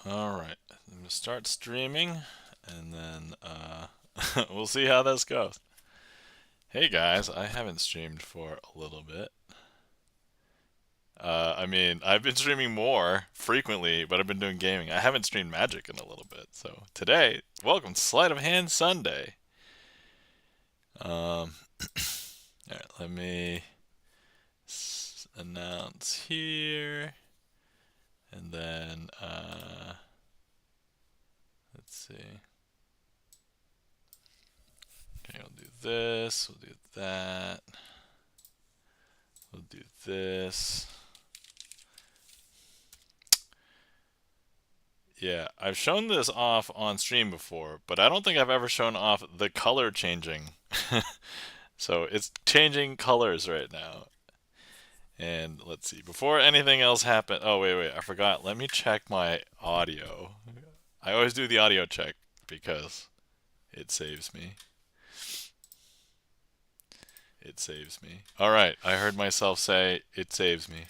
All right, I'm gonna start streaming, and then we'll see how this goes. Hey guys, I haven't streamed for a little bit. I mean, I've been streaming more frequently, but I've been doing gaming. I haven't streamed Magic in a little bit. So today, welcome to Sleight of Hand Sunday. All right, let me announce here, and then let's see. Okay, we'll do this. We'll do that. We'll do this. Yeah, I've shown this off on stream before, but I don't think I've ever shown off the color changing. So it's changing colors right now. And let's see, before anything else happened. Oh, wait, I forgot. Let me check my audio. I always do the audio check because it saves me. It saves me. All right, I heard myself say it saves me.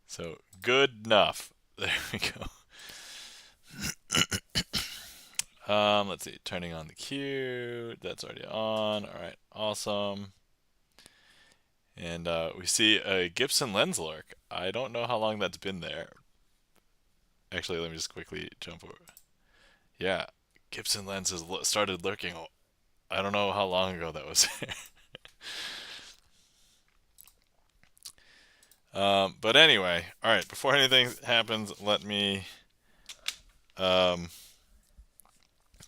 So good enough. There we go. Let's see, turning on the queue. That's already on. All right, awesome. And we see a Gibson lens lurk. I don't know how long that's been there. Actually, let me just quickly jump over. Yeah, Gibson lens has started lurking. I don't know how long ago that was there. But anyway, all right. Before anything happens, let me um,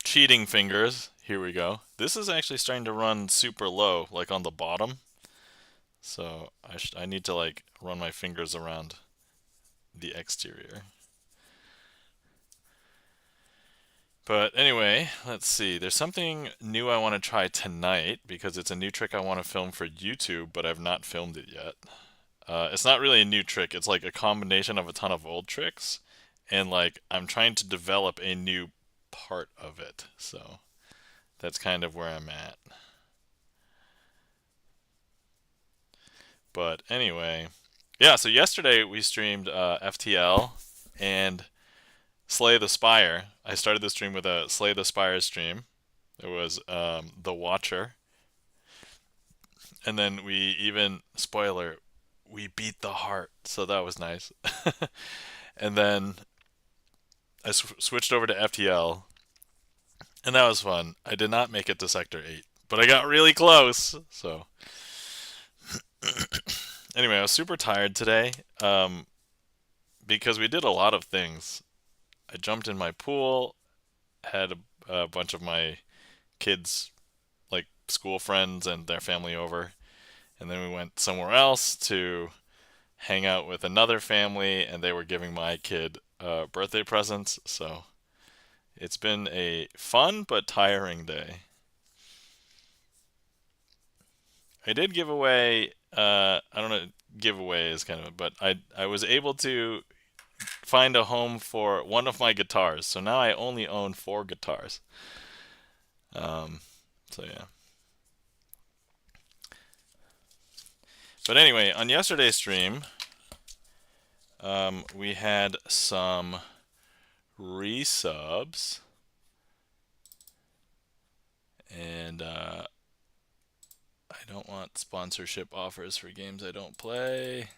cheating fingers. Here we go. This is actually starting to run super low, like on the bottom. So I need to like run my fingers around the exterior. But anyway, let's see. There's something new I want to try tonight because it's a new trick I want to film for YouTube, but I've not filmed it yet. It's not really a new trick. It's like a combination of a ton of old tricks, and like I'm trying to develop a new part of it. So that's kind of where I'm at. But anyway, yeah. So yesterday we streamed FTL and Slay the Spire. I started the stream with a Slay the Spire stream. It was The Watcher. And then we even, spoiler, we beat the heart. So that was nice. And then I switched over to FTL. And that was fun. I did not make it to Sector 8. But I got really close. So anyway, I was super tired today because we did a lot of things. I jumped in my pool, had a bunch of my kids, like school friends and their family over. And then we went somewhere else to hang out with another family, and they were giving my kid birthday presents. So it's been a fun but tiring day. I did give away, I don't know, giveaway is kind of, but I was able to find a home for one of my guitars. So now I only own four guitars. Um, so yeah. But anyway, on yesterday's stream, we had some resubs, and I don't want sponsorship offers for games I don't play.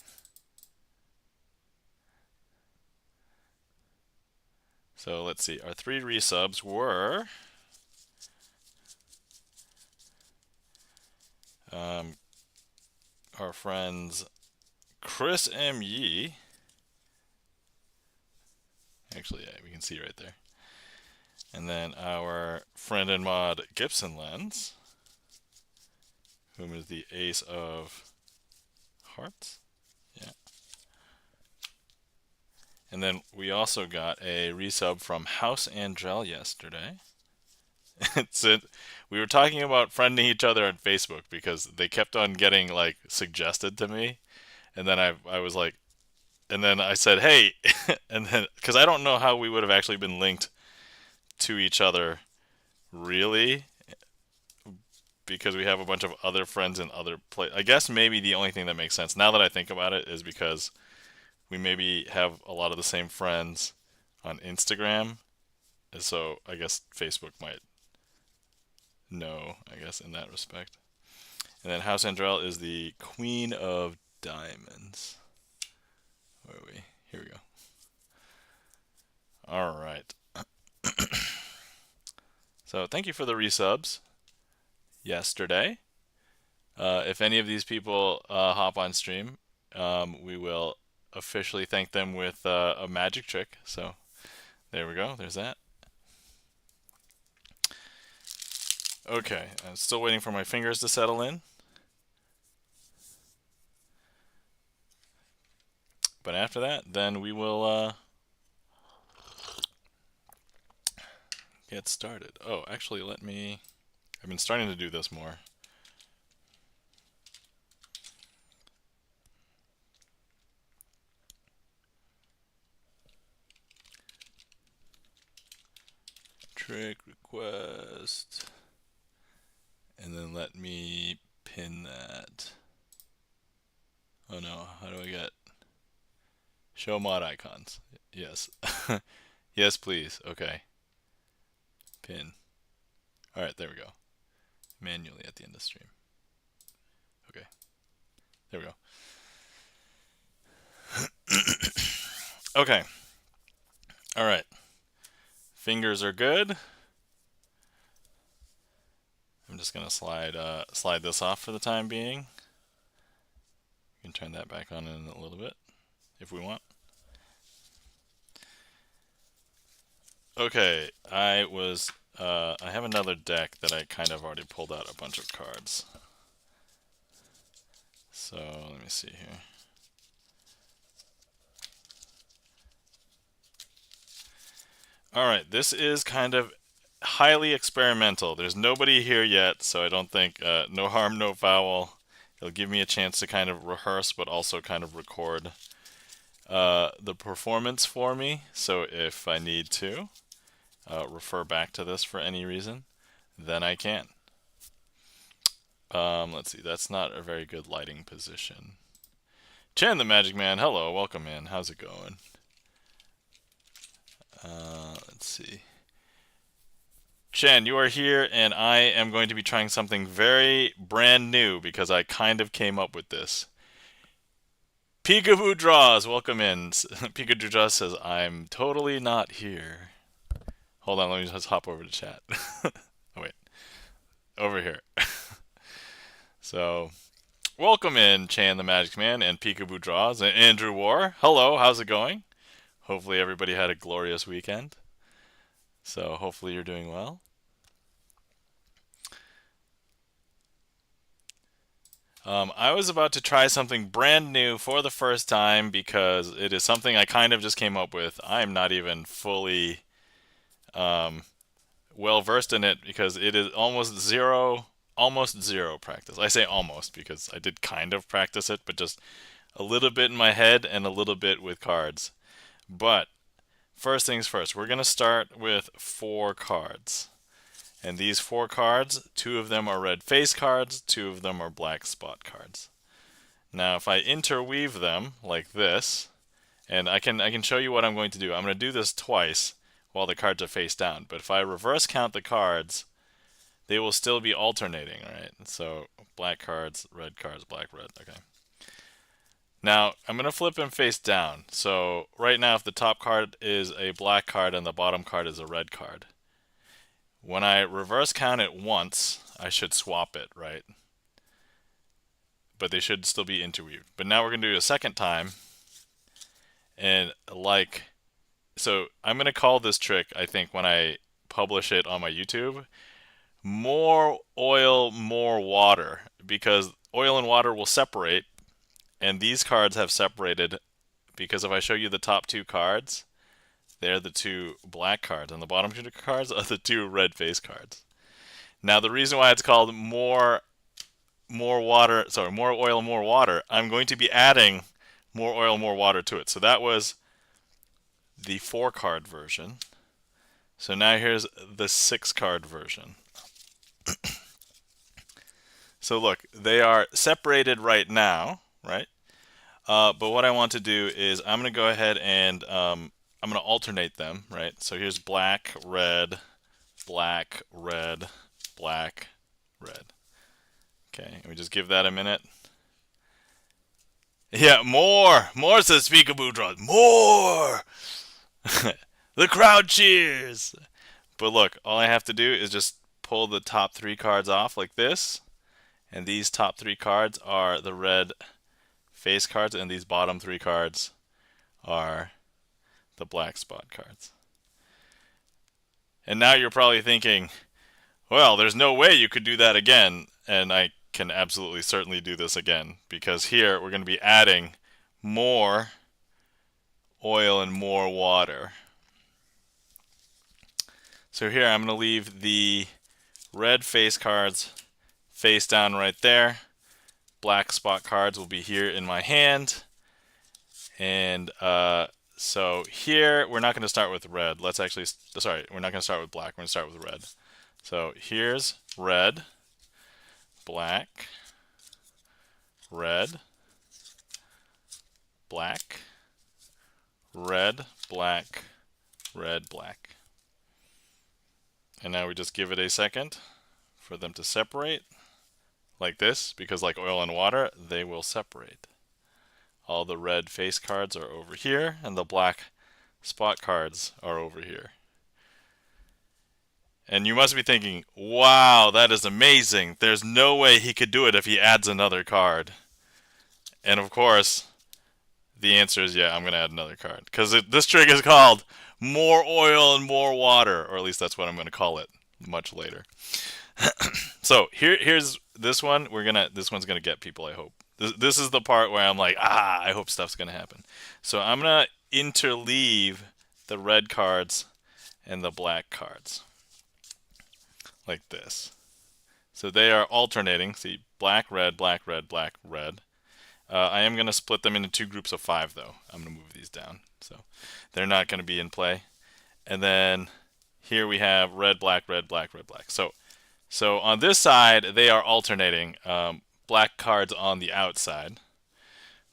So let's see. Our three resubs were um, our friends Chris M. Yee. Actually, yeah, we can see right there. And then our friend and mod Gibson Lens, whom is the Ace of Hearts. Yeah. And then we also got a resub from House Angel yesterday. We were talking about friending each other on Facebook because they kept on getting like suggested to me, and then I was like, and then I said, hey, and then because I don't know how we would have actually been linked to each other, really, because we have a bunch of other friends in other places. I guess maybe the only thing that makes sense now that I think about it is because we maybe have a lot of the same friends on Instagram. So I guess Facebook might know, I guess, in that respect. And then House Andrel is the Queen of Diamonds. Where are we? Here we go. All right. So thank you for the resubs yesterday. If any of these people hop on stream, we will officially thank them with a magic trick. So there we go. There's that. Okay, I'm still waiting for my fingers to settle in. But after that, then we will get started. Oh, actually, let me... I've been starting to do this more. Trick request. And then let me pin that. Oh no, how do I get... Show mod icons. Yes. Yes, please. Okay. Pin. Alright, there we go. Manually at the end of the stream. Okay. There we go. Okay. Alright. Fingers are good. I'm just gonna slide this off for the time being. We can turn that back on in a little bit if we want. Okay, I have another deck that I kind of already pulled out a bunch of cards. So let me see here. Alright, this is kind of highly experimental. There's nobody here yet, so I don't think, no harm, no foul. It'll give me a chance to kind of rehearse, but also kind of record the performance for me. So if I need to refer back to this for any reason, then I can. Let's see, that's not a very good lighting position. Chan the Magic Man, hello, welcome in. How's it going? Let's see. Chen, you are here, and I am going to be trying something very brand new because I kind of came up with this. Peekaboo Draws, welcome in. Peekaboo Draws says, I'm totally not here. Hold on, let me just hop over to chat. Oh, wait. Over here. So, welcome in, Chan the Magic Man and Peekaboo Draws and Andrew War. Hello, how's it going? Hopefully everybody had a glorious weekend. So hopefully you're doing well. I was about to try something brand new for the first time because it is something I kind of just came up with. I'm not even fully well versed in it because it is almost zero practice. I say almost because I did kind of practice it, but just a little bit in my head and a little bit with cards. But first things first, we're going to start with 4 cards. And these 4 cards, 2 of them are red face cards, 2 of them are black spot cards. Now if I interweave them like this, and I can show you what I'm going to do. I'm going to do this twice while the cards are face down. But if I reverse count the cards, they will still be alternating, right? So black cards, black, red, okay. Now, I'm going to flip them face down. So right now, if the top card is a black card and the bottom card is a red card, when I reverse count it once, I should swap it, right? But they should still be interweaved. But now we're going to do it a second time. And so I'm going to call this trick, I think, when I publish it on my YouTube, more oil, more water. Because oil and water will separate. And these cards have separated because if I show you the top 2 cards, they're the 2 black cards, and the bottom 2 cards are the 2 red face cards. Now the reason why it's called more oil, more water, I'm going to be adding more oil, more water to it. So that was the 4 card version. So now here's the 6 card version. So look, they are separated right now, right? But what I want to do is I'm going to go ahead and I'm going to alternate them, right? So here's black, red, black, red, black, red. Okay, and we just give that a minute. Yeah, more, says Peekaboo Draws. More! The crowd cheers! But look, all I have to do is just pull the top 3 cards off like this. And these top 3 cards are the red face cards, and these bottom 3 cards are the black spot cards. And now you're probably thinking, well, there's no way you could do that again. And I can absolutely certainly do this again, because here we're going to be adding more oil and more water. So here I'm going to leave the red face cards face down right there. Black spot cards will be here in my hand. And so here we're not going to start with red. Let's actually, sorry, we're not going to start with black. We're going to start with red. So here's red, black, red, black, red, black, red, black. And now we just give it a second for them to separate like this, because like oil and water, they will separate. All the red face cards are over here, and the black spot cards are over here. And you must be thinking, wow, that is amazing. There's no way he could do it if he adds another card. And of course, the answer is yeah, I'm going to add another card. Because this trick is called more oil and more water, or at least that's what I'm going to call it much later. So here's this one. This one's gonna get people, I hope. This is the part where I'm like, I hope stuff's gonna happen. So I'm gonna interleave the red cards and the black cards like this. So they are alternating. See, black, red, black, red, black, red. I am gonna split them into 2 groups of 5 though. I'm gonna move these down, so they're not gonna be in play. And then here we have red, black, red, black, red, black. So on this side, they are alternating black cards on the outside.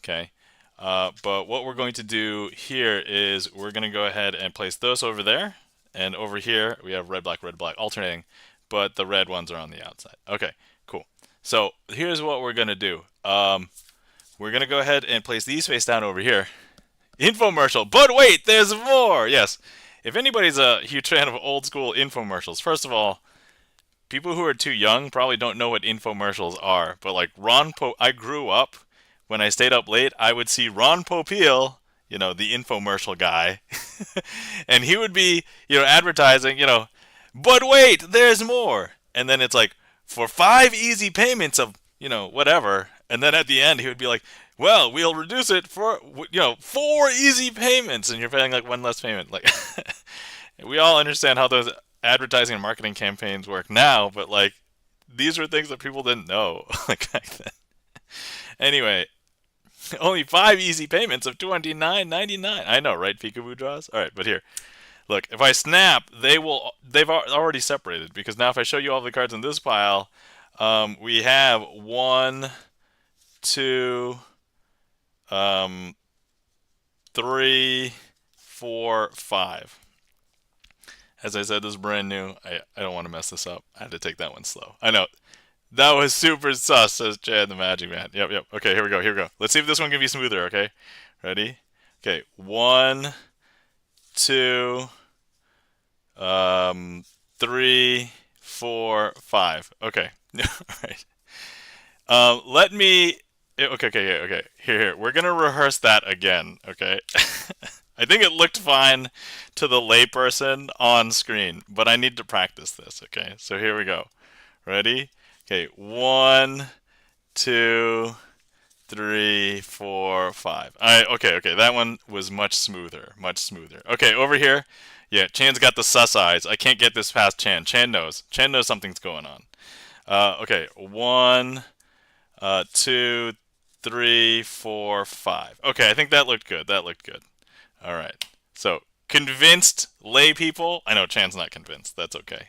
Okay. But what we're going to do here is we're going to go ahead and place those over there. And over here, we have red, black, alternating. But the red ones are on the outside. Okay, cool. So here's what we're going to do. We're going to go ahead and place these face down over here. Infomercial. But wait, there's more. Yes. If anybody's a huge fan of old school infomercials, first of all, people who are too young probably don't know what infomercials are, but like I grew up, when I stayed up late, I would see Ron Popeil, the infomercial guy, and he would be, advertising, but wait, there's more. And then it's like, for 5 easy payments of, whatever. And then at the end, he would be like, well, we'll reduce it for, 4 easy payments. And you're paying like 1 less payment. Like, we all understand how those advertising and marketing campaigns work now, but like these were things that people didn't know like back then. Anyway, only 5 easy payments of $29.99. I know, right? Peekaboo Draws. All right, but here, look. If I snap, they've already separated, because now if I show you all the cards in this pile, we have 1, 2, 3, 4, 5. As I said, this is brand new. I don't want to mess this up. I had to take that one slow. I know. That was super sus, says Chad the Magic Man. Yep. Okay, here we go. Let's see if this one can be smoother, okay? Ready? Okay, 1, 2, 3, 4, 5. Okay. Alright. Let me... Okay. Here. We're going to rehearse that again, okay? I think it looked fine to the layperson on screen, but I need to practice this, okay? So here we go. Ready? Okay, 1, 2, 3, 4, 5. Okay, that one was much smoother. Okay, over here, yeah, Chan's got the sus eyes. I can't get this past Chan. Chan knows something's going on. Okay, 1, 2, 3, 4, 5. Okay, I think that looked good. All right. So, convinced lay people. I know Chan's not convinced. That's okay.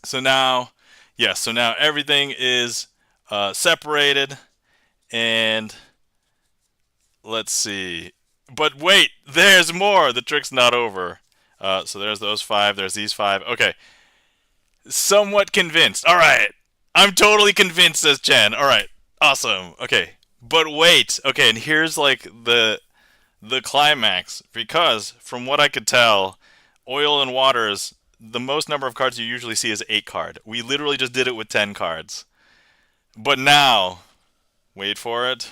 So now everything is separated, and Let's see. But wait, there's more. The trick's not over. So there's those 5. There's these 5. Okay. Somewhat convinced. All right. I'm totally convinced, says Chen. All right. Awesome. Okay. But wait. Okay, and here's like the climax, because from what I could tell, oil and waters, the most number of cards you usually see is 8 card. We literally just did it with 10 cards. But now, wait for it.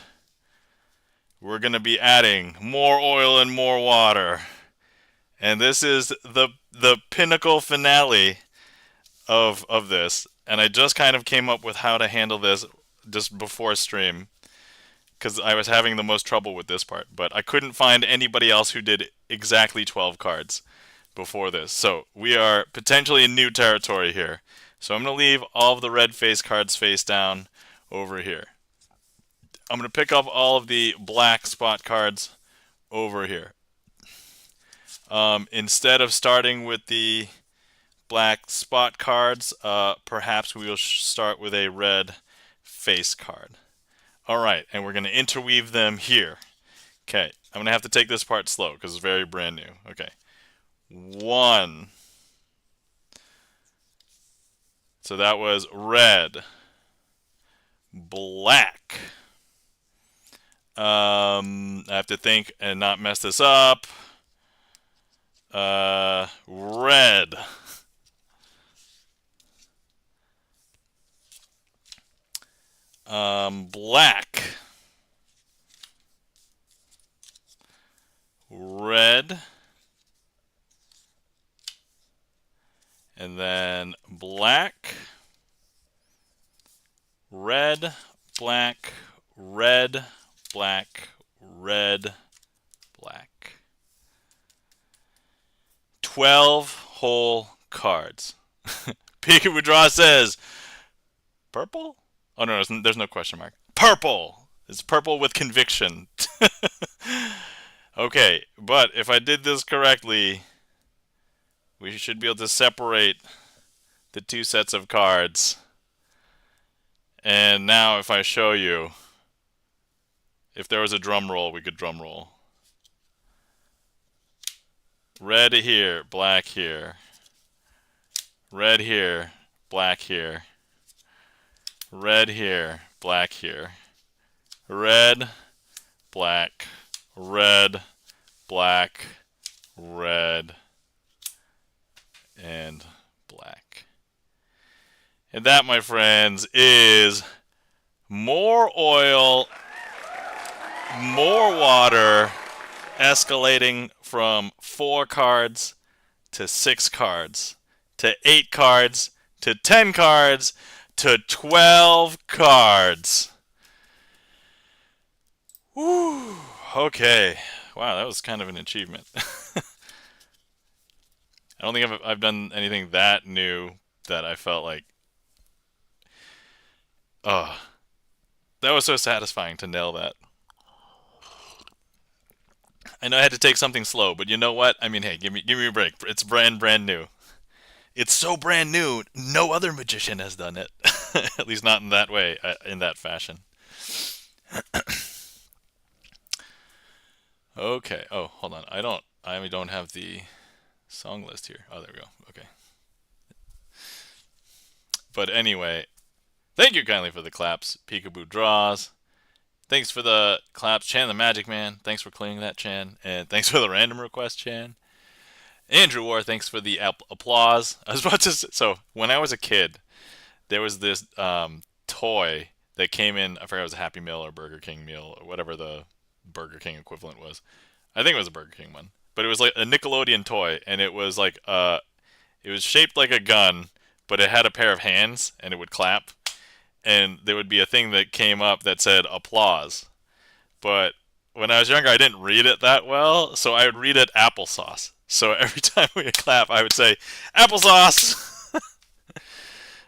We're going to be adding more oil and more water. And this is the pinnacle finale of this. And I just kind of came up with how to handle this just before stream, because I was having the most trouble with this part. But I couldn't find anybody else who did exactly 12 cards before this. So we are potentially in new territory here. So I'm going to leave all of the red face cards face down over here. I'm going to pick up all of the black spot cards over here. Instead of starting with the black spot cards, perhaps we will start with a red face card. Alright, and we're going to interweave them here. Okay, I'm going to have to take this part slow because it's very brand new. Okay, 1. So that was red, black. I have to think and not mess this up. Red. Black. Red. And then black. Red, black, red, black, red, black. 12 whole cards. Peekaboo Draw says, purple? Oh, no, there's no question mark. Purple! It's purple with conviction. Okay, but if I did this correctly, we should be able to separate the 2 sets of cards. And now if I show you, if there was a drum roll, we could drum roll. Red here, black here. Red here, black here. Red here, black here. Red, black, red, black, red, and black. And that, my friends, is more oil, more water, escalating from 4 cards to 6 cards to 8 cards to 10 cards to 12 cards. Woo! Okay. Wow, that was kind of an achievement. I don't think I've done anything that new that I felt like, oh, that was so satisfying to nail that. I know I had to take something slow, but you know what? I mean, hey, give me a break. It's brand new. It's so brand new, no other magician has done it. At least not in that way, in that fashion. Okay. Oh, hold on. I don't have the song list here. Oh, there we go. Okay. But anyway, thank you kindly for the claps, Peekaboo Draws. Thanks for the claps, Chan the Magic Man. Thanks for clearing that, Chan. And thanks for the random request, Chan. Andrew War, thanks for the applause. I was about to say, so when I was a kid, there was this toy that came in. I forgot, it was a Happy Meal or Burger King meal or whatever the Burger King equivalent was. I think it was a Burger King one, but it was like a Nickelodeon toy, and it was like it was shaped like a gun, but it had a pair of hands, and it would clap, and there would be a thing that came up that said applause. But when I was younger, I didn't read it that well, so I would read it applesauce. So every time we would clap, I would say applesauce.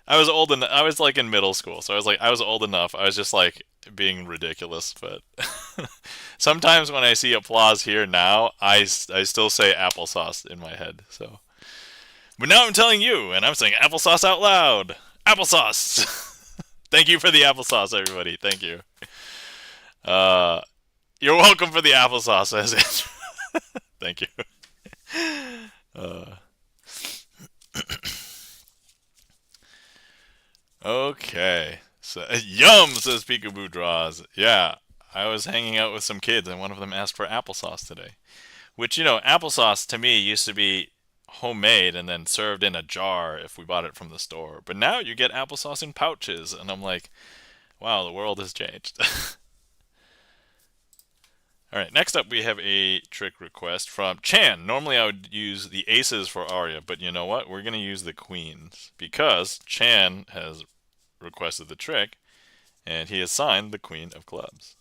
I was old enough. I was like in middle school, so I was old enough. I was just like being ridiculous, but sometimes when I see applause here now, I still say applesauce in my head. So, but now I'm telling you, and I'm saying applesauce out loud. Applesauce. Thank you for the applesauce, everybody. Thank you. You're welcome for the applesauce, says it. Thank you. Uh, okay. So, yum, says Peekaboo Draws. Yeah, I was hanging out with some kids, and one of them asked for applesauce today. Which, applesauce to me used to be homemade and then served in a jar if we bought it from the store. But now you get applesauce in pouches, and I'm like, wow, the world has changed. All right, next up we have a trick request from Chan. Normally I would use the aces for Aria, but you know what? We're going to use the queens because Chan has requested the trick and he has signed the queen of clubs.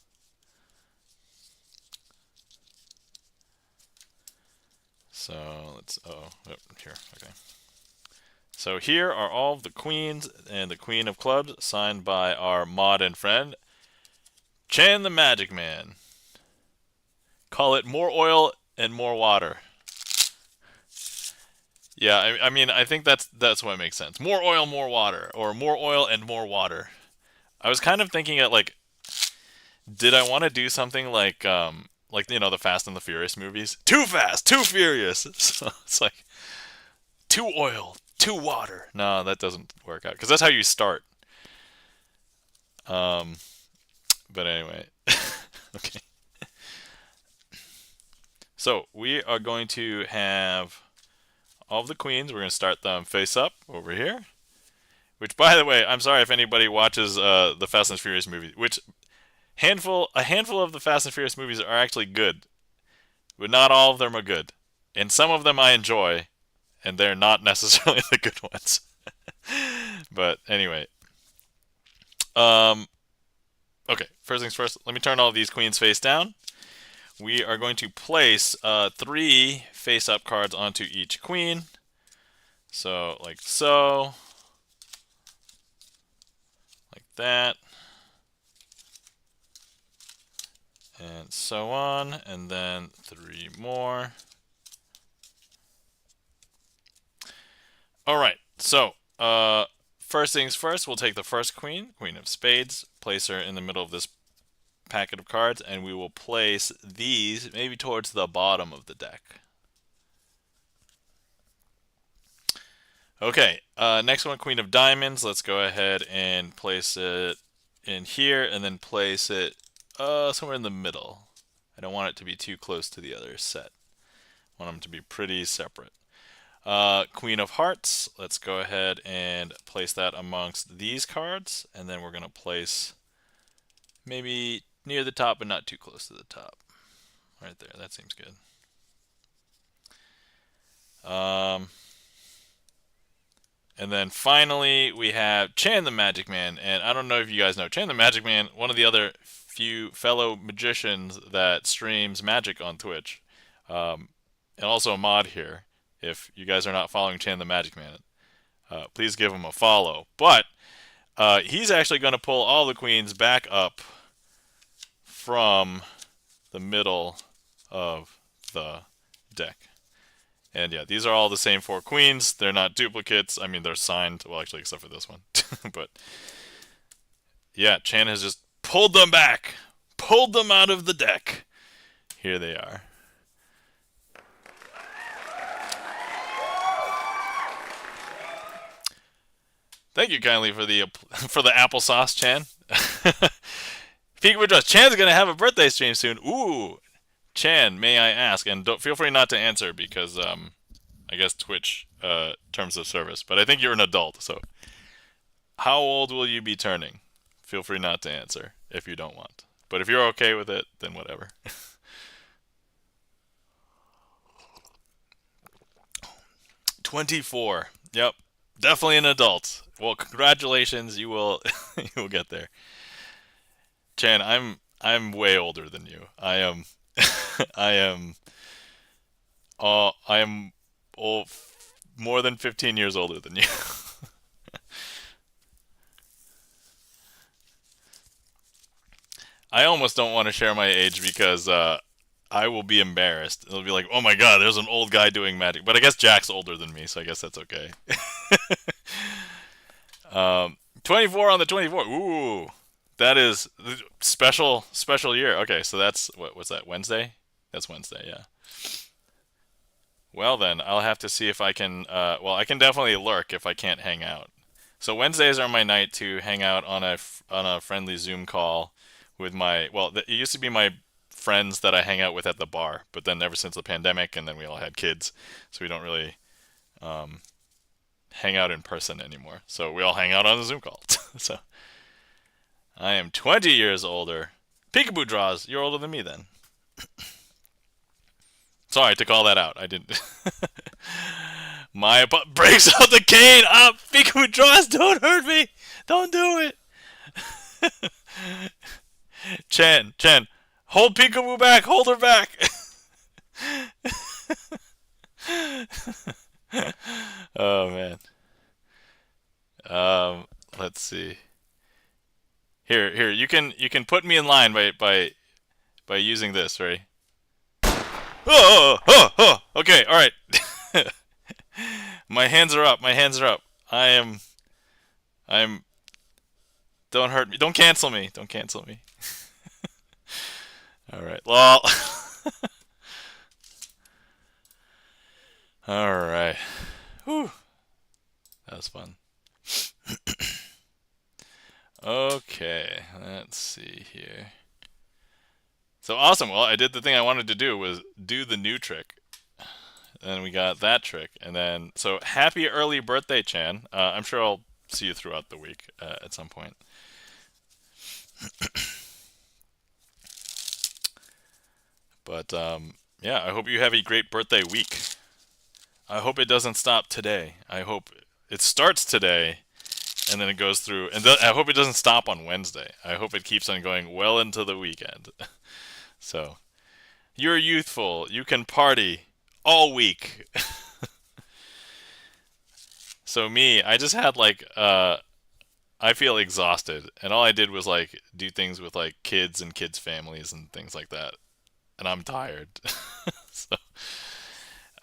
So let's, here, okay. So here are all of the queens and the queen of clubs signed by our mod and friend, Chan the Magic Man. Call it more oil and more water. Yeah, I mean, I think that's what makes sense. More oil, more water, or more oil and more water. I was kind of thinking at like, did I want to do something like the Fast and the Furious movies? Too fast, too furious. So it's like too oil, too water. No, that doesn't work out because that's how you start. Um, but anyway, okay. So we are going to have all of the queens. We're going to start them face up over here. Which, by the way, I'm sorry if anybody watches the Fast and Furious movies. Which a handful of the Fast and Furious movies are actually good, but not all of them are good. And some of them I enjoy, and they're not necessarily the good ones. But anyway, okay. First things first. Let me turn all of these queens face down. We are going to place 3 face-up cards onto each queen. So, like so. Like that. And so on. And then 3 more. Alright, so, first things first, we'll take the first queen, Queen of Spades, place her in the middle of this packet of cards, and we will place these maybe towards the bottom of the deck. Okay, next one, Queen of Diamonds. Let's go ahead and place it in here, and then place it somewhere in the middle. I don't want it to be too close to the other set. I want them to be pretty separate. Queen of Hearts. Let's go ahead and place that amongst these cards, and then we're going to place maybe near the top, but not too close to the top. Right there. That seems good. And then finally, we have Chan the Magic Man. And I don't know if you guys know Chan the Magic Man, one of the other few fellow magicians that streams magic on Twitch. And also a mod here. If you guys are not following Chan the Magic Man, please give him a follow. But he's actually going to pull all the queens back up from the middle of the deck. And yeah, these are all the same 4 queens. They're not duplicates. I mean, they're signed. Well, actually, except for this one. But yeah, Chan has just pulled them back. Pulled them out of the deck. Here they are. Thank you kindly for the applesauce, Chan. Peekaboo Dress. Chan's gonna have a birthday stream soon. Ooh, Chan, may I ask? And don't feel free not to answer because I guess Twitch terms of service. But I think you're an adult, so how old will you be turning? Feel free not to answer if you don't want. But if you're okay with it, then whatever. 24. Yep, definitely an adult. Well, congratulations. You will you will get there. Chan, I'm way older than you. I am I am more than 15 years older than you. I almost don't want to share my age because I will be embarrassed. It'll be like, oh my god, there's an old guy doing magic. But I guess Jack's older than me, so I guess that's okay. 24 on the 24. Ooh, That is special year. Okay, so that's what was that Wednesday? That's Wednesday, yeah. Well then, I'll have to see if I can. Well, I can definitely lurk if I can't hang out. So Wednesdays are my night to hang out on a friendly Zoom call with my. Well, it used to be my friends that I hang out with at the bar, but then ever since the pandemic, and then we all had kids, so we don't really um, hang out in person anymore. So we all hang out on a Zoom call. So I am 20 years older. Peekaboo draws. You're older than me then. Sorry to call that out. I didn't. My breaks out the cane. Up. Peekaboo draws. Don't hurt me. Don't do it. Chan. Hold Peekaboo back. Hold her back. Oh man. Um, let's see. Here. You can put me in line by using this, right? Oh. Okay, all right. My hands are up. My hands are up. I'm. Don't hurt me. Don't cancel me. Don't cancel me. All right. Well. All right. Whew. That was fun. Okay. Let's see here. So awesome. Well, I did the thing I wanted to do was do the new trick. And we got that trick. And then, so happy early birthday, Chan. I'm sure I'll see you throughout the week at some point. But yeah, I hope you have a great birthday week. I hope it doesn't stop today. I hope it starts today and then it goes through. And I hope it doesn't stop on Wednesday. I hope it keeps on going well into the weekend. So, you're youthful. You can party all week. So me, I just had like I feel exhausted, and all I did was like do things with like kids and kids' families and things like that, and I'm tired. So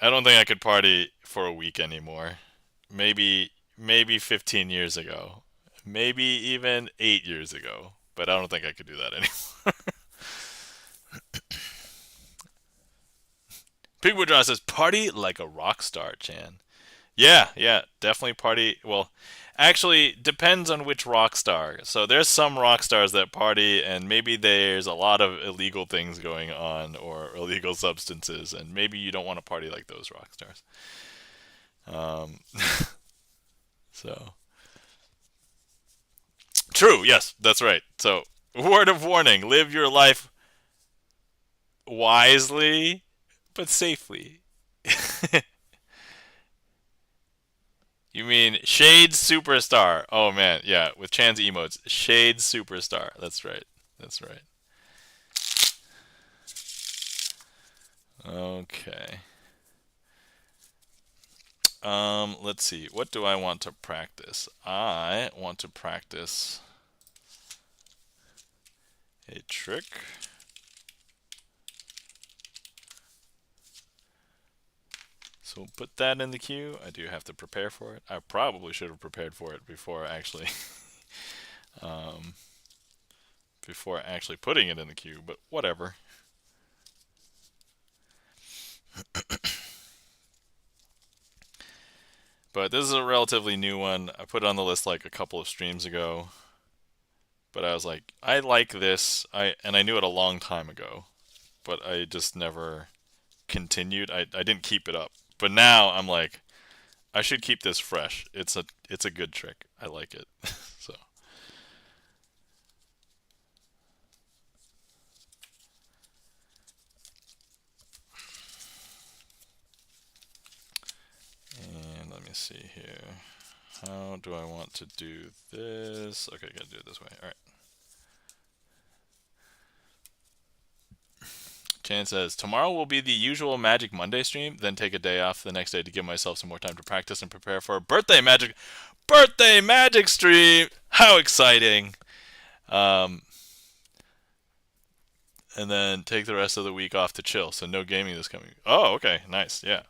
I don't think I could party for a week anymore. Maybe 15 years ago, maybe even 8 years ago, but I don't think I could do that anymore. Pigwoodron says party like a rock star, Chan. Yeah, definitely party. Well, actually, depends on which rock star. So there's some rock stars that party, and maybe there's a lot of illegal things going on or illegal substances, and maybe you don't want to party like those rock stars. Um, so true. Yes, that's right. So word of warning: live your life wisely but safely. You mean Shade Superstar? Oh man, yeah, with Chan's emotes, Shade Superstar. That's right. That's right. Okay. Let's see. What do I want to practice? I want to practice a trick. So we'll put that in the queue. I do have to prepare for it. I probably should have prepared for it before actually um, before actually putting it in the queue, but whatever. But this is a relatively new one. I put it on the list like a couple of streams ago, but I was like, I like this. I knew it a long time ago, but I just never continued. I didn't keep it up. But now I'm like, I should keep this fresh. It's a good trick. I like it. So and let me see here. How do I want to do this? Okay, gotta do it this way. All right. Chan says, tomorrow will be the usual Magic Monday stream, then take a day off the next day to give myself some more time to practice and prepare for a birthday magic stream. How exciting. Um, and then take the rest of the week off to chill. So no gaming this coming. Oh, okay. Nice. Yeah.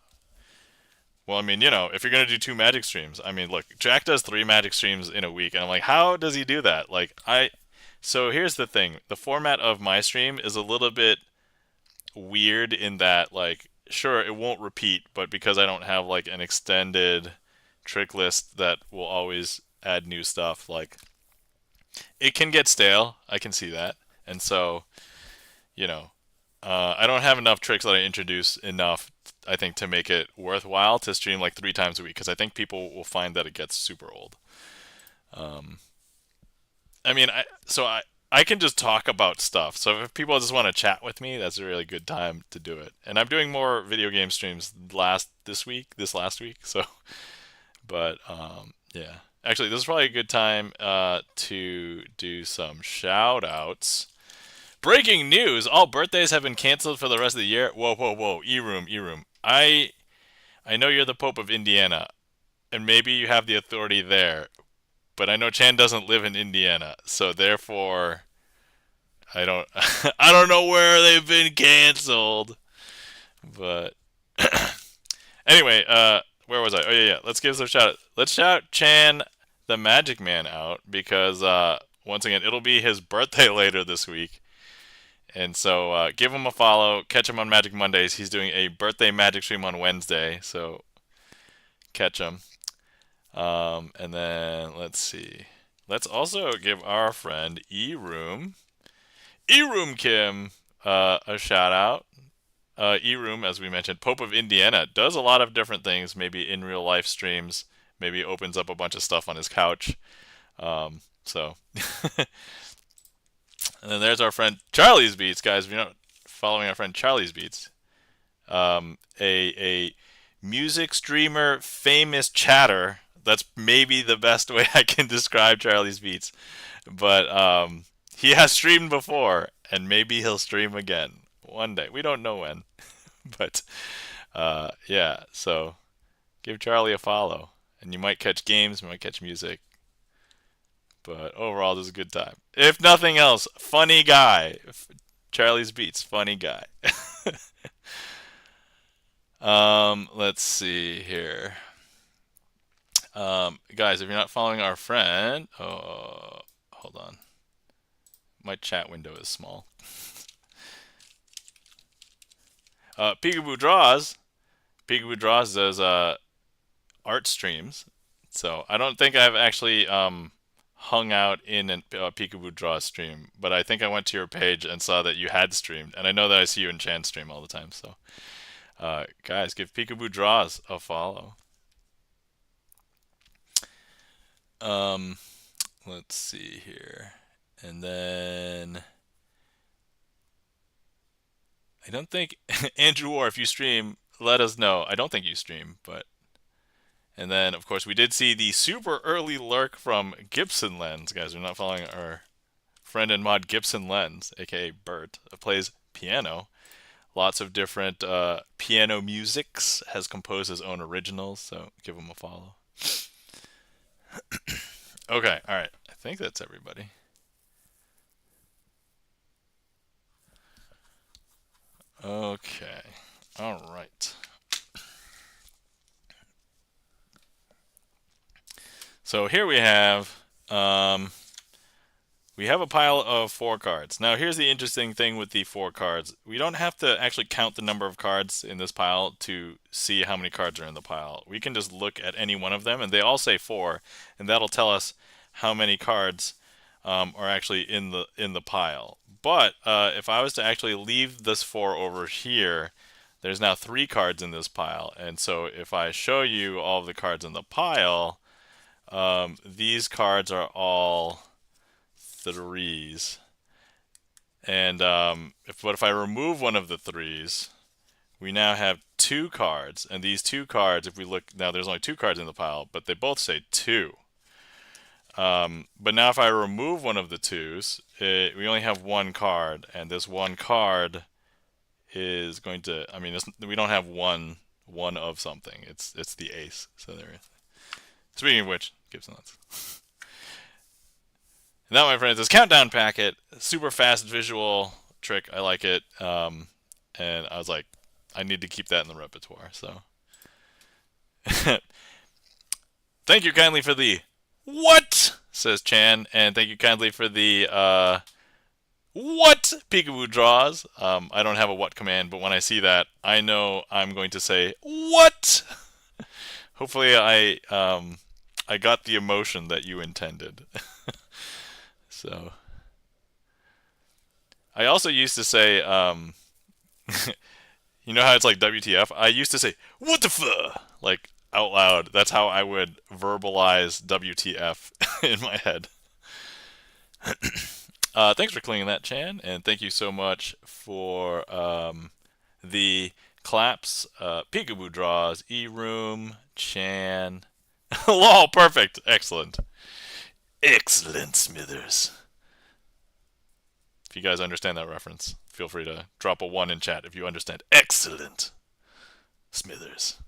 Well, I mean, if you're going to do two magic streams, I mean, look, Jack does three magic streams in a week. And I'm like, how does he do that? Like, So here's the thing. The format of my stream is a little bit weird in that, like, sure, it won't repeat, but because I don't have like an extended trick list that will always add new stuff, like, it can get stale. I can see that. And so, you know, I don't have enough tricks that I introduce enough, I think, to make it worthwhile to stream like 3 times a week because I think people will find that it gets super old. Um, I mean, I can just talk about stuff. So if people just want to chat with me, that's a really good time to do it. And I'm doing more video game streams this last week. So, but yeah, actually, this is probably a good time to do some shout outs. Breaking news! All birthdays have been canceled for the rest of the year. Whoa, whoa, whoa! E-room, E-room. I know you're the Pope of Indiana, and maybe you have the authority there, but I know Chan doesn't live in Indiana, so therefore I don't I don't know where they've been canceled. But anyway, where was I? Oh yeah, yeah. Let's give some shout. Let's shout Chan the Magic Man out because once again it'll be his birthday later this week. And so give him a follow. Catch him on Magic Mondays. He's doing a birthday magic stream on Wednesday, so catch him. And then let's see. Let's also give our friend E-Room Kim, a shout out. E-Room, as we mentioned, Pope of Indiana, does a lot of different things. Maybe in real life streams. Maybe opens up a bunch of stuff on his couch. So And then there's our friend Charlie's Beats, guys. If you're not following our friend Charlie's Beats, a music streamer, famous chatter. That's maybe the best way I can describe Charlie's Beats. But he has streamed before, and maybe he'll stream again one day. We don't know when, but yeah. So give Charlie a follow, and you might catch games, you might catch music. But overall, this is a good time. If nothing else, funny guy. Charlie's Beats, funny guy. Let's see here. Guys, if you're not following our friend, oh, hold on. My chat window is small. Peekaboo Draws. Peekaboo Draws does art streams. So I don't think I've actually hung out in a Peekaboo Draw stream, but I think I went to your page and saw that you had streamed, and I know that I see you in Chan stream all the time. So, guys, give Peekaboo Draws a follow. Um, let's see here, and then I don't think Andrew War. If you stream, let us know. I don't think you stream, but. And then, of course, we did see the super early lurk from Gibson Lens. Guys, we're not following our friend and mod Gibson Lens, aka Bert, plays piano. Lots of different piano musics, has composed his own originals, so give him a follow. Okay, alright. I think that's everybody. Okay, alright. So here we have a pile of 4 cards. Now here's the interesting thing with the 4 cards. We don't have to actually count the number of cards in this pile to see how many cards are in the pile. We can just look at any one of them, and they all say 4, and that'll tell us how many cards are actually in the pile. But if I was to actually leave this 4 over here, there's now 3 cards in this pile, and so if I show you all of the cards in the pile, these cards are all 3s. And if I remove one of the 3s, we now have 2 cards. And these 2 cards, if we look now, there's only 2 cards in the pile, but they both say 2. But now if I remove one of the 2s, we only have 1 card, and this 1 card is going to. I mean, we don't have one of something. It's the ace. So there. Speaking of which, Gibson Lens. And that, my friends, is Countdown Packet. Super fast visual trick. I like it. And I was like, I need to keep that in the repertoire. So, thank you kindly for the what says Chan, and thank you kindly for the what peekaboo draws. I don't have a what command, but when I see that, I know I'm going to say what. Hopefully, I got the emotion that you intended. So I also used to say, you know how it's like WTF? I used to say what the fuck like out loud. That's how I would verbalize WTF in my head. Thanks for cleaning that, Chan, and thank you so much for the claps, peekaboo draws, E-room, Chan. Lol, perfect, excellent, excellent, Smithers. If you guys understand that reference, feel free to drop a 1 in chat if you understand. Excellent, Smithers.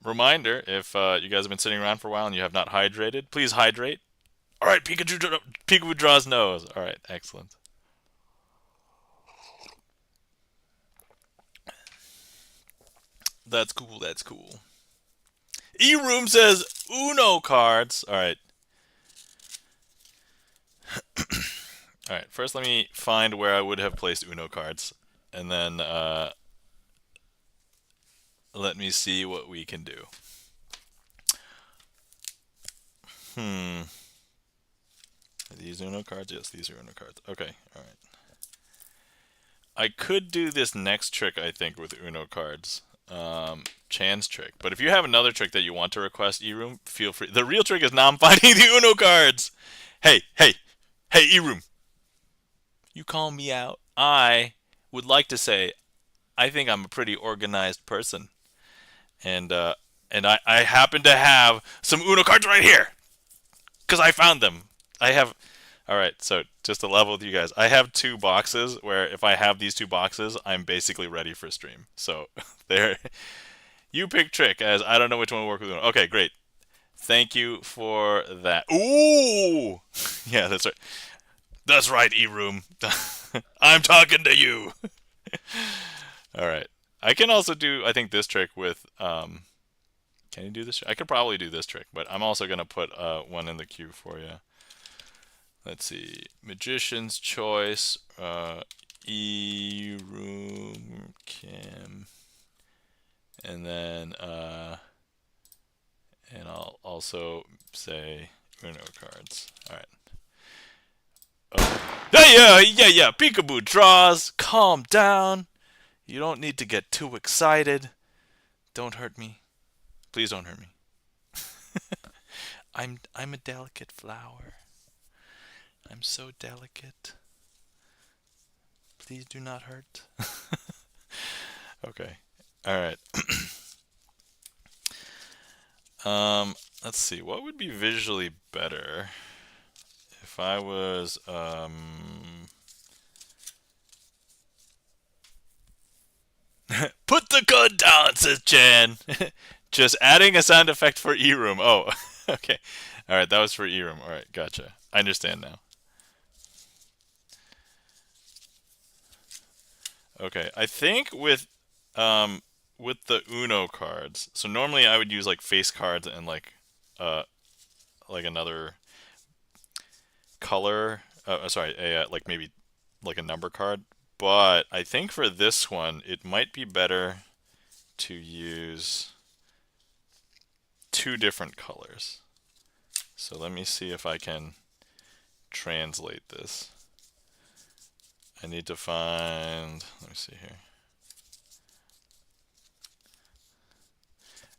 Reminder: if you guys have been sitting around for a while and you have not hydrated, please hydrate. All right, Peekaboo draws nose. All right, excellent. That's cool. That's cool. E-room says Uno cards. All right. All right. First, let me find where I would have placed Uno cards, and then let me see what we can do. Are these Uno cards? Yes, these are Uno cards. Okay. All right. I could do this next trick, I think, with Uno cards. Chan's trick. But if you have another trick that you want to request, E-room, feel free. The real trick is now I'm finding the Uno cards. Hey, E-room. You call me out. I would like to say I think I'm a pretty organized person. And I happen to have some Uno cards right here. Because I found them. I have... Alright, so just to level with you guys, I have 2 boxes where if I have these 2 boxes, I'm basically ready for stream. So, there... You pick trick, as I don't know which one will work with Uno. Okay, great. Thank you for that. Ooh! Yeah, that's right. That's right, E-room. I'm talking to you. Alright. I can also do, I think, this trick with... Can you do this? I could probably do this trick, but I'm also going to put one in the queue for you. Let's see. Magician's Choice, E-room, Kim, and then, and I'll also say Uno cards. Alright. Oh. Yeah, peekaboo draws. Calm down. You don't need to get too excited. Don't hurt me. Please don't hurt me. I'm a delicate flower. I'm so delicate. Please do not hurt. Okay. All right. Let's see. What would be visually better if I was Put the gun down, says Jan. Just adding a sound effect for E-room. Oh, okay. All right, that was for E-room. All right, gotcha. I understand now. Okay, I think with the Uno cards. So normally I would use like face cards and like another color. Sorry, like maybe like a number card. But I think for this one, it might be better to use 2 different colors. So let me see if I can translate this. I need to find, let me see here.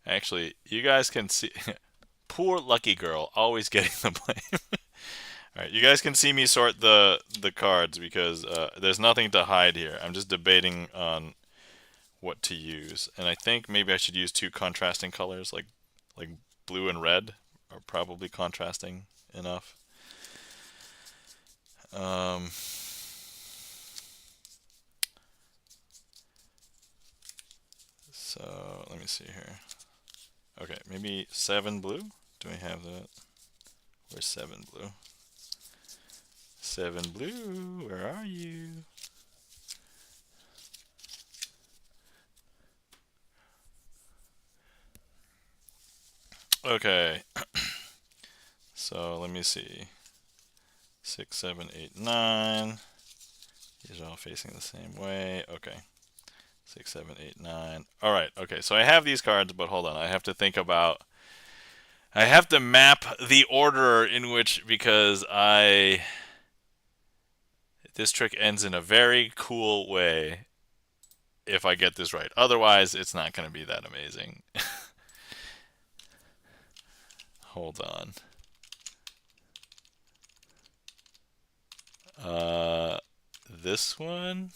Actually, you guys can see, poor lucky girl, always getting the blame. Alright, you guys can see me sort the cards because there's nothing to hide here. I'm just debating on what to use. And I think maybe I should use 2 contrasting colors, like blue and red are probably contrasting enough. So let me see here. Okay, maybe 7 blue. Do I have that? Where's 7 blue? 7 blue, where are you? Okay. So let me see. 6, 7, 8, 9. These are all facing the same way. Okay. 6, 7, 8, 9. All right. Okay. So I have these cards, but hold on. I have to think about. I have to map the order in which, because this trick ends in a very cool way if I get this right. Otherwise, it's not going to be that amazing. Hold on. This one.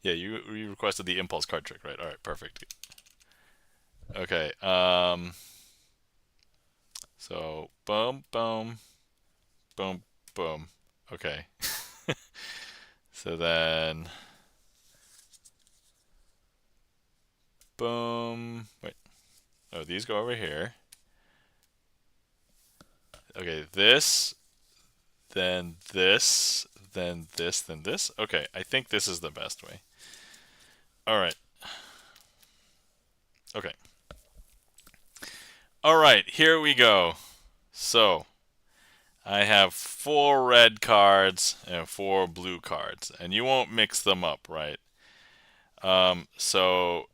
Yeah, you requested the impulse card trick, right? All right, perfect. Okay. So boom, boom, boom, boom. Okay. So then boom. Wait. Oh, these go over here. Okay, this, then this, then this, then this. Okay, I think this is the best way. All right. Okay. All right, here we go. So, I have 4 red cards and 4 blue cards, and you won't mix them up, right? So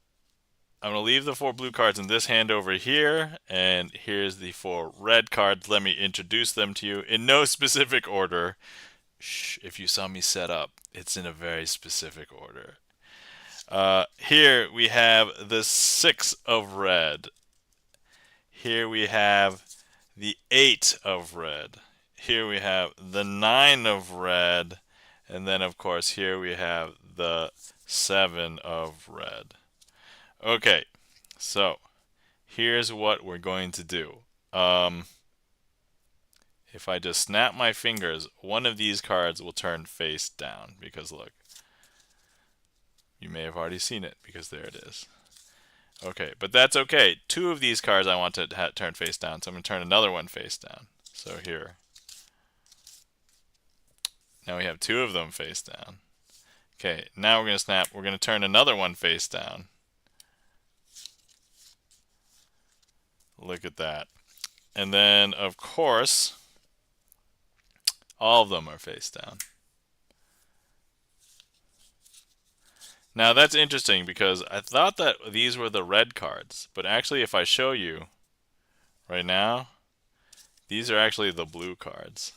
I'm going to leave the 4 blue cards in this hand over here, and here's the 4 red cards. Let me introduce them to you in no specific order. Shh, if you saw me set up, it's in a very specific order. Here we have the 6 of red. Here we have the 8 of red. Here we have the 9 of red. And then, of course, here we have the 7 of red. Okay, so here's what we're going to do. If I just snap my fingers, one of these cards will turn face down. Because, look, you may have already seen it because there it is. Okay, but that's okay. 2 of these cards I want to turn face down, so I'm going to turn another one face down. So here. Now we have 2 of them face down. Okay, now we're going to snap. We're going to turn another one face down. Look at that. And then, of course, all of them are face down. Now that's interesting because I thought that these were the red cards, but actually if I show you right now, these are actually the blue cards.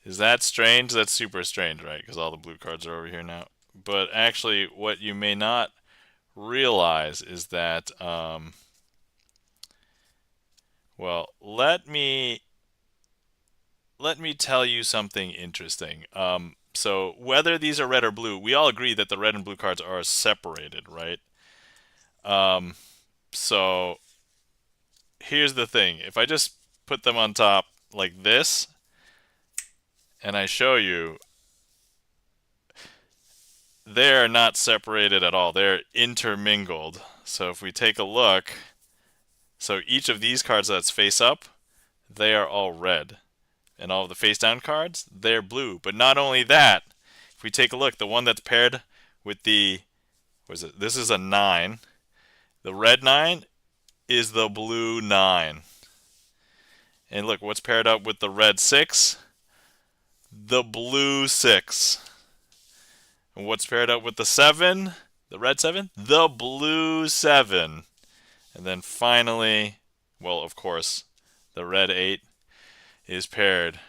Is that strange? That's super strange, right? Because all the blue cards are over here now. But actually what you may not realize is that, well, let me tell you something interesting. So whether these are red or blue, we all agree that the red and blue cards are separated, right? So here's the thing. If I just put them on top like this, and I show you, they're not separated at all. They're intermingled. So if we take a look, so each of these cards that's face up, they are all red. And all of the face down cards, they're blue. But not only that, if we take a look, the one that's paired with the, what is it? This is a 9. The red 9 is the blue 9. And look, what's paired up with the red 6? The blue 6. And what's paired up with the 7? The red 7? The blue 7. And then finally, well, of course, the red 8 is paired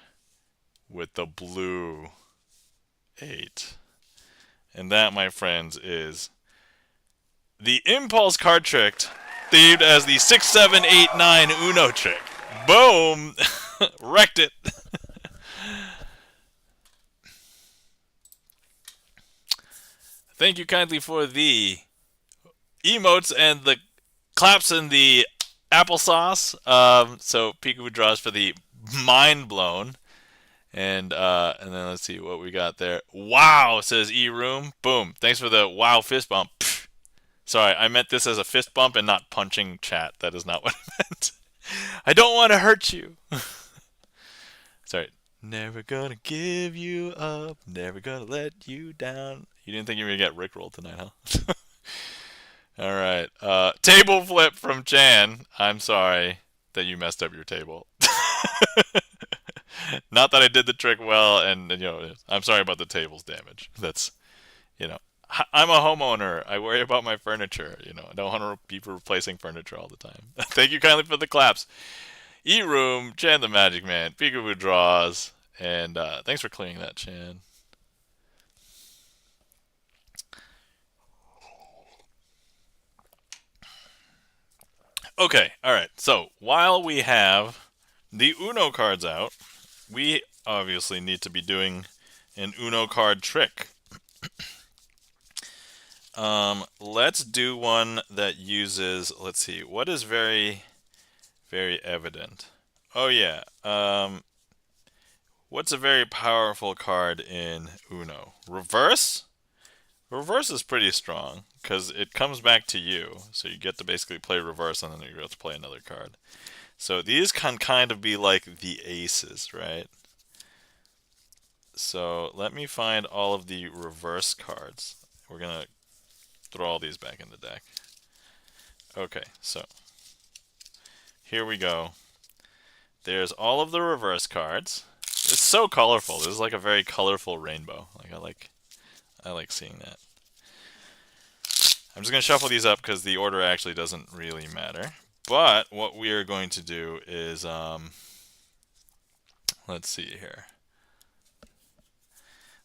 with the blue 8. And that, my friends, is the impulse card trick, themed as the 6, 7, 8, 9 Uno trick. Boom! Wrecked it. Thank you kindly for the emotes and the claps and the applesauce. So Peekaboo draws for the mind blown. And then let's see what we got there. Wow, says E-Room. Boom. Thanks for the wow fist bump. Pfft. Sorry, I meant this as a fist bump and not punching chat. That is not what I meant. I don't want to hurt you. Sorry. Never gonna give you up. Never gonna let you down. You didn't think you were gonna get rickrolled tonight, huh? All right. Table flip from Chan. I'm sorry that you messed up your table. Not that I did the trick well, and I'm sorry about the table's damage. That's you know, I'm a homeowner. I worry about my furniture. I don't want to be replacing furniture all the time. Thank you kindly for the claps. Eat Room, Chan the Magic Man, Peekaboo Draws, and thanks for clearing that, Chan. Okay, all right. So while we have the Uno cards out, we obviously need to be doing an Uno card trick. Let's do one that uses, let's see, what is very, very evident? Oh, yeah. What's a very powerful card in Uno? Reverse? Reverse is pretty strong because it comes back to you. So you get to basically play reverse and then you get to play another card. So these can kind of be like the aces, right? So let me find all of the reverse cards. We're going to throw all these back in the deck. Okay, so here we go. There's all of the reverse cards. It's so colorful. This is like a very colorful rainbow. I like seeing that. I'm just going to shuffle these up because the order actually doesn't really matter. But what we are going to do is, let's see here.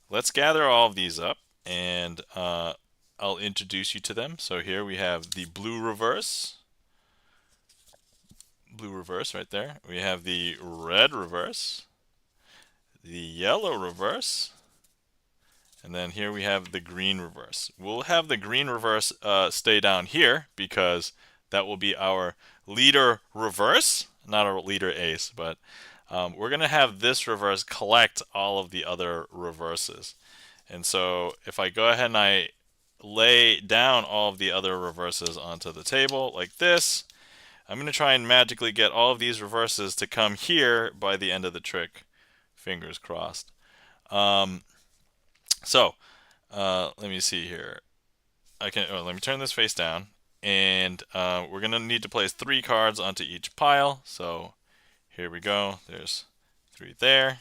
Let's gather all of these up, and I'll introduce you to them. So here we have the blue reverse. Blue reverse right there. We have the red reverse, the yellow reverse, and then here we have the green reverse. We'll have the green reverse stay down here because that will be our leader reverse, not our leader ace, but we're going to have this reverse collect all of the other reverses. And so if I go ahead and I lay down all of the other reverses onto the table like this, I'm going to try and magically get all of these reverses to come here by the end of the trick. Fingers crossed. So let me see here. Let me turn this face down. And we're going to need to place 3 cards onto each pile. So here we go. There's 3 there.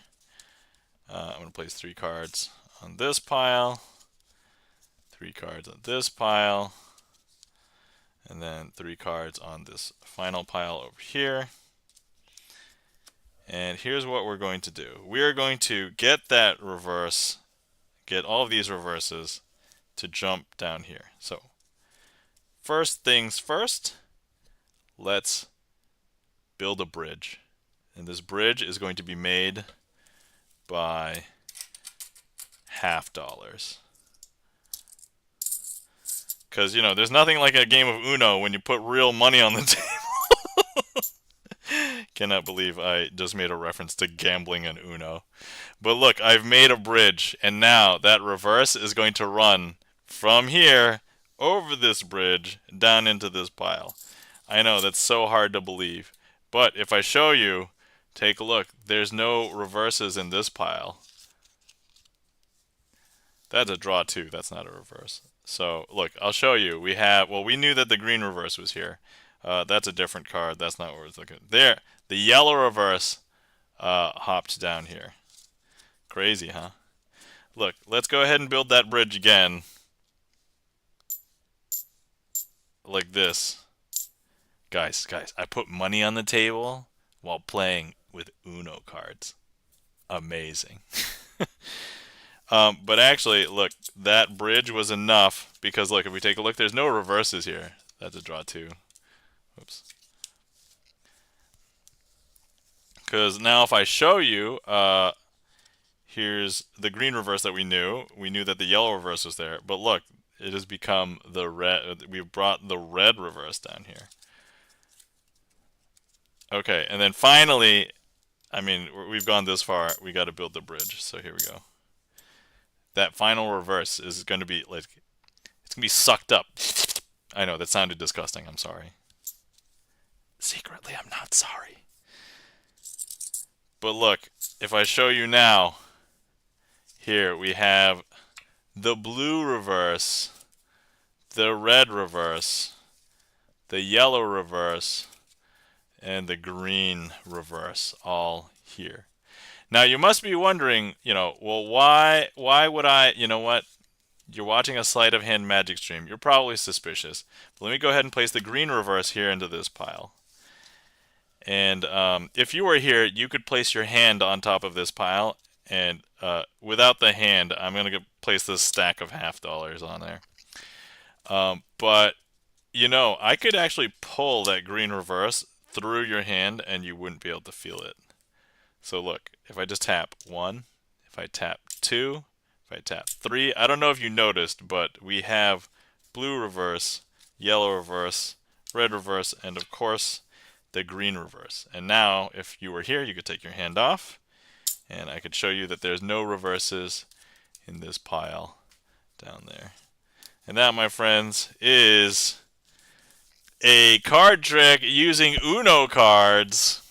I'm going to place 3 cards on this pile. 3 cards on this pile. And then 3 cards on this final pile over here. And here's what we're going to do. We are going to get that reverse, get all of these reverses to jump down here. So first things first, let's build a bridge. And this bridge is going to be made by $50. Because, there's nothing like a game of Uno when you put real money on the table. Cannot believe I just made a reference to gambling and Uno. But look, I've made a bridge, and now that reverse is going to run from here over this bridge down into this pile. I know, that's so hard to believe. But if I show you, take a look. There's no reverses in this pile. That's a draw 2. That's not a reverse. So, look, I'll show you. We knew that the green reverse was here. That's a different card. That's not what we're looking at. There, the yellow reverse hopped down here. Crazy, huh? Look, let's go ahead and build that bridge again. Like this. Guys, I put money on the table while playing with Uno cards. Amazing. But actually, look, that bridge was enough because, look, if we take a look, there's no reverses here. That's a draw 2. Oops. Because now if I show you, here's the green reverse that we knew. We knew that the yellow reverse was there. But look, it has become the red. We've brought the red reverse down here. Okay, and then finally, we've gone this far. We got to build the bridge. So here we go. That final reverse is going to be like, it's going to be sucked up. I know, that sounded disgusting. I'm sorry. Secretly, I'm not sorry. But look, if I show you now, here we have the blue reverse the red reverse, the yellow reverse, and the green reverse all here. Now you must be wondering, well, why would I, you know what? You're watching a sleight of hand magic stream. You're probably suspicious. But let me go ahead and place the green reverse here into this pile. And if you were here, you could place your hand on top of this pile. And without the hand, I'm going to place this stack of $half on there. But, I could actually pull that green reverse through your hand and you wouldn't be able to feel it. So look, if I just tap 1, if I tap 2, if I tap 3, I don't know if you noticed, but we have blue reverse, yellow reverse, red reverse, and of course the green reverse. And now if you were here, you could take your hand off and I could show you that there's no reverses in this pile down there. And that, my friends, is a card trick using Uno cards.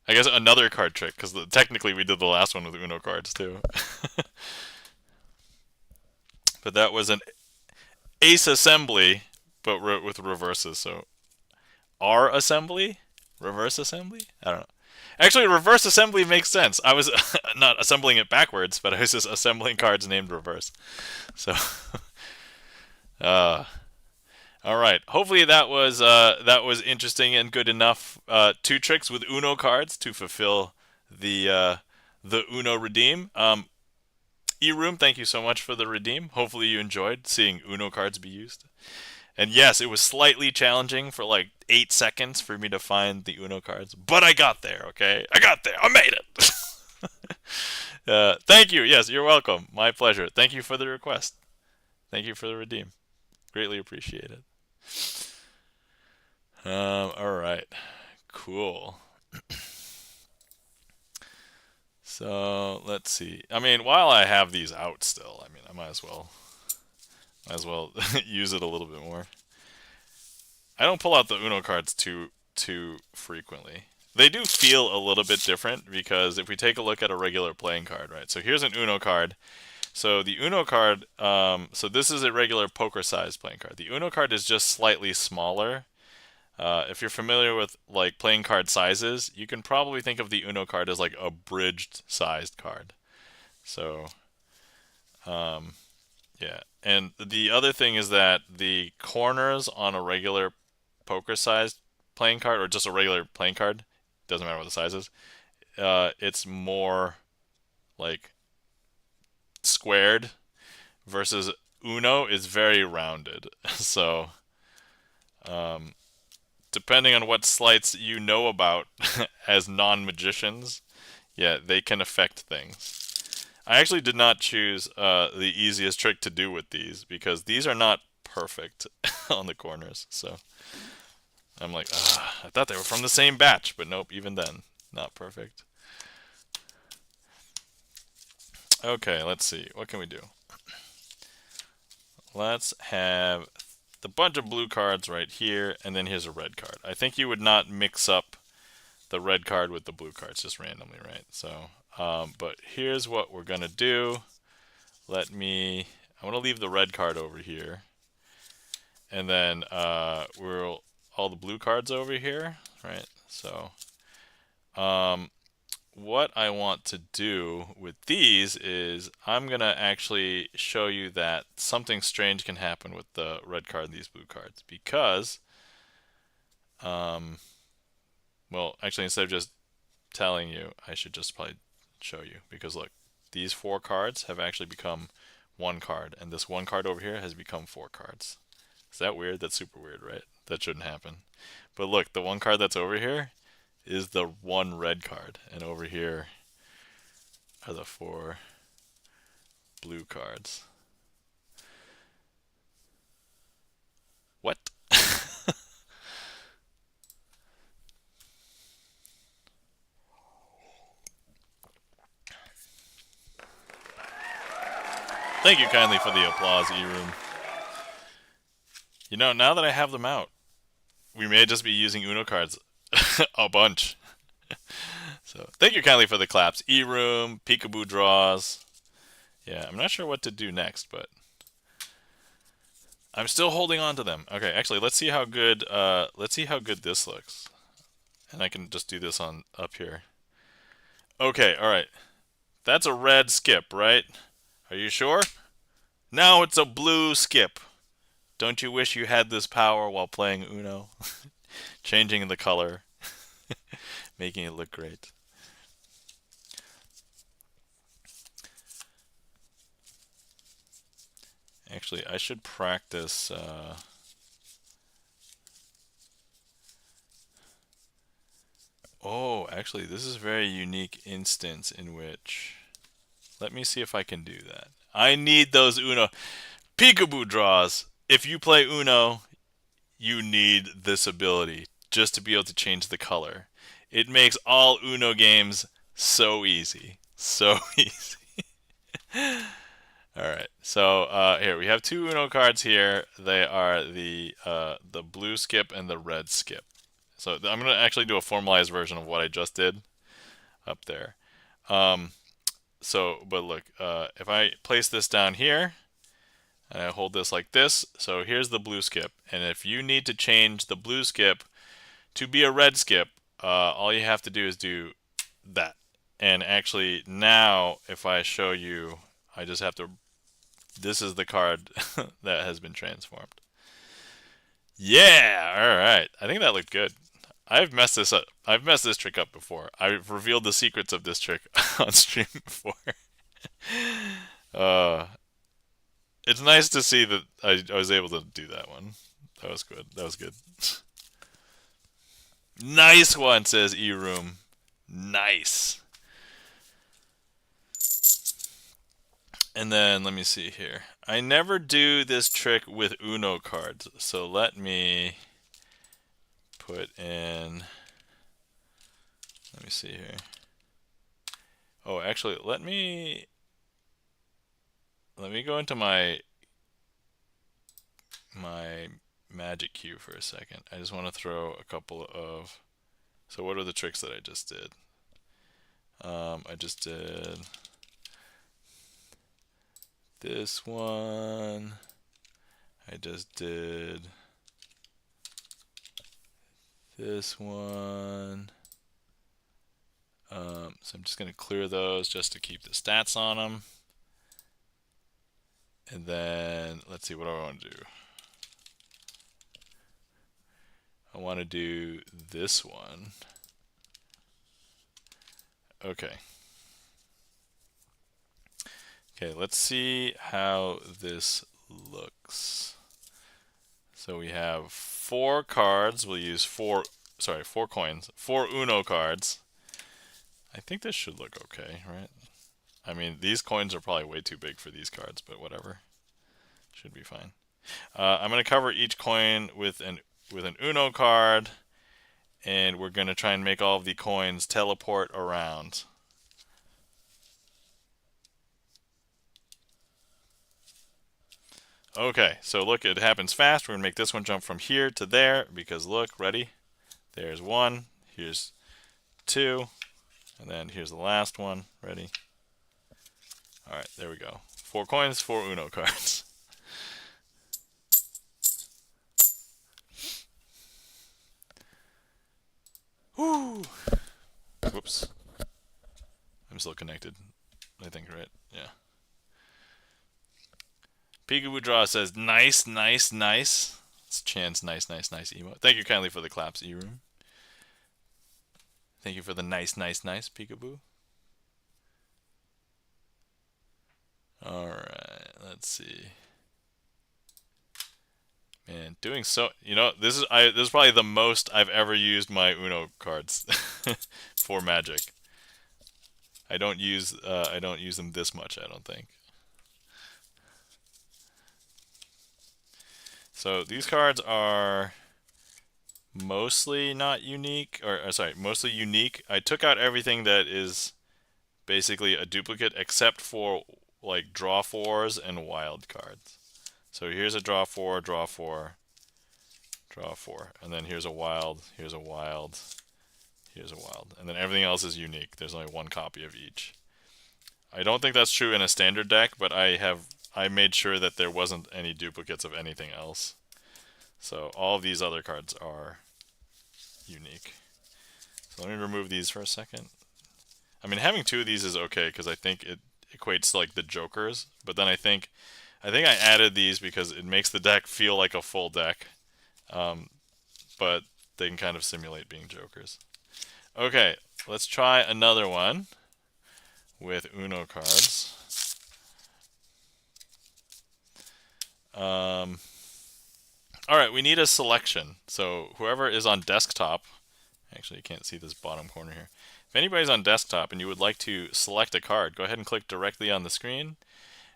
I guess another card trick, because technically we did the last one with Uno cards too. But that was an ace assembly, but with reverses. So R assembly? Reverse assembly? I don't know. Actually, reverse assembly makes sense. I was not assembling it backwards, but I was just assembling cards named reverse. So, all right. Hopefully that was interesting and good enough. 2 tricks with Uno cards to fulfill the Uno redeem. E-Room, thank you so much for the redeem. Hopefully you enjoyed seeing Uno cards be used. And yes, it was slightly challenging for like 8 seconds for me to find the Uno cards, but I got there, okay? I got there. I made it. Thank you. Yes, you're welcome. My pleasure. Thank you for the request. Thank you for the redeem. Greatly appreciate it. All right. Cool. So let's see. I mean, while I have these out still, I mean, I might as well use it a little bit more. I don't pull out the Uno cards too frequently. They do feel a little bit different because if we take a look at a regular playing card, right? So here's an Uno card. So the Uno card, so this is a regular poker-sized playing card. The Uno card is just slightly smaller. If you're familiar with like playing card sizes, you can probably think of the Uno card as like a bridged-sized card. So, yeah. And the other thing is that the corners on a regular poker-sized playing card, or just a regular playing card, doesn't matter what the size is, it's more like squared, versus Uno is very rounded. So, depending on what sleights you know about as non-magicians, yeah, they can affect things. I actually did not choose the easiest trick to do with these because these are not perfect on the corners. So I'm like, I thought they were from the same batch, but nope, even then, not perfect. Okay, let's see. What can we do? Let's have the bunch of blue cards right here, and then here's a red card. I think you would not mix up the red card with the blue cards just randomly, right? So, but here's what we're gonna do. I'm gonna leave the red card over here, and then all the blue cards over here, right? So, what I want to do with these is I'm gonna actually show you that something strange can happen with the red card and these blue cards because, well, actually, instead of just telling you, I should just probably show you because look, these 4 cards have actually become 1 card, and this 1 card over here has become 4 cards. Is that weird? That's super weird, right? That shouldn't happen. But look, the 1 card that's over here is the 1 red card, and over here are the 4 blue cards. What? Thank you kindly for the applause, E-Room. You know, now that I have them out, we may just be using Uno cards a bunch. So, thank you kindly for the claps. E-Room, Peekaboo Draws. Yeah, I'm not sure what to do next, but I'm still holding on to them. Okay, actually, let's see how good this looks. And I can just do this on up here. Okay, all right. That's a red skip, right? Are you sure? Now it's a blue skip. Don't you wish you had this power while playing Uno? Changing the color, making it look great. Actually, I should practice. Oh, actually, this is a very unique instance in which. Let me see if I can do that. I need those Uno peekaboo draws. If you play Uno, you need this ability just to be able to change the color. It makes all Uno games so easy. So easy. All right. So here we have two Uno cards here. They are the blue skip and the red skip. So I'm gonna actually do a formalized version of what I just did up there. Um, but look, if I place this down here and I hold this like this, so here's the blue skip. And if you need to change the blue skip to be a red skip, all you have to do is do that. And actually now, if I show you, I just have to. This is the card that has been transformed. Yeah, all right. I think that looked good. I've messed this up. I've messed this trick up before. I've revealed the secrets of this trick on stream before. uh, it's nice to see that I was able to do that one. That was good. That was good. Nice one, says E-Room. Nice. And then let me see here. I never do this trick with Uno cards, so let me put in. Let me see here. Oh, actually, let me go into my magic cube for a second. I just want to throw a couple of. So what are the tricks that I just did? I just did this one. I just did this one. So I'm just going to clear those just to keep the stats on them. And then, let's see, what do I want to do? I want to do this one. Okay. Okay, let's see how this looks. So we have 4 cards. We'll use 4 coins. 4 Uno cards. I think this should look okay, right? I mean, these coins are probably way too big for these cards, but whatever. Should be fine. I'm going to cover each coin with an Uno card, and we're going to try and make all of the coins teleport around. Okay, so look, it happens fast. We're going to make this one jump from here to there because look, ready? There's 1, here's 2, and then here's the last one. Ready? All right, there we go. 4 coins, 4 Uno cards. Whoo! Whoops. I'm still connected, I think, right? Yeah. Peekaboo Draw says, nice, nice, nice. It's Chan's nice, nice, nice emote. Thank you kindly for the claps, E-Room. Thank you for the nice, nice, nice, Peekaboo. Alright, let's see. Man, doing so, this is probably the most I've ever used my Uno cards for Magic. I don't use them this much, I don't think. So these cards are mostly not unique, or sorry, mostly unique. I took out everything that is basically a duplicate except for like draw 4s and wild cards. So here's a draw 4, draw 4, draw 4, and then here's a wild, here's a wild, here's a wild, and then everything else is unique. There's only 1 copy of each. I don't think that's true in a standard deck, but I have I made sure that there wasn't any duplicates of anything else. So all of these other cards are unique. So let me remove these for a second. I mean, having 2 of these is okay because I think it equates to like the jokers, but then I think I added these because it makes the deck feel like a full deck, but they can kind of simulate being jokers. Okay, let's try another one with Uno cards. All right, we need a selection. So whoever is on desktop, actually you can't see this bottom corner here. If anybody's on desktop and you would like to select a card, go ahead and click directly on the screen,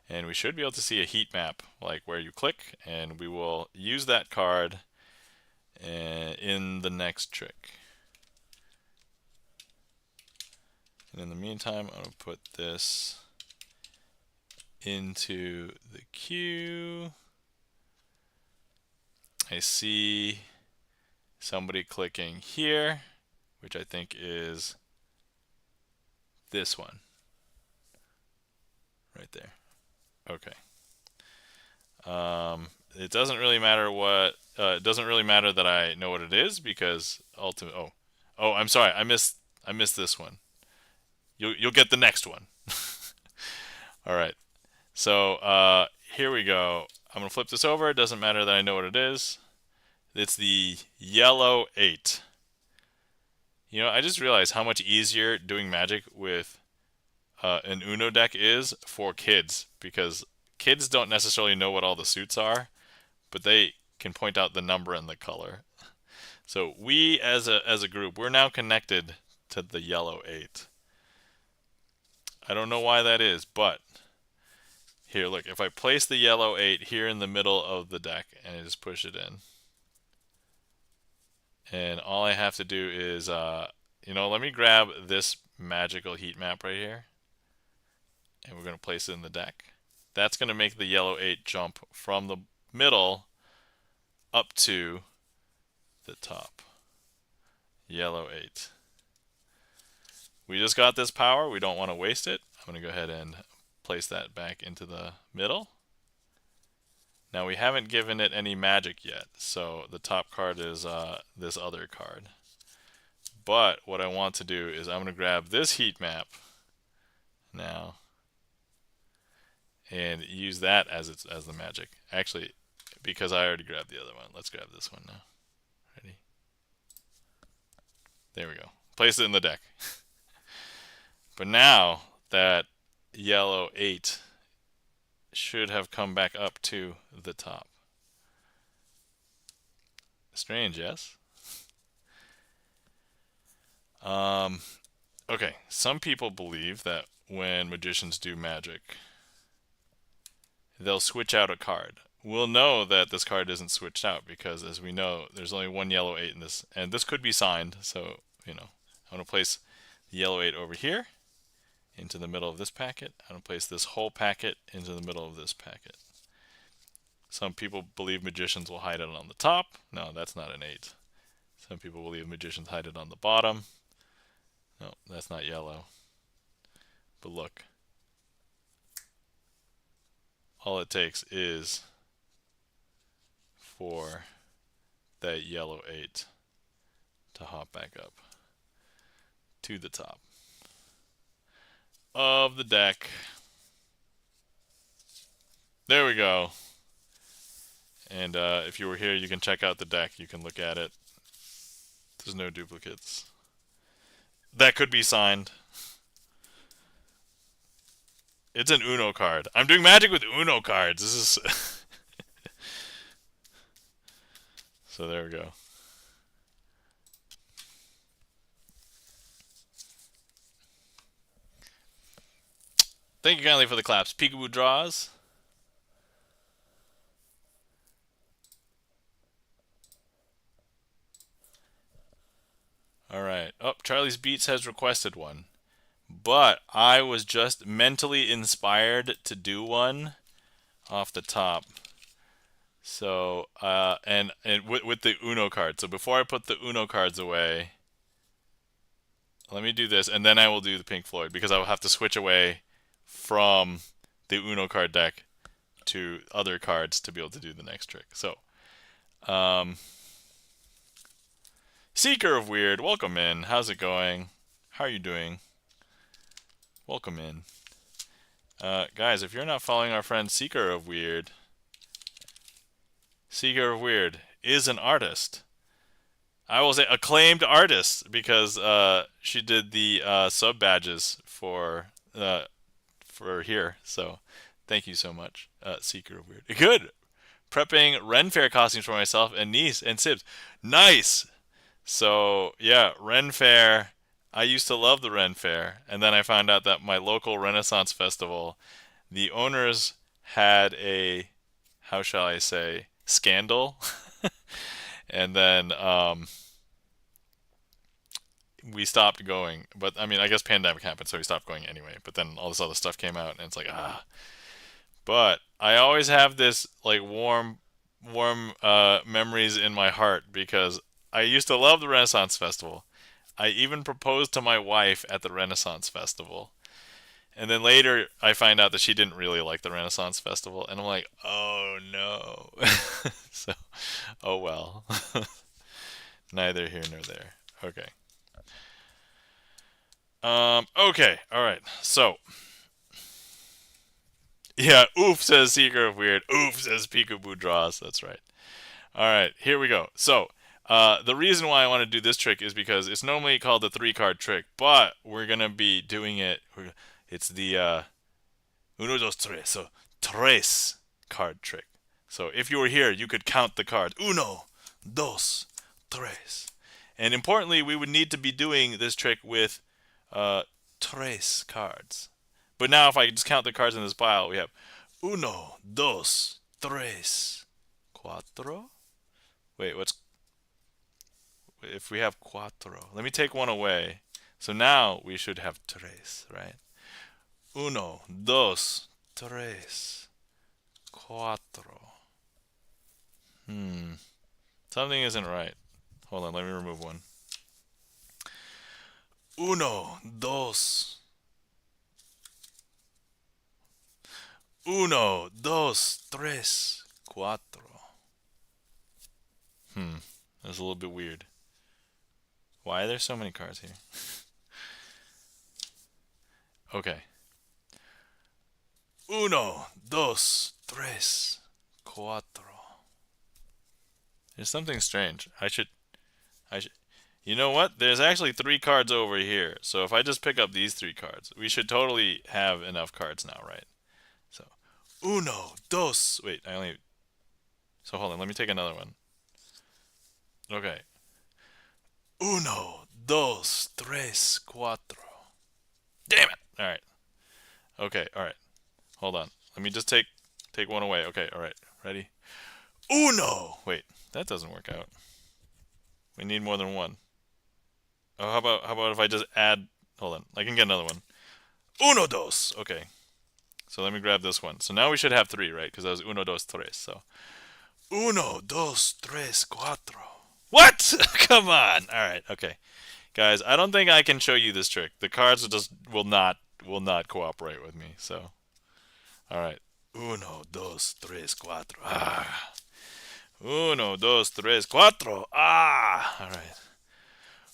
and we should be able to see a heat map, like where you click, and we will use that card in the next trick. And in the meantime, I'm going to put this into the queue. I see somebody clicking here, which I think is this one right there. Okay. It doesn't really matter what. It doesn't really matter that I know what it is because ultimately. Oh, I'm sorry. I missed this one. You'll get the next one. All right. So here we go. I'm gonna flip this over. It doesn't matter that I know what it is. It's the yellow 8. You know, I just realized how much easier doing Magic with an Uno deck is for kids, because kids don't necessarily know what all the suits are, but they can point out the number and the color. So we as a group, we're now connected to the yellow 8. I don't know why that is, but here, look, if I place the yellow 8 here in the middle of the deck and I just push it in, and all I have to do is, let me grab this magical heat map right here, and we're going to place it in the deck. That's going to make the yellow 8 jump from the middle up to the top. Yellow 8. We just got this power. We don't want to waste it. I'm going to go ahead and place that back into the middle. Now we haven't given it any magic yet, so the top card is this other card. But what I want to do is I'm going to grab this heat map now and use that as the magic. Actually, because I already grabbed the other one, let's grab this one now. Ready? There we go. Place it in the deck. But now that yellow 8 should have come back up to the top. Strange, yes? Okay, some people believe that when magicians do magic, they'll switch out a card. We'll know that this card isn't switched out because, as we know, there's only one yellow 8 in this, and this could be signed, so, I'm going to place the yellow 8 over here into the middle of this packet. I'm going to place this whole packet into the middle of this packet. Some people believe magicians will hide it on the top. No, that's not an 8. Some people believe magicians hide it on the bottom. No, that's not yellow. But look. All it takes is for that yellow 8 to hop back up to the top of the deck. There we go. And if you were here, you can check out the deck. You can look at it. There's no duplicates. That could be signed. It's an Uno card. I'm doing magic with Uno cards. This is... So there we go. Thank you kindly for the claps. Peekaboo draws. Alright. Oh, Charlie's Beats has requested one. But I was just mentally inspired to do one off the top. So, and with the Uno card. So before I put the Uno cards away, let me do this, and then I will do the Pink Floyd, because I will have to switch away from the Uno card deck to other cards to be able to do the next trick. So, Seeker of Weird, welcome in. How's it going? How are you doing? Welcome in. Guys, if you're not following our friend Seeker of Weird is an artist. I will say acclaimed artist because she did the sub badges for here. So thank you so much, Seeker of Weird. Good. Prepping Ren Fair costumes for myself and niece and Sibs. Nice. So yeah, Ren Fair. I used to love the Ren Fair, and then I found out that my local Renaissance festival, the owners had a, how shall I say, scandal, and then we stopped going. But I mean, I guess pandemic happened, so we stopped going anyway. But then all this other stuff came out, and it's like But I always have this like warm memories in my heart because I used to love the Renaissance Festival. I even proposed to my wife at the Renaissance Festival. And then later I find out that she didn't really like the Renaissance Festival. And I'm like, oh no. So, oh well. Neither here nor there. Okay. Okay. All right. So, yeah, oof says Seeker of Weird. Oof says Peekaboo Draws. That's right. All right, here we go. So, the reason why I want to do this trick is because it's normally called the 3-card trick, but we're going to be doing it. It's the uno, dos, tres. So, tres card trick. So, if you were here, you could count the cards. Uno, dos, tres. And importantly, we would need to be doing this trick with tres cards. But now if I just count the cards in this pile, we have uno, dos, tres, cuatro. Wait, if we have cuatro? Let me take one away. So now we should have tres, right? Uno, dos, tres, cuatro. Something isn't right. Hold on, let me remove one. Uno, dos. Uno, dos, tres, cuatro. That's a little bit weird. Why are there so many cards here? Okay. Uno, dos, tres, cuatro. There's something strange. I should. You know what? There's actually 3 cards over here. So if I just pick up these 3 cards, we should totally have enough cards now, right? So, uno, dos. Wait, So hold on, let me take another one. Okay. Uno, dos, tres, cuatro. Damn it! Alright. Okay, alright. Hold on. Let me just take one away. Okay, alright. Ready? Uno! Wait, that doesn't work out. We need more than one. Oh, how about if I just add... Hold on, I can get another one. Uno, dos! Okay. So let me grab this one. So now we should have 3, right? Because that was uno, dos, tres. So, uno, dos, tres, cuatro. What? Come on! Alright, okay. Guys, I don't think I can show you this trick. The cards will not cooperate with me, so... Alright. Uno, dos, tres, cuatro. Ah. Uno, dos, tres, cuatro. Ah! Alright.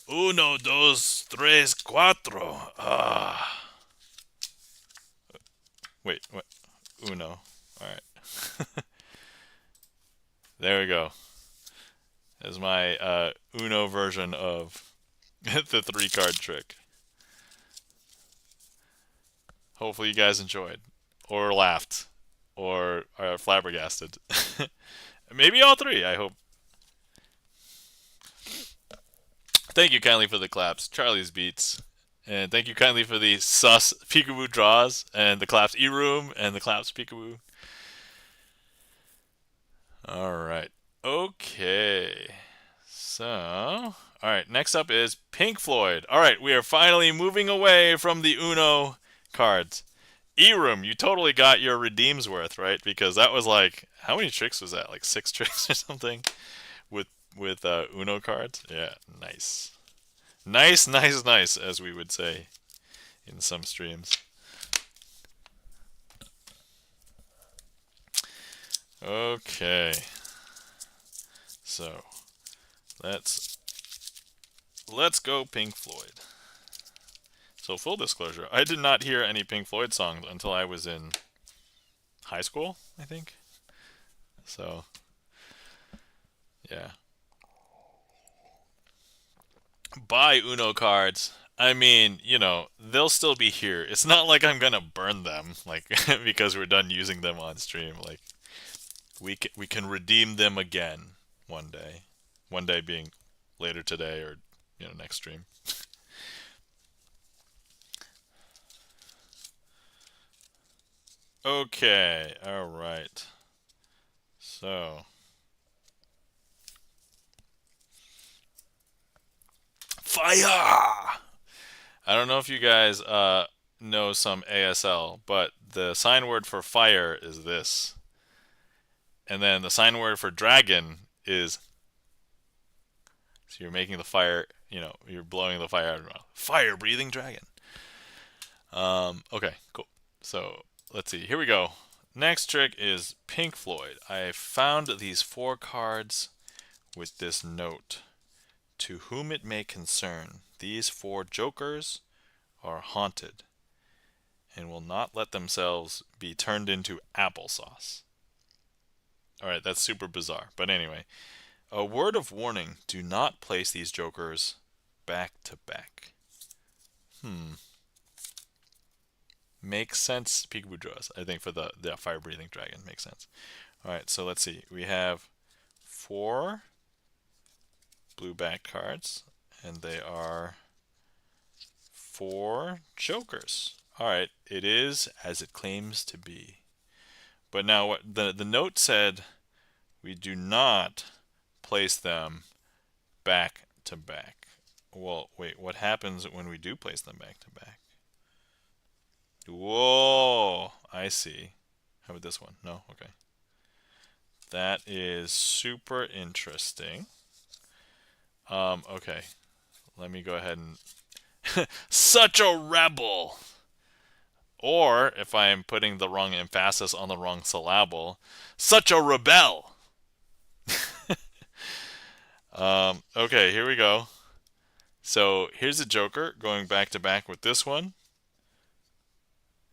Uno, dos, tres, cuatro. Ah. Wait, what? Uno. Alright. There we go. Is my Uno version of the 3-card trick. Hopefully you guys enjoyed, or laughed, or are flabbergasted. Maybe all 3, I hope. Thank you kindly for the claps, Charlie's Beats. And thank you kindly for the sus Peekaboo Draws, and the claps E-Room, and the claps Peekaboo. Alright. Okay. So, alright, next up is Pink Floyd. Alright, we are finally moving away from the Uno cards. E-Room, you totally got your redeems worth, right? Because that was like, how many tricks was that? Like 6 tricks or something? With Uno cards? Yeah, nice. Nice, nice, nice, as we would say in some streams. Okay. So let's go Pink Floyd. So full disclosure, I did not hear any Pink Floyd songs until I was in high school, I think. So yeah. Buy Uno cards. I mean, they'll still be here. It's not like I'm gonna burn them, like because we're done using them on stream. Like we can redeem them again one day. One day being later today or next stream. Okay, all right. So fire! I don't know if you guys know some ASL, but the sign word for fire is this. And then the sign word for dragon is, so you're making the fire, you're blowing the fire out of your mouth. Fire breathing dragon. Okay, cool. So let's see. Here we go. Next trick is Pink Floyd. I found these 4 cards with this note. To whom it may concern, these 4 jokers are haunted and will not let themselves be turned into applesauce. Alright, that's super bizarre. But anyway, a word of warning, do not place these jokers back to back. Makes sense, Peekaboo draws. I think for the fire breathing dragon makes sense. Alright, so let's see. We have 4 blue back cards, and they are 4 jokers. Alright, it is as it claims to be. But now what the note said, we do not place them back to back. Well, wait, what happens when we do place them back to back? Whoa, I see. How about this one? No? Okay. That is super interesting. Okay. Let me go ahead and... Such a rebel! Or, if I am putting the wrong emphasis on the wrong syllable, such a rebel! Okay, here we go. So, here's a joker going back to back with this one.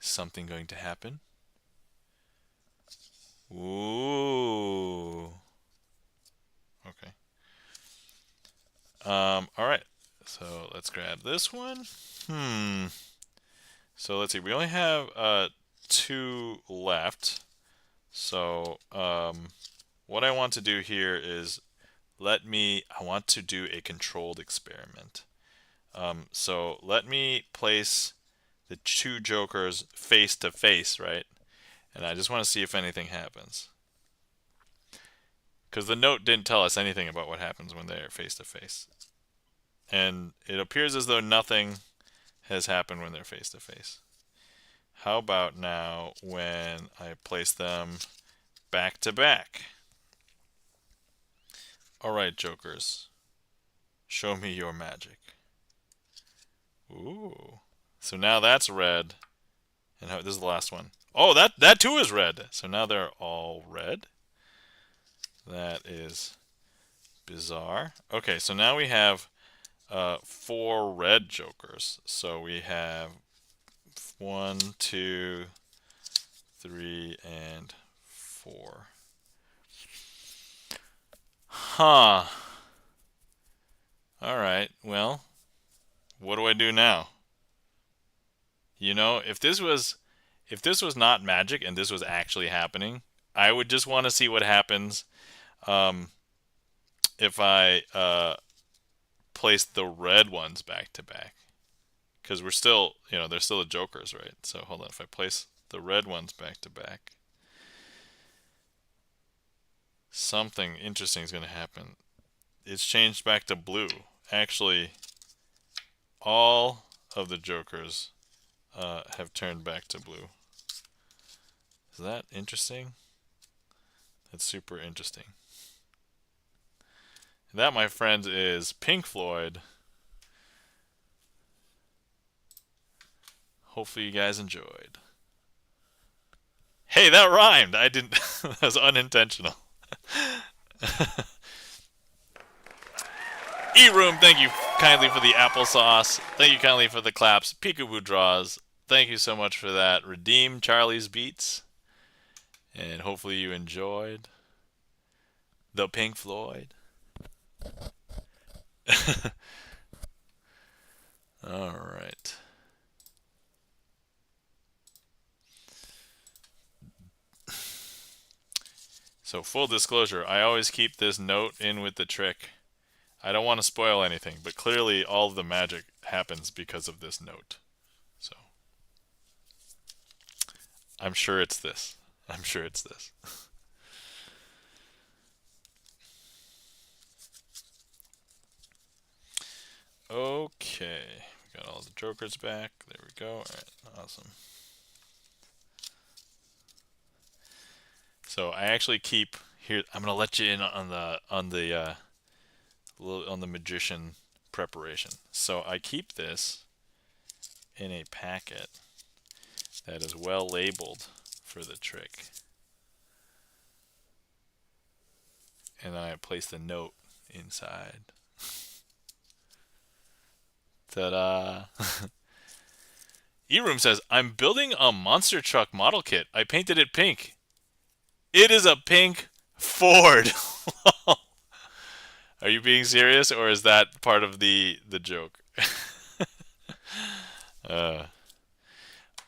Something going to happen? Ooh. Okay. Alright. So, let's grab this one. So, let's see. We only have 2 left. So, what I want to do here is I want to do a controlled experiment. So let me place the 2 jokers face to face, right? And I just want to see if anything happens. Because the note didn't tell us anything about what happens when they're face to face. And it appears as though nothing has happened when they're face to face. How about now when I place them back to back? Alright, jokers. Show me your magic. Ooh. So now that's red. And this is the last one. Oh, that too is red. So now they're all red. That is bizarre. Okay, so now we have 4 red jokers. So we have 1, 2, 3, and 4. Huh. Alright, well, what do I do now? If this was not magic and this was actually happening, I would just want to see what happens if I place the red ones back to back. Because we're still, they're still the jokers, right? So hold on, if I place the red ones back to back, something interesting is going to happen. It's changed back to blue. Actually, all of the jokers have turned back to blue. Is that interesting? That's super interesting. That, my friends, is Pink Floyd. Hopefully you guys enjoyed. Hey, that rhymed. I didn't. That was unintentional. E-Room, thank you kindly for the applesauce. Thank you kindly for the claps. Peekaboo draws. Thank you so much for that. Redeem Charlie's Beats. And hopefully you enjoyed the Pink Floyd. All right. So full disclosure, I always keep this note in with the trick. I don't want to spoil anything, but clearly all of the magic happens because of this note. So I'm sure it's this. I'm sure it's this. Okay. We got all the jokers back. There we go. All right. Awesome. So I actually keep here. I'm gonna let you in on the magician preparation. So I keep this in a packet that is well labeled for the trick, and then I place the note inside. Ta-da! E-Room says, I'm building a monster truck model kit. I painted it pink. It is a pink Ford. Are you being serious, or is that part of the joke? uh,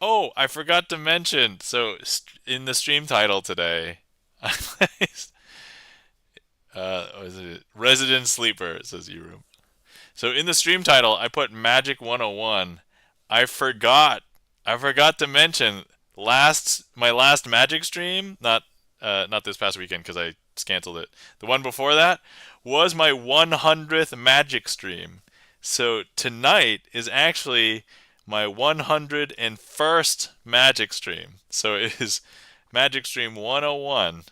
oh, I forgot to mention. So in the stream title today, I placed was it Resident Sleeper, says E-Room. So in the stream title, I put Magic 101. I forgot. I forgot to mention my last Magic stream, not this past weekend because I canceled it. The one before that was my 100th Magic stream. So tonight is actually my 101st Magic stream. So it is Magic Stream 101.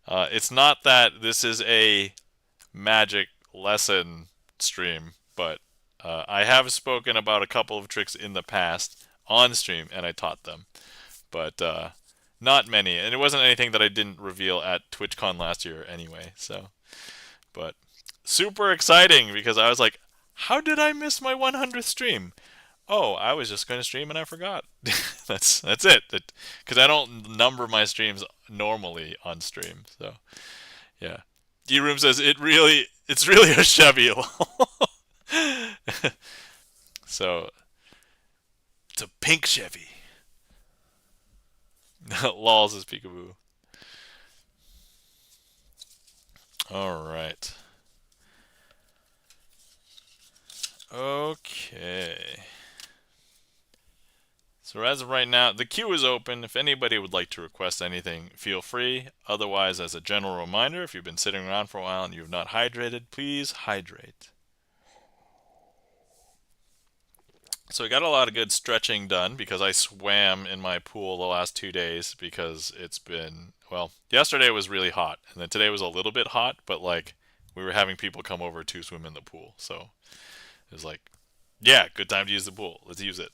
It's not that this is a Magic lesson stream, but I have spoken about a couple of tricks in the past on stream, and I taught them, but not many, and it wasn't anything that I didn't reveal at TwitchCon last year anyway. So, but super exciting because I was like, how did I miss my 100th stream? Oh, I was just going to stream and I forgot. That's it. Because I don't number my streams normally on stream. So yeah, D-Room says it's really a Chevy. So it's a pink Chevy. Lols is peekaboo. All right. Okay. So as of right now, the queue is open. If anybody would like to request anything, feel free. Otherwise, as a general reminder, if you've been sitting around for a while and you've not hydrated, please hydrate. So we got a lot of good stretching done because I swam in my pool the last 2 days because it's been, well, yesterday was really hot and then today was a little bit hot, but like we were having people come over to swim in the pool. So it was like, yeah, good time to use the pool. Let's use it.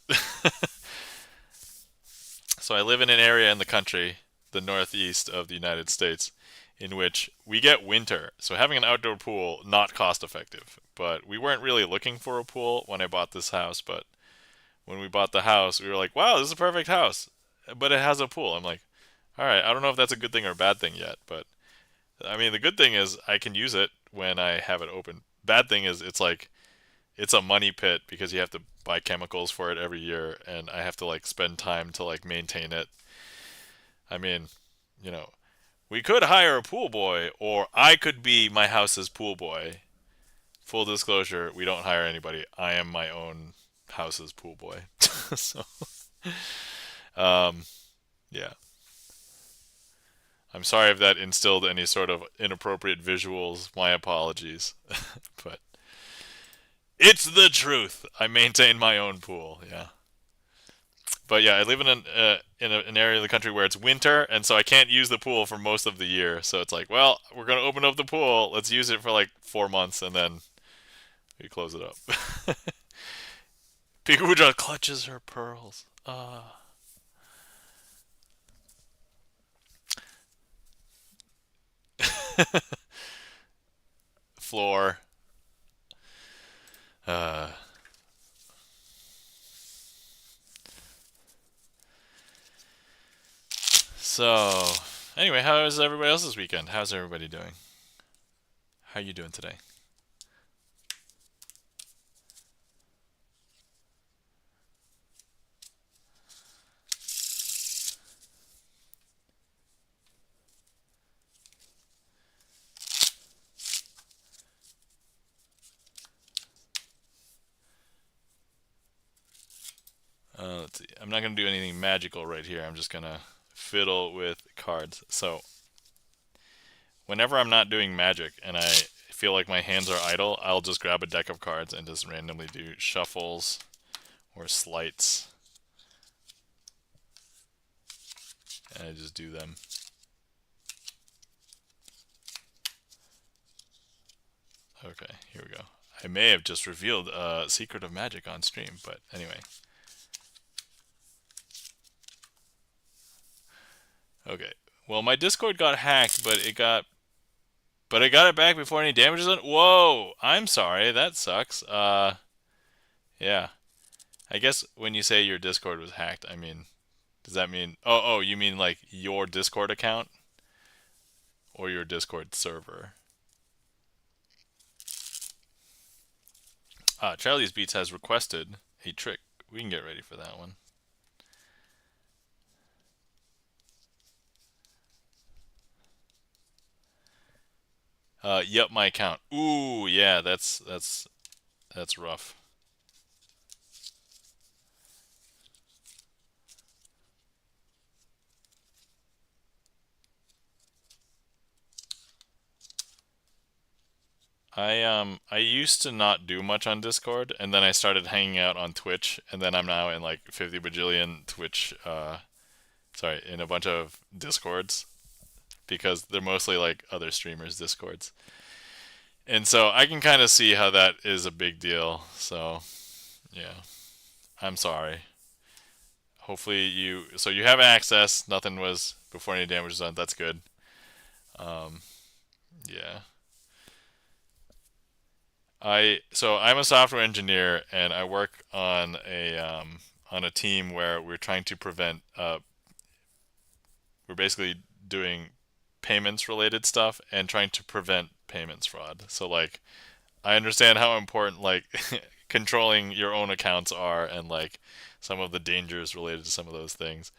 So I live in an area in the country, the northeast of the United States, in which we get winter. So having an outdoor pool, not cost effective. But we weren't really looking for a pool when I bought this house, but when we bought the house, we were like, wow, this is a perfect house. But it has a pool. I'm like, all right, I don't know if that's a good thing or a bad thing yet, but I mean, the good thing is I can use it when I have it open. Bad thing is it's a money pit because you have to buy chemicals for it every year and I have to like spend time to like maintain it. I mean, you know, we could hire a pool boy or I could be my house's pool boy. Full disclosure, we don't hire anybody. I am my own house's pool boy. So, um, yeah. I'm sorry if that instilled any sort of inappropriate visuals. My apologies. But it's the truth. I maintain my own pool. Yeah. But yeah, I live in an area of the country where it's winter, and so I can't use the pool for most of the year. So it's like, well, we're gonna open up the pool. Let's use it for like 4 months, and then we close it up. Pikachu clutches her pearls. Floor. Uh, so, anyway, how is everybody else this weekend? How's everybody doing? How are you doing today? Let's see. I'm not going to do anything magical right here. I'm just going to fiddle with cards. So, whenever I'm not doing magic and I feel like my hands are idle, I'll just grab a deck of cards and just randomly do shuffles or sleights. And I just do them. Okay, here we go. I may have just revealed a secret of magic on stream, but anyway. Okay. Well, my Discord got hacked, but I got it back before any damage was done. Whoa! I'm sorry. That sucks. Yeah. I guess when you say your Discord was hacked, I mean, does that mean? Oh, you mean like your Discord account or your Discord server? Charlie's Beats has requested a trick. We can get ready for that one. Yep, my account. Ooh, yeah, that's rough. I used to not do much on Discord, and then I started hanging out on Twitch, and then I'm now in like 50 bajillion Twitch sorry, in a bunch of Discords because they're mostly like other streamers Discords. And so I can kind of see how that is a big deal. So, yeah. I'm sorry. Hopefully you have access, nothing was before any damage was done. That's good. Um yeah. I'm a software engineer and I work on a team where we're trying to prevent we're basically doing payments related stuff and trying to prevent payments fraud. So like I understand how important like controlling your own accounts are and like some of the dangers related to some of those things.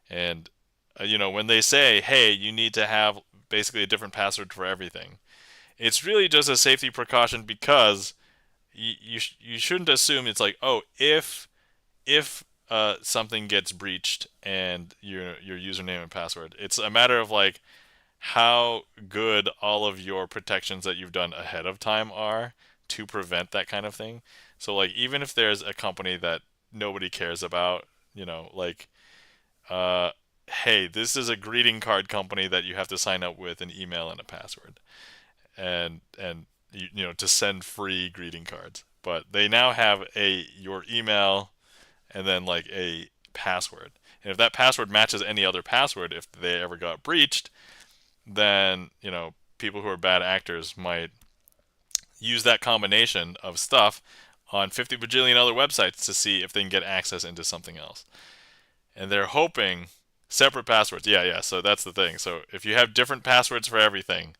And when they say, "Hey, you need to have basically a different password for everything." It's really just a safety precaution because you shouldn't assume it's like, oh, if something gets breached and your username and password, it's a matter of like how good all of your protections that you've done ahead of time are to prevent that kind of thing. So like even if there's a company that nobody cares about, like uh hey, this is a greeting card company that you have to sign up with an email and a password and to send free greeting cards. But they now have your email and then like a password. And if that password matches any other password, if they ever got breached, then people who are bad actors might use that combination of stuff on 50 bajillion other websites to see if they can get access into something else. And they're hoping separate passwords. Yeah, yeah. So that's the thing. So if you have different passwords for everything,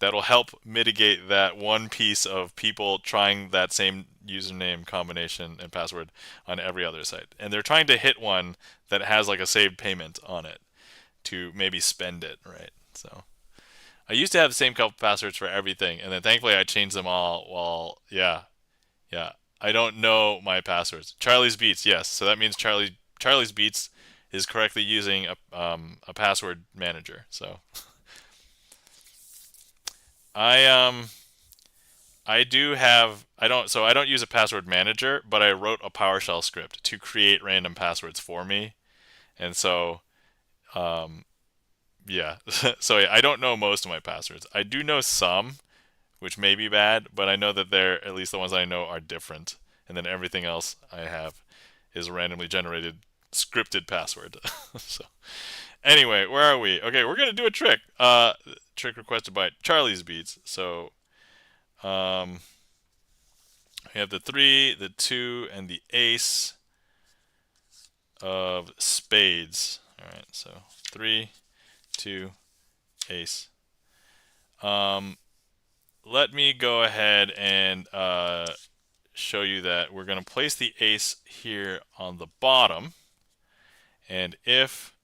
that'll help mitigate that one piece of people trying that same username combination and password on every other site. And they're trying to hit one that has like a saved payment on it to maybe spend it, right? So I used to have the same couple passwords for everything, and then thankfully I changed them all. Well, yeah, yeah. I don't know my passwords. Charlie's Beats, yes. So that means Charlie's Beats is correctly using a password manager. So I I do have I don't use a password manager, but I wrote a PowerShell script to create random passwords for me. And so um yeah. So yeah, I don't know most of my passwords. I do know some, which may be bad, but I know that they're at least the ones I know are different. And then everything else I have is randomly generated scripted password. So anyway, where are we? Okay, we're gonna do a trick. Trick requested by Charlie's Beats. So um, we have the 3, the 2, and the ace of spades. All right, so 3, 2, ace. Let me go ahead and show you that we're going to place the ace here on the bottom, and if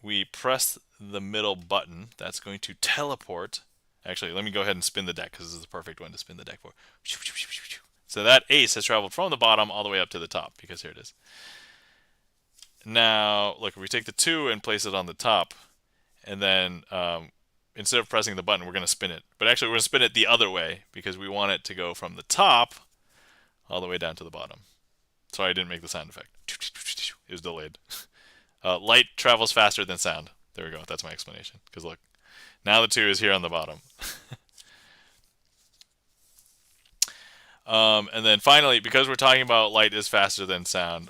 we press the middle button, that's going to teleport. Actually, let me go ahead and spin the deck, because this is the perfect one to spin the deck for. So that ace has traveled from the bottom all the way up to the top, because here it is. Now, look, if we take the 2 and place it on the top, and then instead of pressing the button, we're going to spin it. But actually, we're going to spin it the other way, because we want it to go from the top all the way down to the bottom. Sorry, I didn't make the sound effect. It was delayed. Light travels faster than sound. There we go. That's my explanation. Because look, now the 2 is here on the bottom. And then finally, because we're talking about light is faster than sound,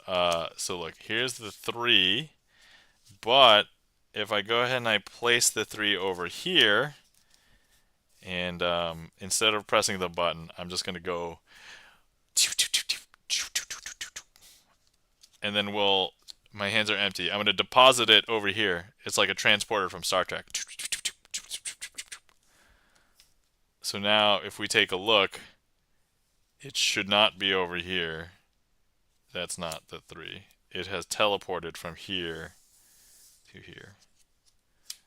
so look, here's the 3, but if I go ahead and I place the 3 over here, and instead of pressing the button, I'm just going to go, and then my hands are empty. I'm going to deposit it over here. It's like a transporter from Star Trek. So now if we take a look, it should not be over here. That's not the 3. It has teleported from here to here.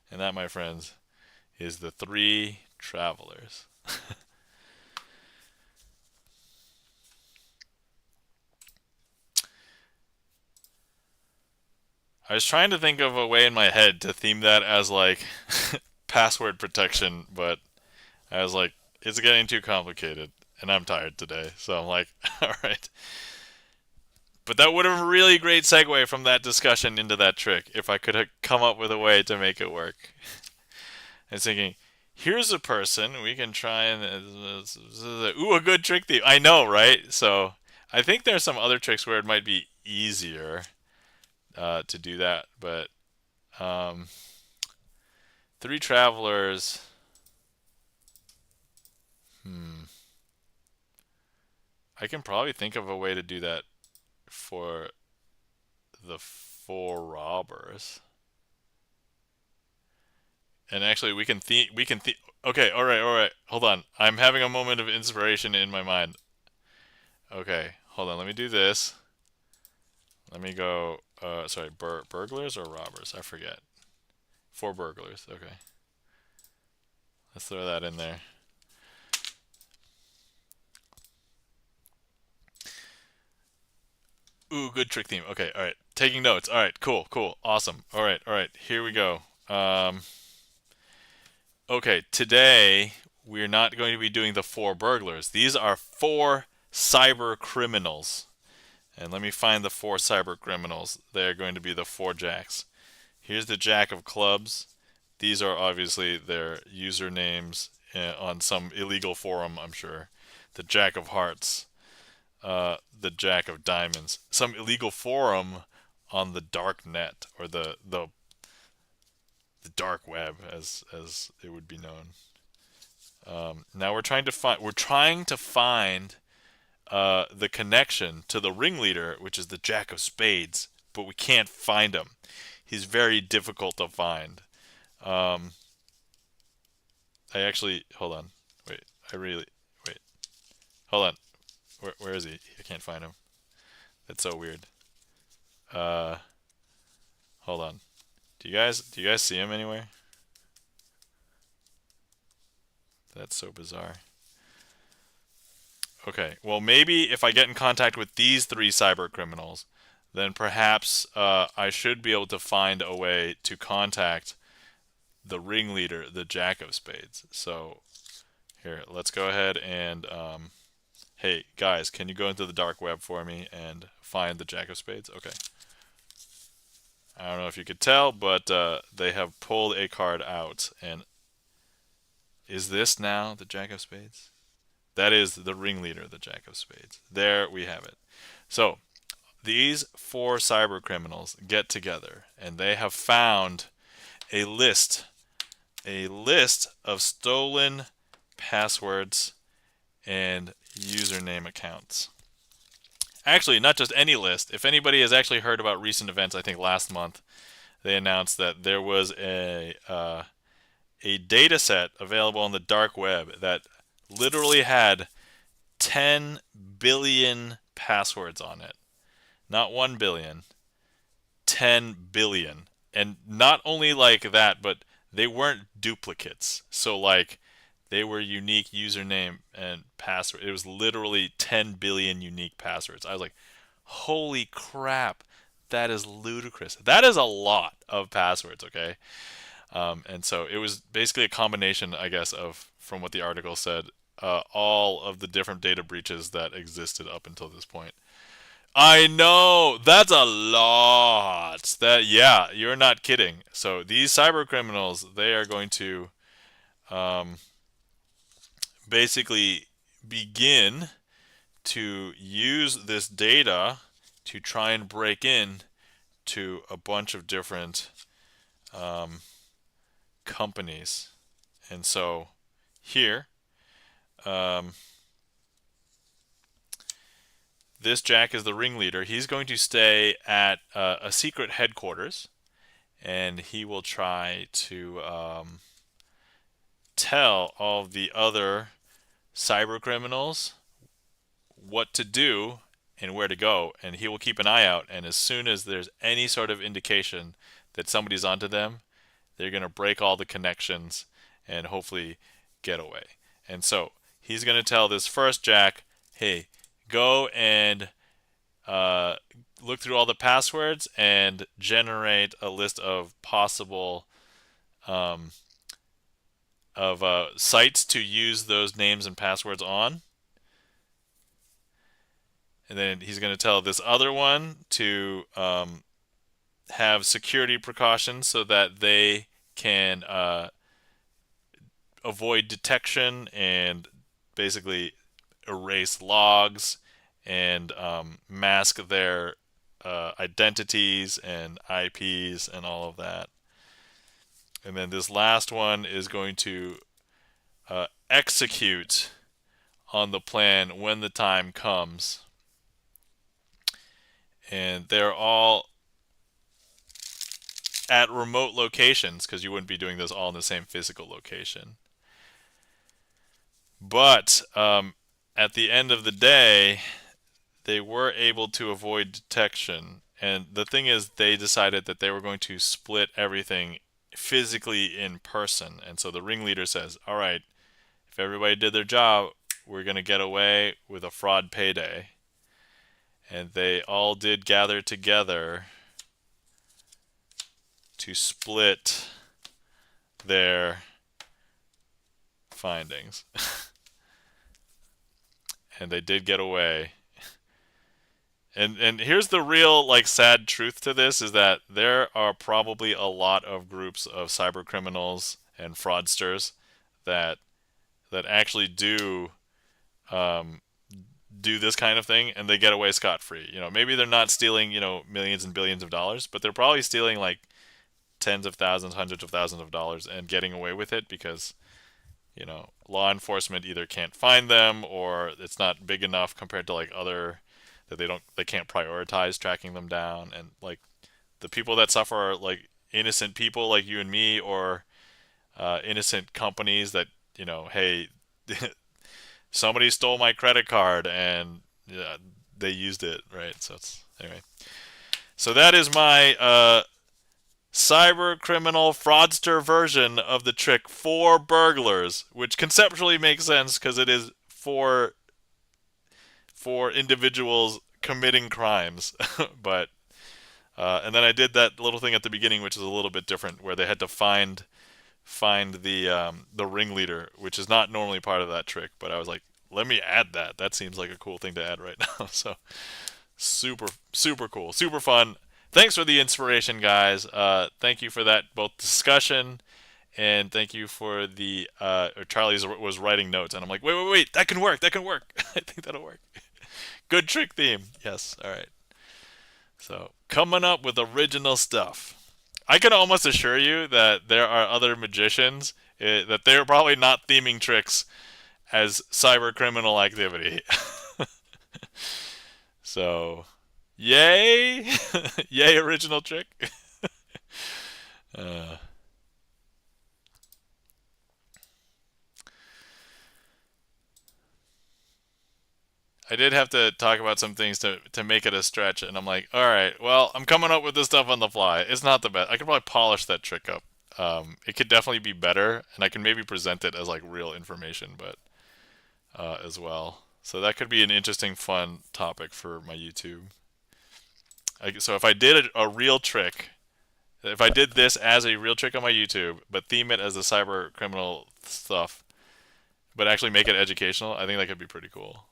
And that, my friends, is the 3 travelers. I was trying to think of a way in my head to theme that as like password protection, but I was like, it's getting too complicated, and I'm tired today. So I'm like, all right. But that would have been a really great segue from that discussion into that trick if I could have come up with a way to make it work. I was thinking, here's a person we can try and ooh, a good trick thief. I know, right? So I think there's some other tricks where it might be easier to do that, but 3 travelers. I can probably think of a way to do that for the 4 robbers. And actually, Okay, all right. Hold on. I'm having a moment of inspiration in my mind. Okay, hold on. Let me do this. Let me go. Sorry, burglars or robbers? I forget. 4 burglars. Okay. Let's throw that in there. Ooh, good trick theme. Okay, all right. Taking notes. All right, cool. Awesome. All right. Here we go. Okay, today we're not going to be doing the 4 burglars. These are 4 cyber criminals. And let me find the 4 cyber criminals. They're going to be the 4 jacks. Here's the jack of clubs. These are obviously their usernames on some illegal forum, I'm sure. The jack of hearts. The jack of diamonds. Some illegal forum on the dark net, or the dark web, as it would be known. Now we're trying to find the connection to the ringleader, which is the jack of spades, but we can't find him. He's very difficult to find. I actually hold on. Wait. Hold on. Where is he? I can't find him. That's so weird. Hold on. Do you guys see him anywhere? That's so bizarre. Okay, well maybe if I get in contact with these 3 cyber criminals, then perhaps I should be able to find a way to contact the ringleader, the jack of spades. So here, let's go ahead and hey guys, can you go into the dark web for me and find the jack of spades? Okay. I don't know if you could tell, but they have pulled a card out, and is this now the jack of spades? That is the ringleader, the jack of spades. There we have it. So these four cyber criminals get together and they have found a list of stolen passwords and username accounts. Actually, not just any list. If anybody has actually heard about recent events, I think last month they announced that there was a data set available on the dark web that literally had 10 billion passwords on it. Not 1 billion, 10 billion. And not only like that, but they weren't duplicates. So like they were unique username and password. It was literally 10 billion unique passwords. I was like, holy crap, that is ludicrous. That is a lot of passwords, okay? And so it was basically a combination, I guess, of, from what the article said, all of the different data breaches that existed up until this point. I know, that's a lot. That, yeah, you're not kidding. So these cyber criminals, they are going to um, basically begin to use this data to try and break in to a bunch of different companies. And so here, um, this Jack is the ringleader. He's going to stay at a secret headquarters, and he will try to tell all the other cyber criminals what to do and where to go, and he will keep an eye out. And as soon as there's any sort of indication that somebody's onto them, they're going to break all the connections and hopefully get away. And so he's going to tell this first Jack, hey, go and look through all the passwords and generate a list of possible sites to use those names and passwords on. And then he's going to tell this other one to have security precautions so that they can avoid detection and basically erase logs and mask their identities and IPs and all of that. And then this last one is going to execute on the plan when the time comes. And they're all at remote locations because you wouldn't be doing this all in the same physical location. But at the end of the day, they were able to avoid detection. And the thing is, they decided that they were going to split everything physically in person. And so the ringleader says, all right, if everybody did their job, we're going to get away with a fraud payday. And they all did gather together to split their findings. And they did get away. And here's the real like sad truth to this is that there are probably a lot of groups of cyber criminals and fraudsters that actually do this kind of thing and they get away scot-free. You know, maybe they're not stealing, you know, millions and billions of dollars, but they're probably stealing like tens of thousands, hundreds of thousands of dollars and getting away with it because, you know, law enforcement either can't find them or it's not big enough compared to like other that they can't prioritize tracking them down. And like the people that suffer are like innocent people like you and me or innocent companies that, you know, hey, somebody stole my credit card and they used it, right? So it's anyway. So that is my cyber criminal fraudster version of the trick for burglars, which conceptually makes sense because it is for individuals committing crimes. But and then I did that little thing at the beginning, which is a little bit different, where they had to find the ringleader, which is not normally part of that trick. But I was like, let me add that. That seems like a cool thing to add right now. So super cool, super fun. Thanks for the inspiration, guys. Thank you for that both discussion and thank you for the Charlie was writing notes and I'm like, wait, that can work. I think that'll work. Good trick theme. Yes. All right. So coming up with original stuff. I can almost assure you that there are other magicians that they're probably not theming tricks as cyber criminal activity. So, yay, yay, original trick. uh, I did have to talk about some things to make it a stretch, and I'm like, all right, well, I'm coming up with this stuff on the fly. It's not the best. I could probably polish that trick up. It could definitely be better, and I can maybe present it as like real information, but as well. So that could be an interesting, fun topic for my YouTube. So if I did a real trick, if I did this as a real trick on my YouTube, but theme it as the cyber criminal stuff, but actually make it educational, I think that could be pretty cool.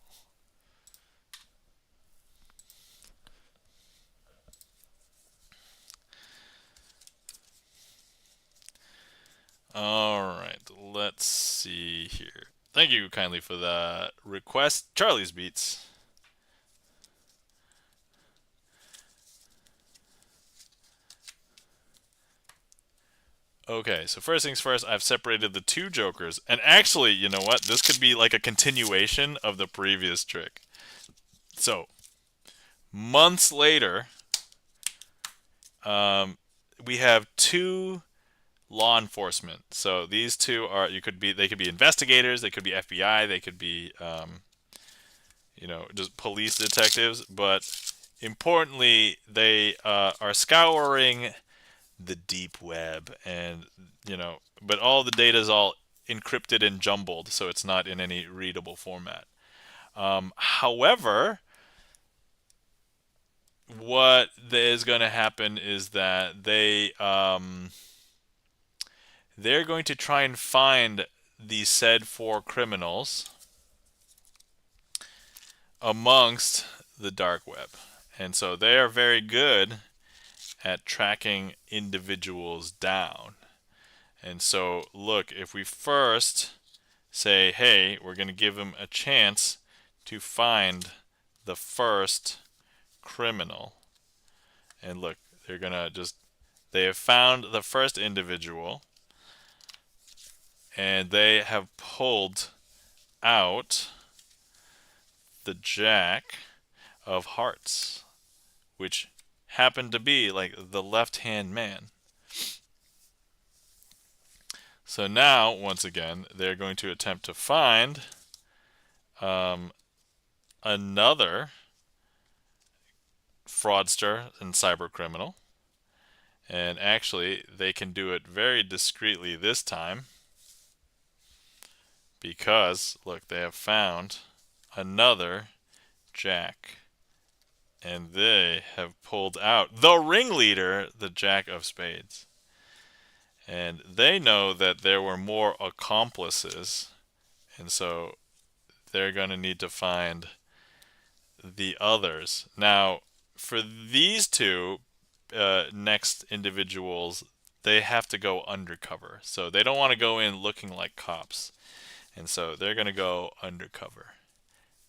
All right, let's see here. Thank you kindly for that request. Charlie's Beats. Okay, so first things first, I've separated the two jokers. And actually, you know what? This could be like a continuation of the previous trick. So, months later, um, we have two law enforcement. So these two are they could be investigators, they could be FBI, they could be just police detectives. But importantly, they are scouring the deep web, and but all the data is all encrypted and jumbled, so it's not in any readable format. However, what is going to happen is that they're going to try and find the said four criminals amongst the dark web. And so they are very good at tracking individuals down. And so, look, if we first say, hey, we're going to give them a chance to find the first criminal. And look, they have found the first individual, and they have pulled out the Jack of Hearts, which happened to be like the left-hand man. So now, once again, they're going to attempt to find another fraudster and cyber criminal. And actually, they can do it very discreetly this time because, look, they have found another Jack. And they have pulled out the ringleader, the Jack of Spades. And they know that there were more accomplices, and so they're going to need to find the others. Now, for these two next individuals, they have to go undercover. So they don't want to go in looking like cops. And so they're going to go undercover.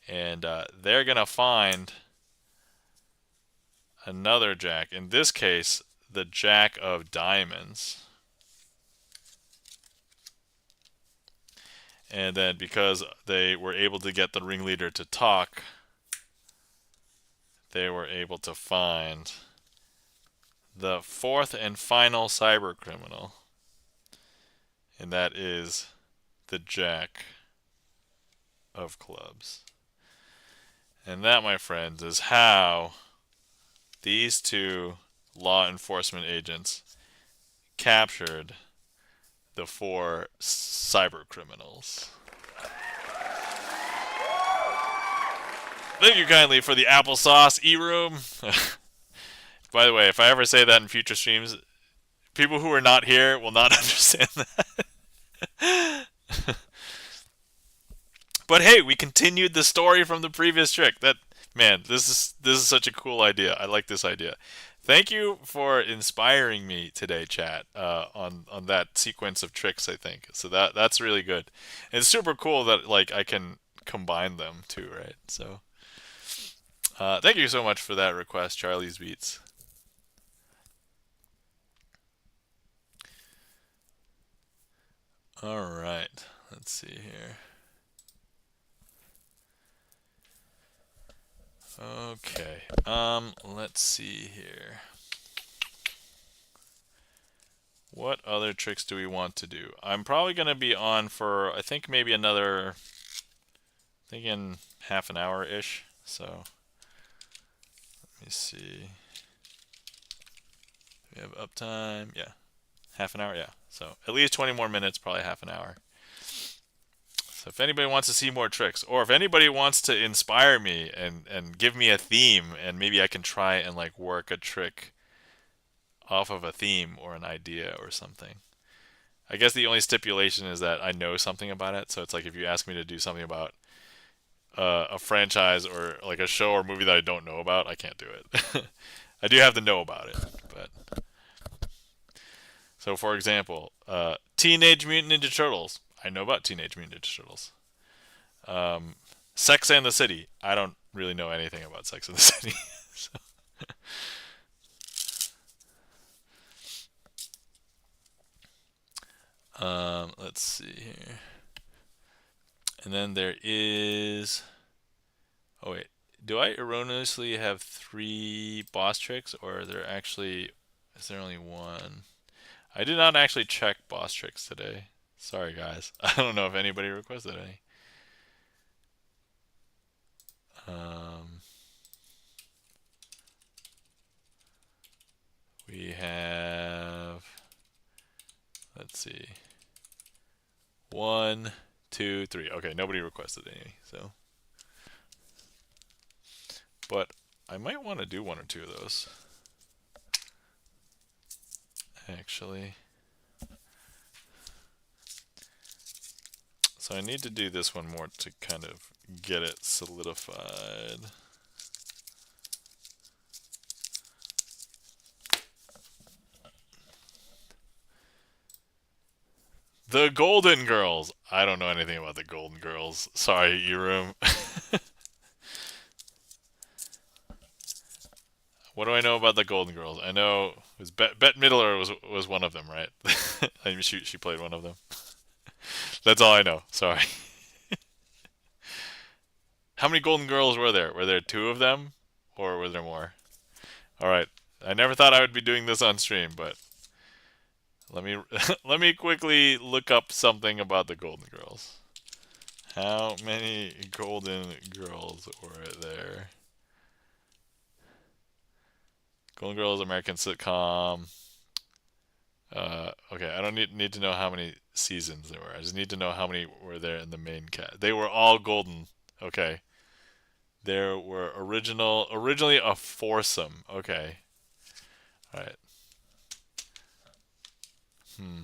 And they're going to find another Jack. In this case, the Jack of Diamonds. And then because they were able to get the ringleader to talk, they were able to find the fourth and final cyber criminal. And that is the Jack of Clubs. And that, my friends, is how these two law enforcement agents captured the four cyber criminals. Thank you kindly for the applesauce, E-Room. By the way, if I ever say that in future streams, people who are not here will not understand that. But hey, we continued the story from the previous trick. Man, this is such a cool idea. I like this idea. Thank you for inspiring me today, chat, on that sequence of tricks. I think so that's really good. And it's super cool that like I can combine them too, right? So, Thank you so much for that request, Charlie's Beats. All right, let's see here. Okay, let's see here. What other tricks do we want to do? I'm probably gonna be on for I think maybe another, thinking half an hour ish. So let me see. We have uptime. Yeah, half an hour. Yeah, so at least 20 more minutes, probably half an hour. So if anybody wants to see more tricks, or if anybody wants to inspire me and give me a theme, and maybe I can try and like work a trick off of a theme or an idea or something. I guess the only stipulation is that I know something about it. So it's like if you ask me to do something about a franchise or like a show or movie that I don't know about, I can't do it. I do have to know about it, but so for example, Teenage Mutant Ninja Turtles. I know about Teenage Mutant Ninja Turtles. Um, Sex and the City. I don't really know anything about Sex and the City. So, let's see here. And then there is. Oh wait, do I erroneously have 3 boss tricks, or is there actually? Is there only one? I did not actually check boss tricks today. Sorry guys. I don't know if anybody requested any. Um, we have. Let's see. 1, 2, 3. Okay, nobody requested any. So, but I might want to do 1 or 2 of those. Actually. So I need to do this one more to kind of get it solidified. The Golden Girls. I don't know anything about the Golden Girls. Sorry, Eroom. What do I know about the Golden Girls? I know it was Bette Midler was one of them, right? She played one of them. That's all I know. Sorry. How many Golden Girls were there? Were there 2 of them, or were there more? All right. I never thought I would be doing this on stream, but let me let me quickly look up something about the Golden Girls. How many Golden Girls were there? Golden Girls, American sitcom. Okay, I don't need to know how many seasons there were. I just need to know how many were there in the main cast. They were all golden. Okay. There were originally a foursome. Okay. All right. Hmm.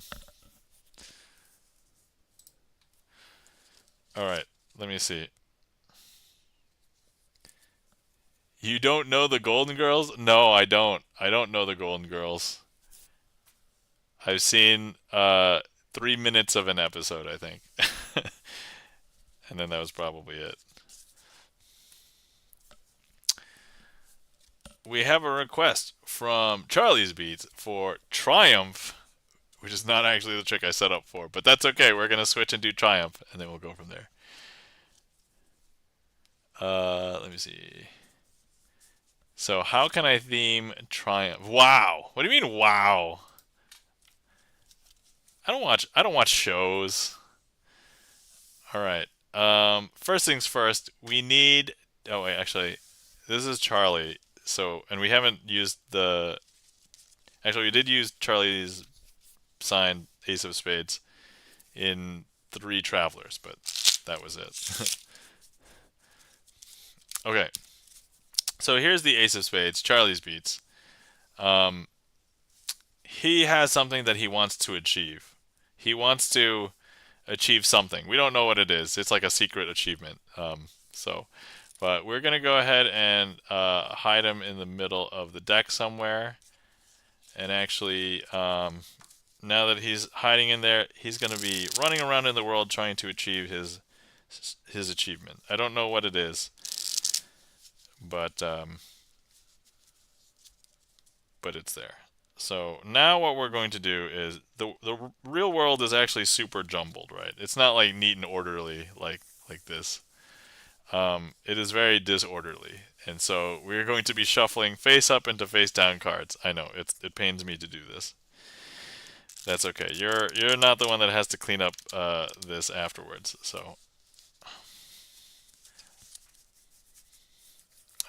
All right. Let me see. You don't know the Golden Girls? No, I don't. I don't know the Golden Girls. I've seen 3 minutes of an episode, I think. And then that was probably it. We have a request from Charlie's Beats for Triumph, which is not actually the trick I set up for, but that's okay. We're going to switch and do Triumph, and then we'll go from there. Let me see. So how can I theme Triumph? Wow. What do you mean wow? I don't watch shows. All right. First things first, we need oh wait, actually this is Charlie. So, and we haven't used the actually we did use Charlie's signed Ace of Spades in 3 Travelers, but that was it. Okay. So here's the Ace of Spades, Charlie's Beats. Um, he has something that he wants to achieve. He wants to achieve something. We don't know what it is. It's like a secret achievement. But we're gonna go ahead and hide him in the middle of the deck somewhere. And actually, now that he's hiding in there, he's gonna be running around in the world trying to achieve his achievement. I don't know what it is, but it's there. So now what we're going to do is the real world is actually super jumbled, right? It's not like neat and orderly like this. It is very disorderly, and so we're going to be shuffling face up into face down cards. I know it pains me to do this. That's okay. You're not the one that has to clean up this afterwards. So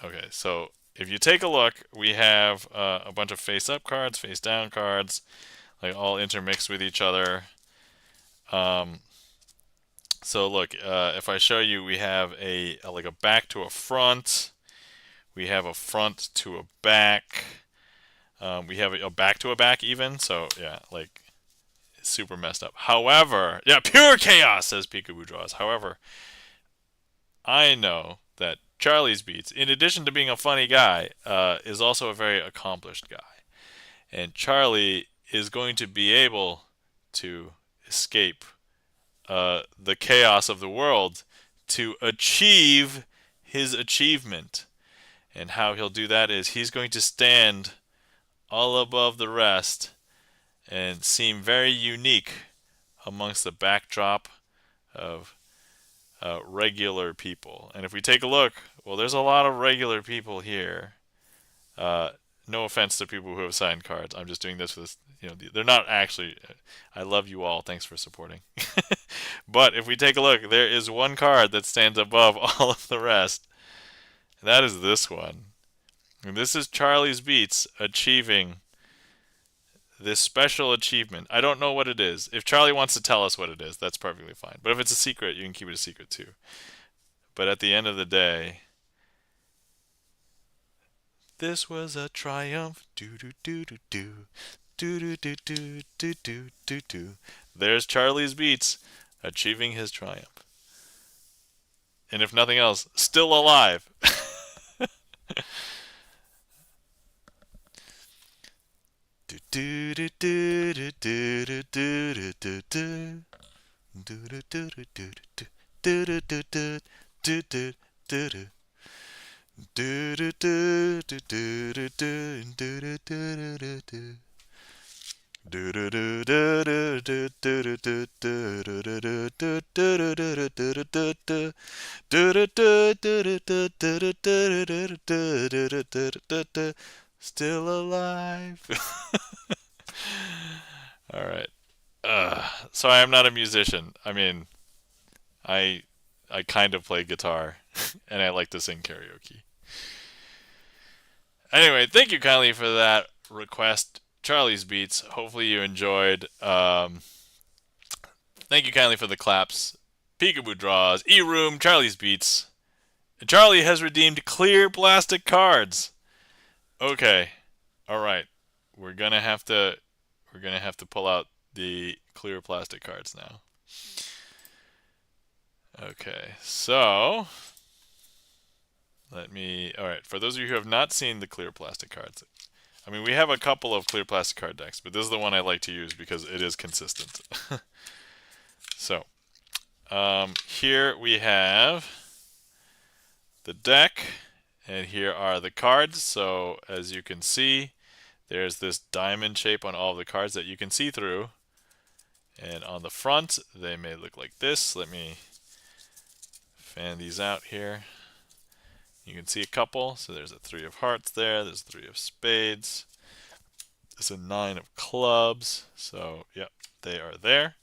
okay, so if you take a look, we have a bunch of face up cards, face down cards, like all intermixed with each other. Um, so look, if I show you, we have like a back to a front. We have a front to a back. We have a back to a back even. So yeah, like it's super messed up. However, yeah, pure chaos, says Peekaboo Draws. However, I know that Charlie's Beats, in addition to being a funny guy, is also a very accomplished guy. And Charlie is going to be able to escape the chaos of the world to achieve his achievement. And how he'll do that is he's going to stand all above the rest and seem very unique amongst the backdrop of regular people. And if we take a look, well, there's a lot of regular people here. No offense to people who have signed cards. I'm just doing this for this. They're not actually. I love you all. Thanks for supporting. But if we take a look, there is one card that stands above all of the rest. And that is this one. And this is Charlie's Beats achieving this special achievement. I don't know what it is. If Charlie wants to tell us what it is, that's perfectly fine. But if it's a secret, you can keep it a secret too. But at the end of the day, this was a triumph. Do do do do do. Do do do do do do do do. There's Charlie's Beats achieving his triumph. And if nothing else, still alive. Do do do do do do do do do do. Do do do do do do do do do do do do do. Do do do do do do do do do do do. Do do do do do do do do do do do do do do do do do do. Do do do do do do do do do. Still alive. All right. So I am not a musician. I mean, I I kind of play guitar, and I like to sing karaoke. Anyway, thank you kindly for that request, Charlie's Beats. Hopefully you enjoyed. Thank you kindly for the claps, Peekaboo Draws, E-Room, Charlie's Beats. Charlie has redeemed clear plastic cards. Okay, all right. We're gonna have to pull out the clear plastic cards now. Okay, so all right, for those of you who have not seen the clear plastic cards, I mean, we have a couple of clear plastic card decks, but this is the one I like to use because it is consistent. So, here we have the deck, and here are the cards. So, as you can see, there's this diamond shape on all of the cards that you can see through. And on the front, they may look like this. Let me fan these out here. You can see a couple. So there's a 3 of hearts there. There's a 3 of spades. There's a 9 of clubs. So, yep, they are there.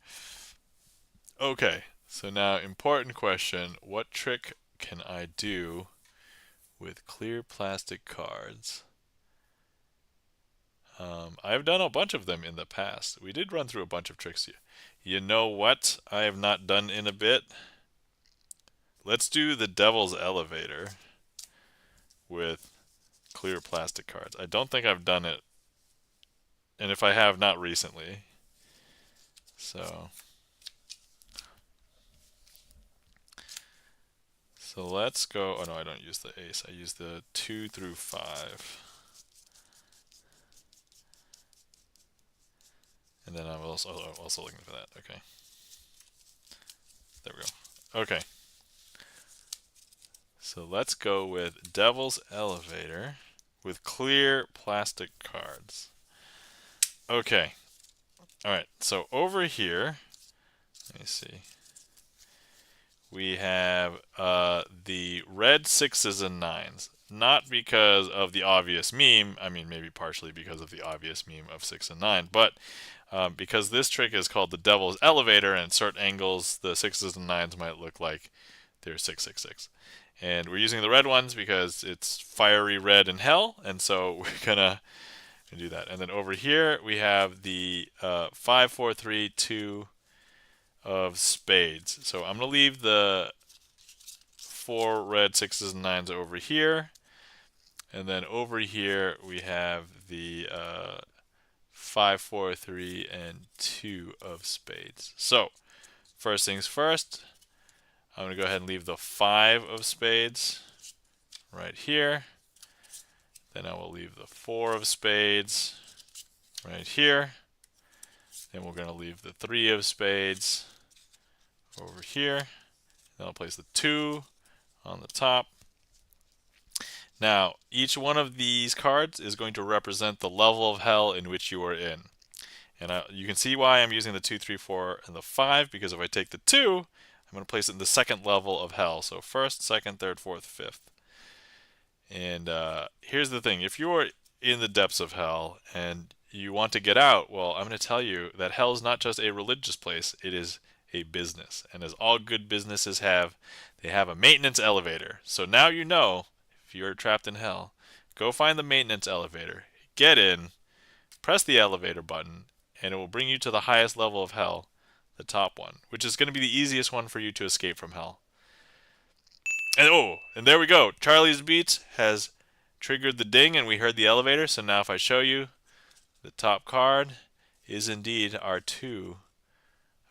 Okay, so now important question. What trick can I do with clear plastic cards? I've done a bunch of them in the past. We did run through a bunch of tricks here. You know what I have not done in a bit? Let's do the Devil's Elevator with clear plastic cards. I don't think I've done it, and if I have, not recently. So let's go. Oh no, I don't use the ace. I use the 2 through 5. And then I'm also looking for that. Okay. There we go. Okay. So let's go with Devil's Elevator with clear plastic cards. Okay. All right. So over here, let me see. We have the red 6s and 9s. Not because of the obvious meme. I mean, maybe partially because of the obvious meme of 6 and 9. But because this trick is called the Devil's Elevator, and at certain angles, the 6s and 9s might look like they're 666. And we're using the red ones because it's fiery red in hell. And so we're going to do that. And then over here, we have the 5, 4, 3, 2 of spades. So I'm going to leave the 4 red 6s and 9s over here. And then over here we have the 5, 4, 3, and 2 of spades. So first things first, I'm going to go ahead and leave the 5 of spades right here. Then I will leave the 4 of spades right here. Then we're going to leave the 3 of spades over here. Then I'll place the 2 on the top. Now, each one of these cards is going to represent the level of hell in which you are in. And you can see why I'm using the 2, 3, 4, and the 5, because if I take the 2, I'm going to place it in the second level of hell. So first, second, third, fourth, fifth. And here's the thing. If you're in the depths of hell and you want to get out, well, I'm going to tell you that hell is not just a religious place. It is a business. And as all good businesses have, they have a maintenance elevator. So now you know, if you're trapped in hell, go find the maintenance elevator, get in, press the elevator button, and it will bring you to the highest level of hell, the top one, which is going to be the easiest one for you to escape from hell. And there we go. Charlie's Beats has triggered the ding, and we heard the elevator. So now if I show you, the top card is indeed our 2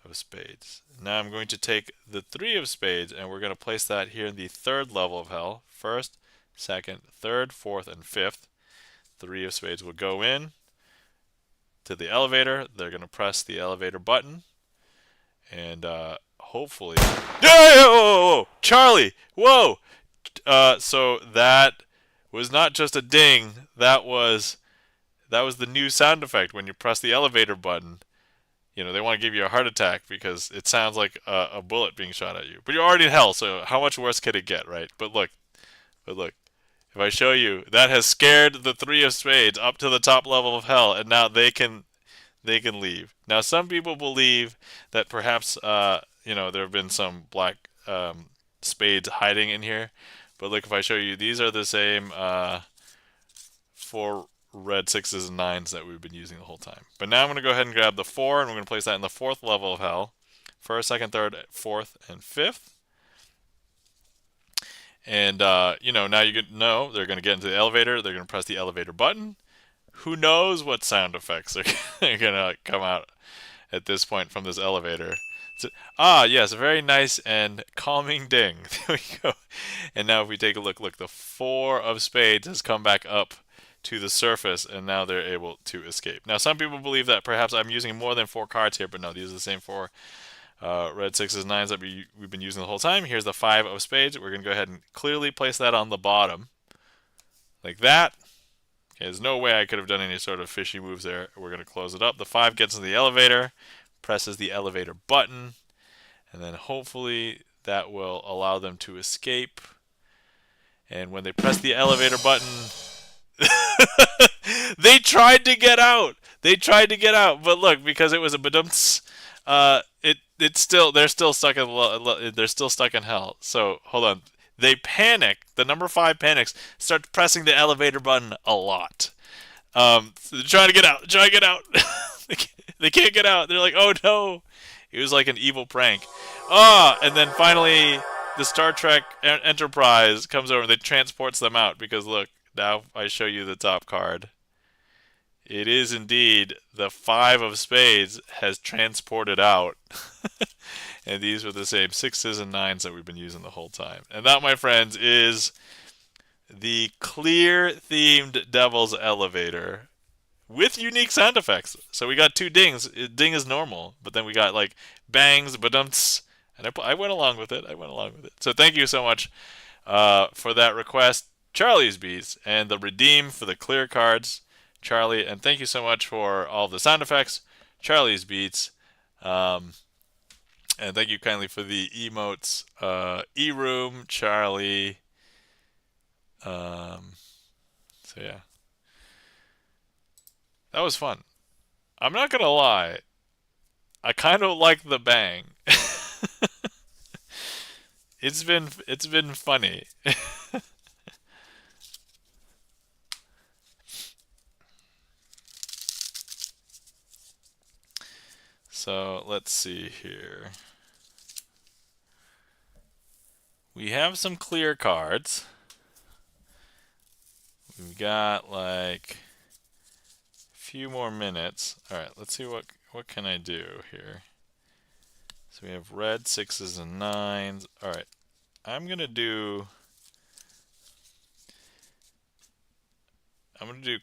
of spades. Now I'm going to take the 3 of spades, and we're going to place that here in the third level of hell. First, second, third, fourth, and fifth. 3 of spades will go in to the elevator. They're going to press the elevator button, and hopefully... Whoa! Charlie! Whoa! So that was not just a ding. That was the new sound effect when you press the elevator button. You know, they want to give you a heart attack because it sounds like a bullet being shot at you. But you're already in hell, so how much worse could it get, right? But look. If I show you, that has scared the 3 of spades up to the top level of hell, and now they can leave. Now, some people believe that perhaps there have been some black spades hiding in here. But look, if I show you, these are the same 4 red 6s and 9s that we've been using the whole time. But now I'm going to go ahead and grab the 4, and we're going to place that in the 4th level of hell. First, second, third, fourth, and fifth. And, now you know they're going to get into the elevator. They're going to press the elevator button. Who knows what sound effects are going to come out at this point from this elevator. So, yes, a very nice and calming ding. There we go. And now if we take a look, the 4 of spades has come back up to the surface, and now they're able to escape. Now, some people believe that perhaps I'm using more than 4 cards here, but no, these are the same 4 red 6s, 9s that we've been using the whole time. Here's the 5 of spades. We're going to go ahead and clearly place that on the bottom, like that. Okay, there's no way I could have done any sort of fishy moves there. We're going to close it up. The 5 gets in the elevator, presses the elevator button, and then hopefully that will allow them to escape. And when they press the elevator button, they tried to get out. But look, because it was a badumts, they're still stuck in hell. So hold on. They panic. The number 5 panics. Starts pressing the elevator button a lot. So they're trying to get out. They can't get out. They're like, oh no. It was like an evil prank. And then finally, the Star Trek Enterprise comes over and they transports them out. Because look, now I show you the top card. It is indeed the 5 of spades has transported out. And these were the same 6s and 9s that we've been using the whole time. And that, my friends, is the clear themed Devil's Elevator with unique sound effects. So we got 2 dings. Ding is normal, but then we got like bangs, badumts, and I went along with it. So thank you so much for that request, Charlie's Beats, and the redeem for the clear cards, Charlie. And thank you so much for all the sound effects, Charlie's Beats. Um, and thank you kindly for the emotes, E-Room, Charlie. So yeah, that was fun. I'm not gonna lie, I kind of like the bang. It's been funny. So let's see here. We have some clear cards. We've got like a few more minutes. All right, let's see what can I do here. So we have red, sixes, and nines. All right, I'm gonna do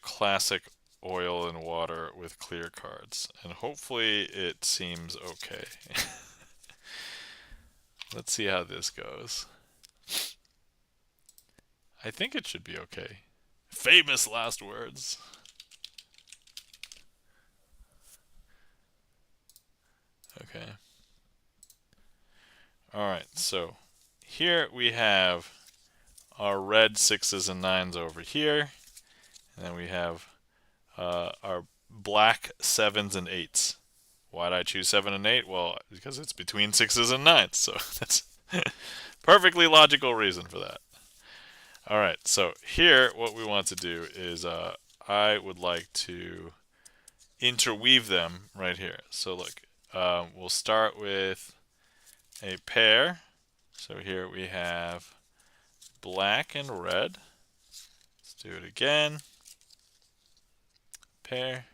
classic oil and water with clear cards, and hopefully it seems okay. Let's see how this goes. I think it should be okay. Famous last words. Okay. Alright, so here we have our red sixes and nines over here. And then we have our black sevens and eights. Why did I choose 7 and 8? Well, because it's between sixes and nines. So that's perfectly logical reason for that. Alright, so here what we want to do is I would like to interweave them right here. So look, we'll start with a pair. So here we have black and red. Let's do it again. Pair,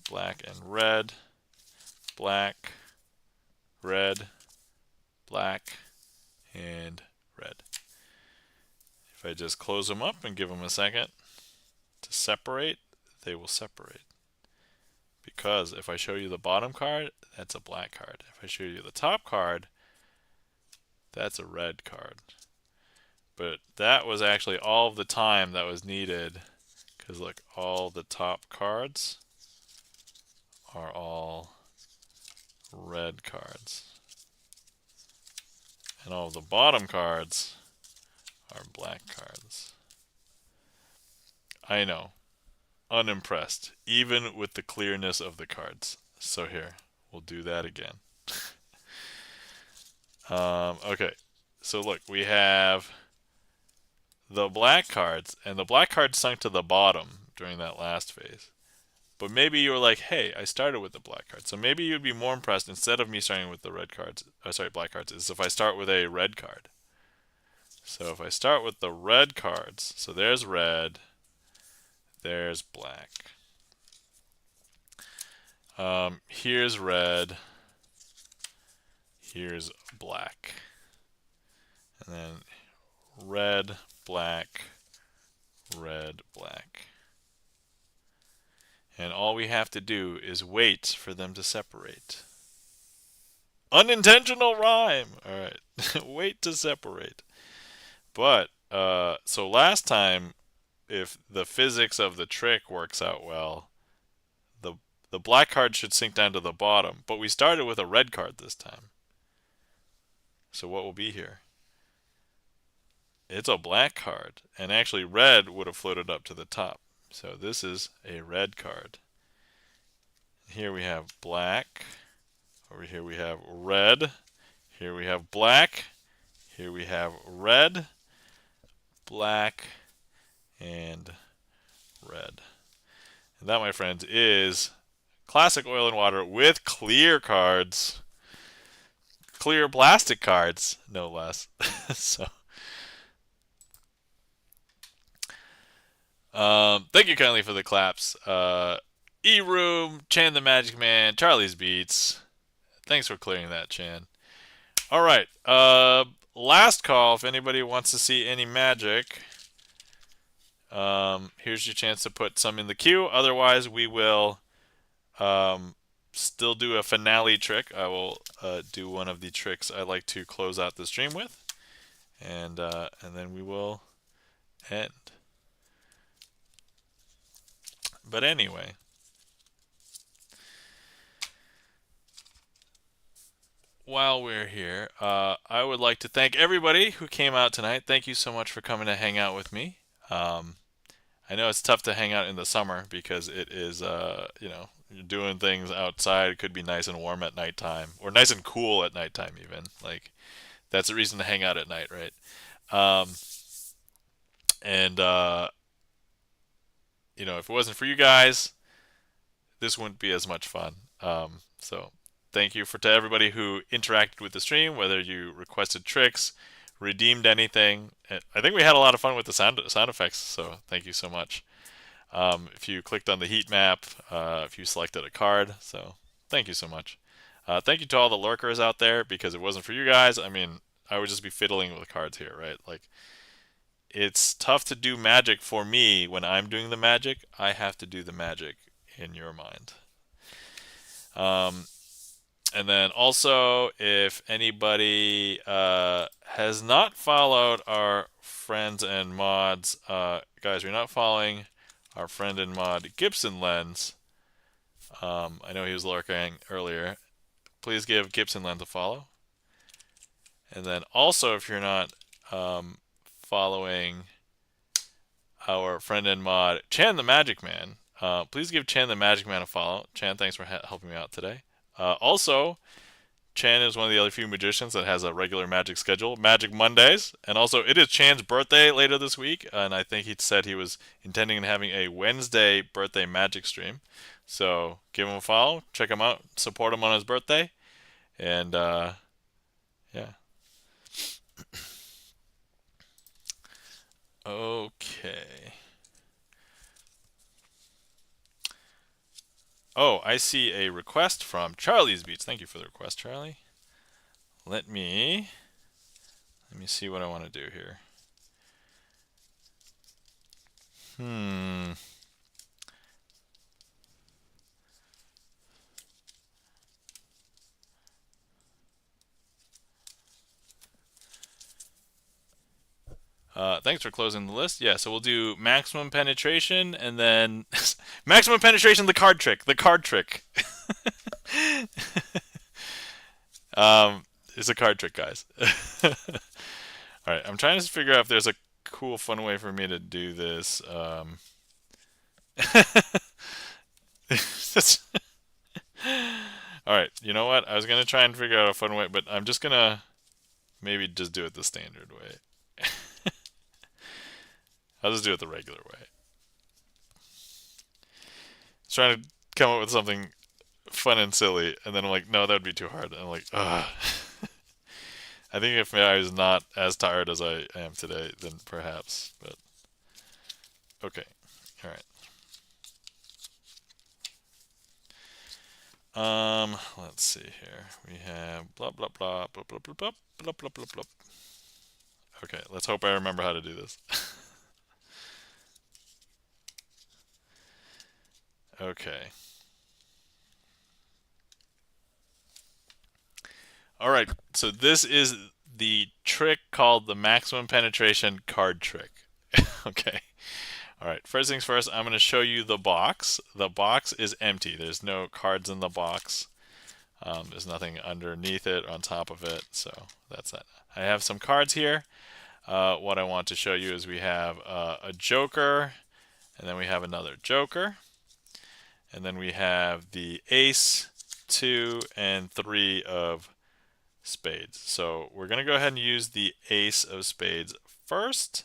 black and red, black, red, black, and red. If I just close them up and give them a second to separate, they will separate. Because if I show you the bottom card, that's a black card. If I show you the top card, that's a red card. But that was actually all of the time that was needed, because look, all the top cards are all red cards. And all of the bottom cards are black cards. I know, unimpressed, even with the clearness of the cards. So here, we'll do that again. Okay, so look, we have the black cards, and the black cards sunk to the bottom during that last phase. But maybe you were like, hey, I started with the black cards. So maybe you'd be more impressed, instead of me starting with the red cards, black cards, is if I start with a red card. So if I start with the red cards, so there's red, there's black. Here's red, here's black. And then red, black, red, black. And all we have to do is wait for them to separate. Unintentional rhyme! Alright, wait to separate. But, so last time, if the physics of the trick works out well, the black card should sink down to the bottom. But we started with a red card this time. So what will be here? It's a black card. And actually red would have floated up to the top. So this is a red card. Here we have black. Over here we have red. Here we have black. Here we have red, black, and red. And that, my friends, is classic oil and water with clear cards. Clear plastic cards, no less. So, thank you kindly for the claps. E-Room, Chan the Magic Man, Charlie's Beats. Thanks for clearing that, Chan. All right. Last call. If anybody wants to see any magic, here's your chance to put some in the queue. Otherwise, we will still do a finale trick. I will do one of the tricks I like to close out the stream with. and then we will end. But anyway, while we're here, I would like to thank everybody who came out tonight. Thank you so much for coming to hang out with me. I know it's tough to hang out in the summer because it is, you're doing things outside. It could be nice and warm at nighttime, or nice and cool at nighttime, even. Like, that's a reason to hang out at night, right? Um, and, if it wasn't for you guys, this wouldn't be as much fun. So thank you to everybody who interacted with the stream, whether you requested tricks, redeemed anything. I think we had a lot of fun with the sound effects, so thank you so much. If you clicked on the heat map, if you selected a card, so thank you so much. Thank you to all the lurkers out there, because if it wasn't for you guys, I mean, I would just be fiddling with cards here, right? Like, it's tough to do magic for me when I'm doing the magic. I have to do the magic in your mind. Um, and then also, if anybody has not followed our friends and mods, guys, we're not following our friend and mod Gibson Lens. I know he was lurking earlier. Please give Gibson Lens a follow. And then also, if you're not following our friend and mod Chan the Magic Man, please give Chan the Magic Man a follow. Chan, thanks for helping me out today. Also, Chan is one of the other few magicians that has a regular magic schedule, Magic Mondays, and also it is Chan's birthday later this week, and I think he said he was intending on having a Wednesday birthday magic stream. So give him a follow, check him out, support him on his birthday, and yeah. Okay. Oh, I see a request from Charlie's Beats. Thank you for the request, Charlie. Let me see what I want to do here. Thanks for closing the list. Yeah, so we'll do maximum penetration and then maximum penetration, the card trick. The card trick. It's a card trick, guys. All right, I'm trying to figure out if there's a cool, fun way for me to do this. All right, you know what? I was gonna try and figure out a fun way, but I'm just gonna maybe just do it the standard way. I'll just do it the regular way. I was trying to come up with something fun and silly, and then I'm like, no, that would be too hard. And I'm like, ugh. I think if I was not as tired as I am today, then perhaps. But okay, all right. Let's see here. We have blah blah blah blah blah blah blah blah blah blah blah. Okay, let's hope I remember how to do this. Okay. All right. So this is the trick called the maximum penetration card trick. Okay. All right. First things first, I'm going to show you the box. The box is empty. There's no cards in the box. There's nothing underneath it, on top of it. So that's that. I have some cards here. What I want to show you is we have a joker, and then we have another joker, and then we have the ace, 2, and 3 of spades. So we're going to go ahead and use the ace of spades first.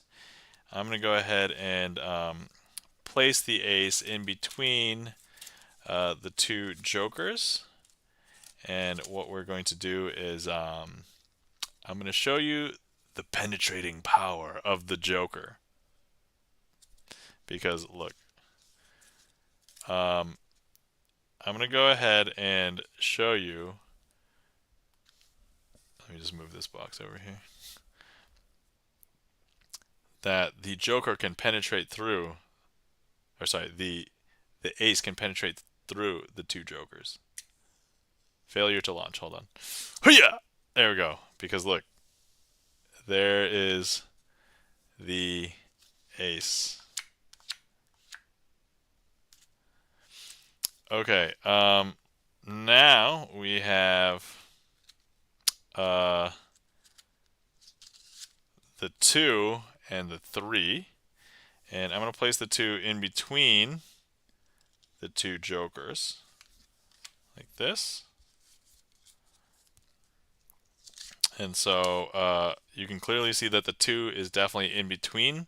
I'm going to go ahead and place the ace in between the two jokers. And what we're going to do is I'm going to show you the penetrating power of the joker. Because look, I'm going to go ahead and show you. Let me just move this box over here. That the joker can penetrate through, or sorry, the ace can penetrate through the two jokers. Failure to launch. Hold on. Hoo-yah! There we go. Because look, there is the ace. Okay, now we have the 2 and the 3, and I'm going to place the 2 in between the 2 jokers, like this. And so you can clearly see that the 2 is definitely in between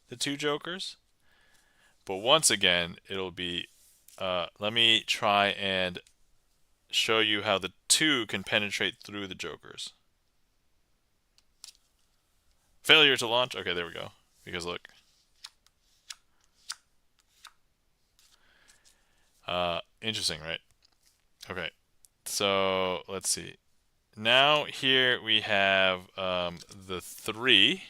the 2 jokers. But once again, it'll be, let me try and show you how the 2 can penetrate through the jokers. Failure to launch. Okay, there we go. Because look. Interesting, right? Okay. So let's see. Now here we have the 3.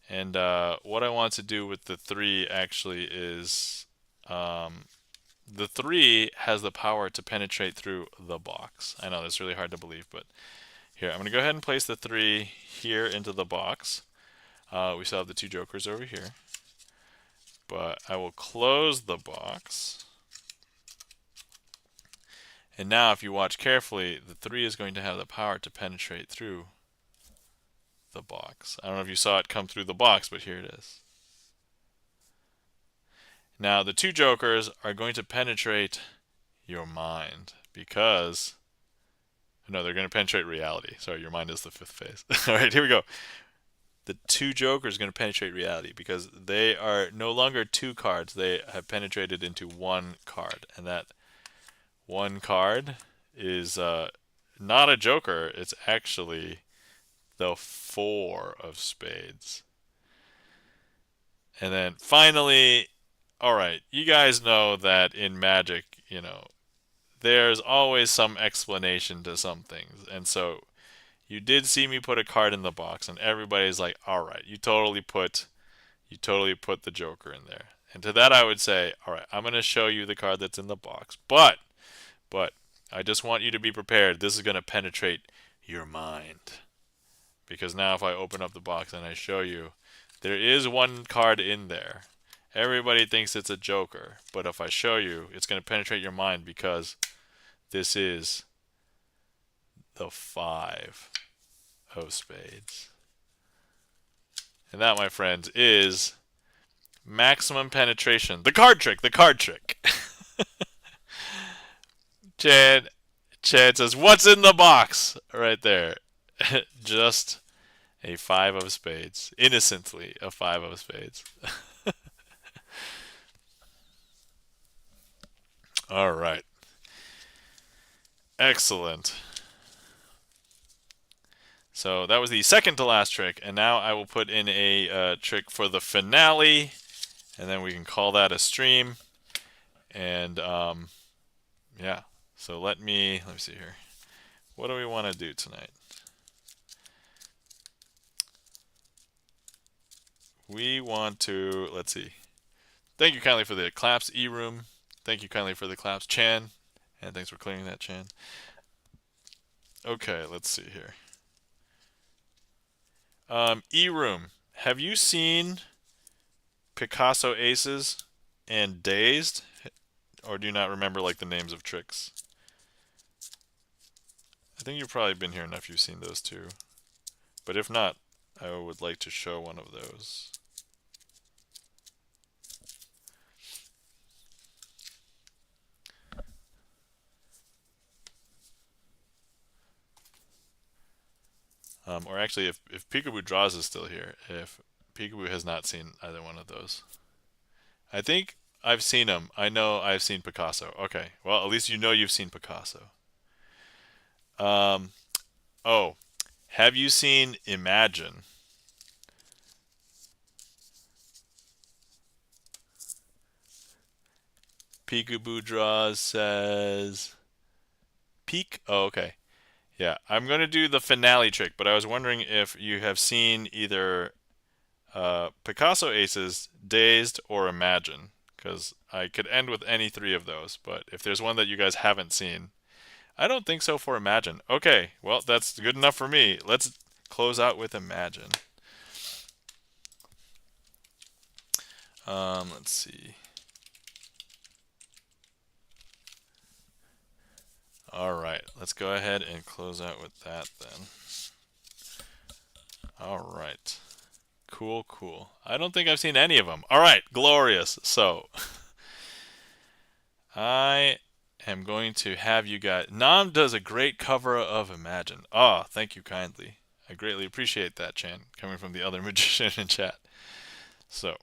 And what I want to do with the 3 actually is the 3 has the power to penetrate through the box. I know that's really hard to believe, but here, I'm going to go ahead and place the 3 here into the box. We still have the 2 jokers over here. But I will close the box. And now if you watch carefully, the 3 is going to have the power to penetrate through the box. I don't know if you saw it come through the box, but here it is. Now the 2 jokers are going to penetrate your mind because... No, they're going to penetrate reality. Sorry, your mind is the 5th phase. All right, here we go. The 2 jokers are going to penetrate reality because they are no longer 2 cards. They have penetrated into 1 card. And that 1 card is not a joker. It's actually the 4 of spades. And then finally, all right, you guys know that in Magic, you know, there's always some explanation to some things. And so you did see me put a card in the box, and everybody's like, all right, you totally put the joker in there. And to that I would say, all right, I'm going to show you the card that's in the box. But I just want you to be prepared. This is going to penetrate your mind. Because now if I open up the box and I show you, there is 1 card in there. Everybody thinks it's a joker, but if I show you, it's going to penetrate your mind because this is the 5 of spades. And that, my friends, is maximum penetration. The card trick, the card trick. Chad says, what's in the box? Right there. Just a 5 of spades. Innocently, a 5 of spades. All right. Excellent. So that was the second to last trick, and now I will put in a trick for the finale, and then we can call that a stream. And yeah, so let me see here. What do we want to do tonight? We want to, let's see. Thank you kindly for the claps, E-Room. Thank you kindly for the claps, Chan. And thanks for clearing that, Chan. Okay, let's see here. E-Room, have you seen Picasso Aces and Dazed? Or do you not remember like the names of tricks? I think you've probably been here enough you've seen those too. But if not, I would like to show one of those. Or actually, if Peekaboo Draws is still here, if Peekaboo has not seen either one of those. I think I've seen them. I know I've seen Picasso. Okay, well, at least you know you've seen Picasso. Oh, have you seen Imagine? Peekaboo Draws says... Peek? Oh, okay. Yeah, I'm going to do the finale trick, but I was wondering if you have seen either Picasso Aces, Dazed, or Imagine, because I could end with any 3 of those, but if there's one that you guys haven't seen, I don't think so for Imagine. Okay, well, that's good enough for me. Let's close out with Imagine. Let's see. All right, let's go ahead and close out with that then. All right. Cool, cool. I don't think I've seen any of them. All right, glorious. So, I am going to have you guys. Nam does a great cover of Imagine. Ah, thank you kindly. I greatly appreciate that, Chan, coming from the other magician in chat. So,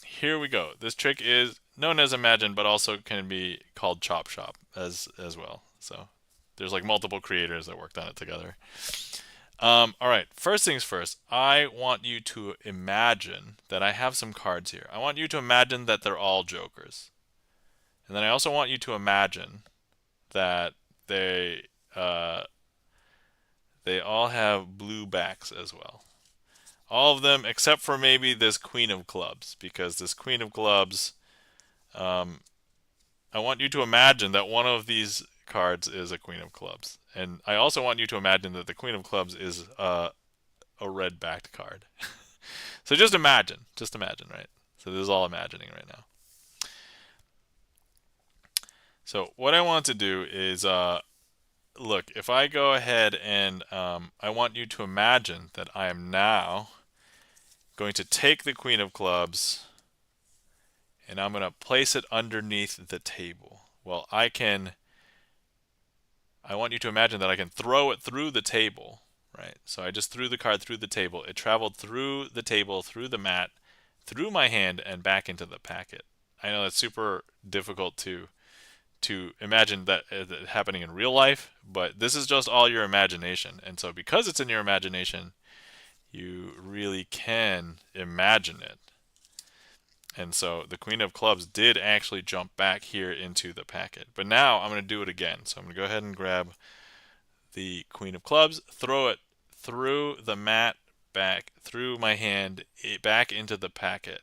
here we go. This trick is known as Imagine, but also can be called Chop Shop as well. So, there's like multiple creators that worked on it together. All right, first things first, I want you to imagine that I have some cards here. I want you to imagine that they're all jokers. And then I also want you to imagine that they all have blue backs as well. All of them except for maybe this Queen of Clubs, because this Queen of Clubs, I want you to imagine that one of these cards is a Queen of Clubs. And I also want you to imagine that the Queen of Clubs is a red-backed card. So just imagine, right? So this is all imagining right now. So what I want to do is, look, if I go ahead and I want you to imagine that I am now going to take the Queen of Clubs and I'm going to place it underneath the table. Well, I want you to imagine that I can throw it through the table, right? So I just threw the card through the table. It traveled through the table, through the mat, through my hand, and back into the packet. I know that's super difficult to imagine that happening in real life, but this is just all your imagination. And so because it's in your imagination, you really can imagine it. And so the Queen of Clubs did actually jump back here into the packet. But now I'm going to do it again. So I'm going to go ahead and grab the Queen of Clubs, throw it through the mat, back through my hand, back into the packet.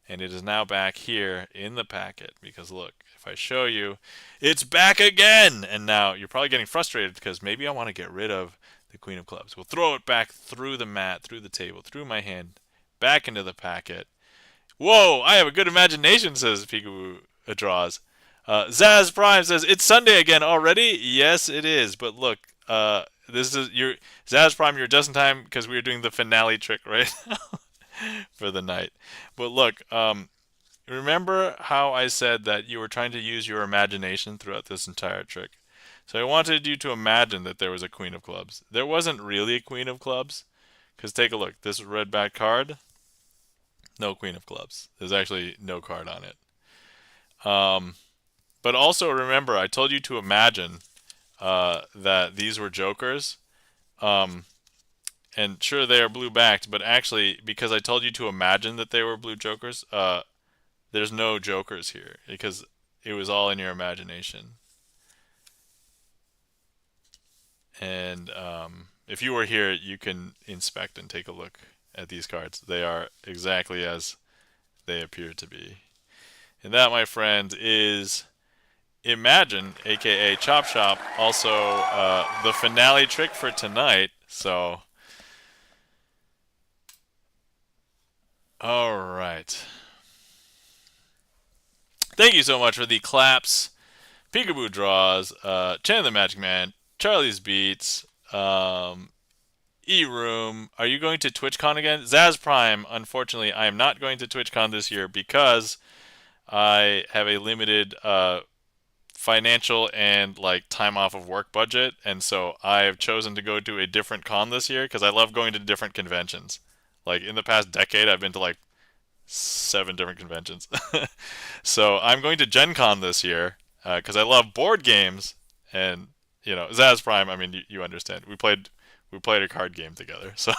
And it is now back here in the packet because look, if I show you, it's back again. And now you're probably getting frustrated because maybe I want to get rid of the Queen of Clubs. We'll throw it back through the mat, through the table, through my hand, back into the packet. Whoa, I have a good imagination, says Peekaboo Draws. Zaz Prime says, it's Sunday again already? Yes, it is. But look, this is your Zaz Prime, you're just in time because we are doing the finale trick right now for the night. But look, remember how I said that you were trying to use your imagination throughout this entire trick? So I wanted you to imagine that there was a Queen of Clubs. There wasn't really a Queen of Clubs, because take a look. This red back card, no Queen of Clubs. There's actually no card on it. But also remember, I told you to imagine that these were jokers. And sure, they are blue backed, but actually, because I told you to imagine that they were blue jokers, there's no jokers here because it was all in your imagination. And if you were here, you can inspect and take a look at these cards. They are exactly as they appear to be. And that, my friend, is Imagine, aka Chop Shop, also the finale trick for tonight. So, all right. Thank you so much for the claps, Peekaboo Draws, Chan the Magic Man, Charlie's Beats, E-Room. Are you going to TwitchCon again? Zaz Prime, unfortunately, I am not going to TwitchCon this year because I have a limited financial and like time off of work budget, and so I've chosen to go to a different con this year because I love going to different conventions. Like in the past decade, I've been to like 7 different conventions. So I'm going to Gen Con this year because I love board games, and you know, Zaz Prime, I mean, you understand. We played a card game together. So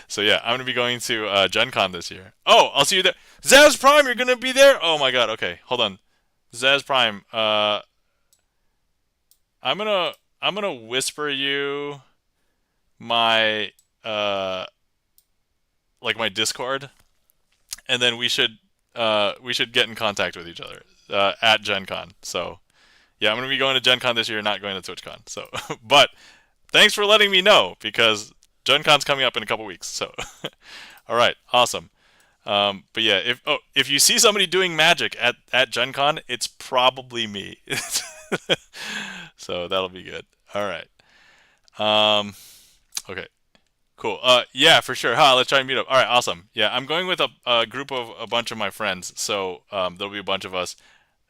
so yeah, I'm gonna be going to Gen Con this year. Oh, I'll see you there. Zaz Prime, you're gonna be there? Oh my god, okay, hold on. Zaz Prime, I'm gonna whisper you my like my Discord, and then we should get in contact with each other at Gen Con. So yeah, I'm gonna be going to Gen Con this year, not going to TwitchCon. So but thanks for letting me know because Gen Con's coming up in a couple weeks. So, all right, awesome. But yeah, if you see somebody doing magic at Gen Con, it's probably me. So that'll be good. All right. Um, okay. Cool. Yeah, for sure. Let's try and meet up. All right, awesome. Yeah, I'm going with a group of a bunch of my friends, so there'll be a bunch of us.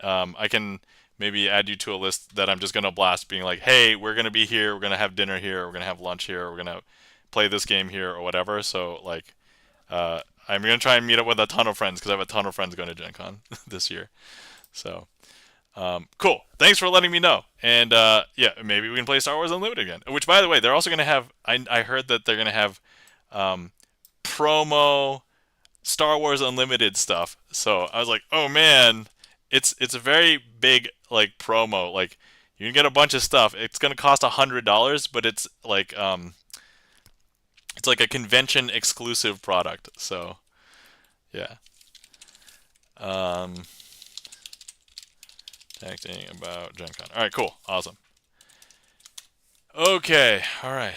I can maybe add you to a list that I'm just gonna blast, being like, "Hey, we're gonna be here. We're gonna have dinner here. We're gonna have lunch here. We're gonna play this game here, or whatever." So like, I'm gonna try and meet up with a ton of friends because I have a ton of friends going to Gen Con this year. So cool. Thanks for letting me know. And yeah, maybe we can play Star Wars Unlimited again. Which, by the way, they're also going to have. I heard that they're going to have um, promo Star Wars Unlimited stuff. So I was like, oh man, it's a very big like promo. Like you can get a bunch of stuff. It's going to cost $100, but it's like a convention exclusive product. So yeah. Um, Acting about Gen Con. All right, cool, awesome. Okay, all right.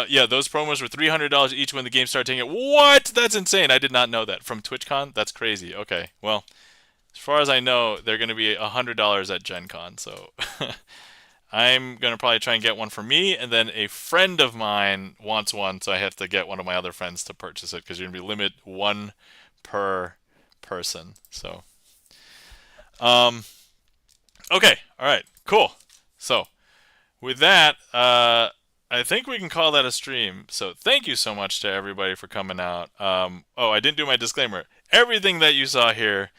Yeah, those promos were $300 each when the game started taking it. What? That's insane. I did not know that from TwitchCon. That's crazy. Okay, well, as far as I know, they're going to be $100 at Gen Con. So I'm going to probably try and get one for me, and then a friend of mine wants one, so I have to get one of my other friends to purchase it because you're going to be limit one per person. So, okay, all right, cool. So with that, I think we can call that a stream. So thank you so much to everybody for coming out. Oh, I didn't do my disclaimer. Everything that you saw here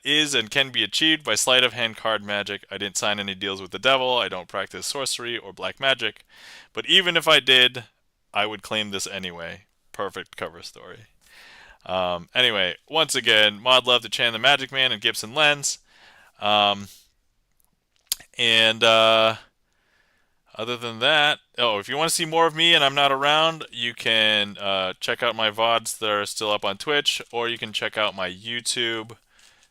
is and can be achieved by sleight of hand card magic. I didn't sign any deals with the devil. I don't practice sorcery or black magic. But even if I did, I would claim this anyway. Perfect cover story. Anyway, once again, mod love to Chan the Magic Man and Gibson Lens. And other than that, oh, if you want to see more of me and I'm not around, you can check out my VODs that are still up on Twitch, or you can check out my YouTube.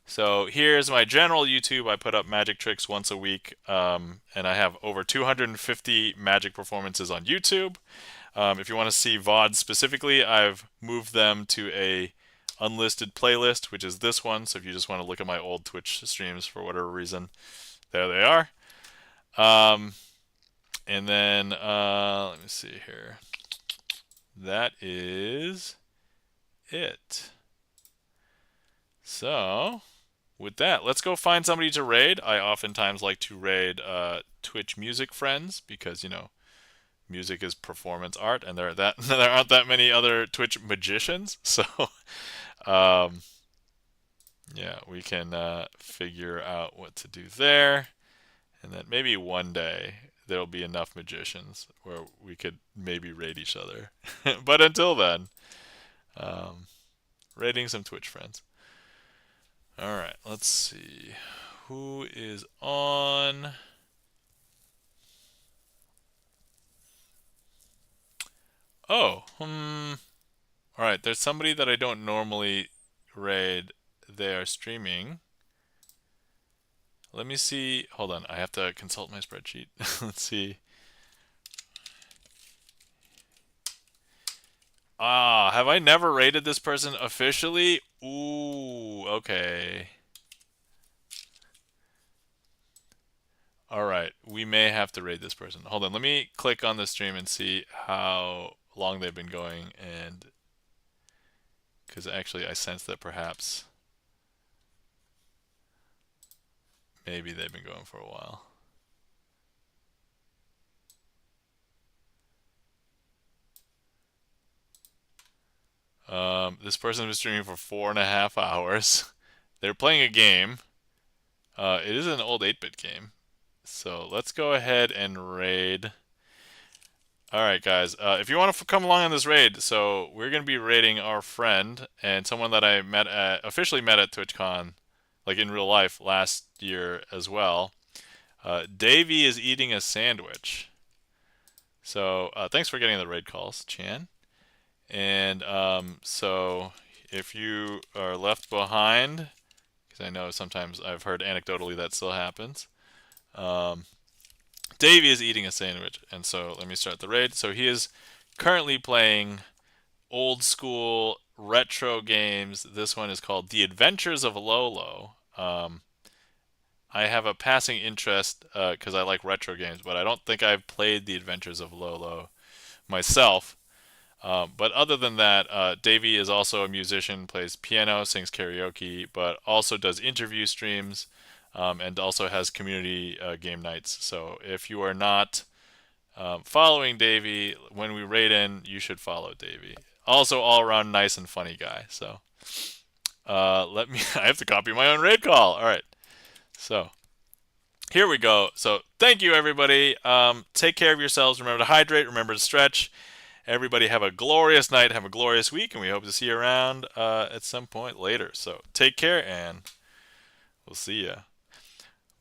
So here's my general YouTube. I put up magic tricks once a week, and I have over 250 magic performances on YouTube. If you want to see VODs specifically, I've moved them to a unlisted playlist, which is this one. So if you just want to look at my old Twitch streams for whatever reason, there they are. And then let me see here. That is it. So with that, let's go find somebody to raid. I oftentimes like to raid Twitch music friends because, you know, music is performance art, and there aren't that many other Twitch magicians. So yeah, we can figure out what to do there, and then maybe one day there'll be enough magicians where we could maybe raid each other. But until then, raiding some Twitch friends. All right, let's see who is on. Oh, all right, there's somebody that I don't normally raid. They are streaming. Let me see. Hold on, I have to consult my spreadsheet. Let's see. Have I never rated this person officially? Ooh, okay. All right, we may have to raid this person. Hold on, let me click on the stream and see how long they've been going, and because actually I sense that perhaps maybe they've been going for a while. This person was streaming for 4.5 hours. They're playing a game. It is an old 8-bit game. So let's go ahead and raid. Alright guys, if you want to come along on this raid, so we're going to be raiding our friend and someone that I officially met at TwitchCon, like in real life, last year as well. Davey is eating a sandwich. So thanks for getting the raid calls, Chan. And so if you are left behind, because I know sometimes I've heard anecdotally that still happens, Davey is eating a sandwich, and so let me start the raid. So he is currently playing old school retro games. This one is called The Adventures of Lolo. I have a passing interest because I like retro games, but I don't think I've played The Adventures of Lolo myself. But other than that, Davey is also a musician, plays piano, sings karaoke, but also does interview streams and also has community game nights. So if you are not following Davey when we raid in, you should follow Davey. Also, all around nice and funny guy. So let me. I have to copy my own raid call. All right. So here we go. So thank you, everybody. Take care of yourselves. Remember to hydrate. Remember to stretch. Everybody have a glorious night. Have a glorious week, and we hope to see you around at some point later. So take care, and we'll see ya.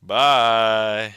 Bye.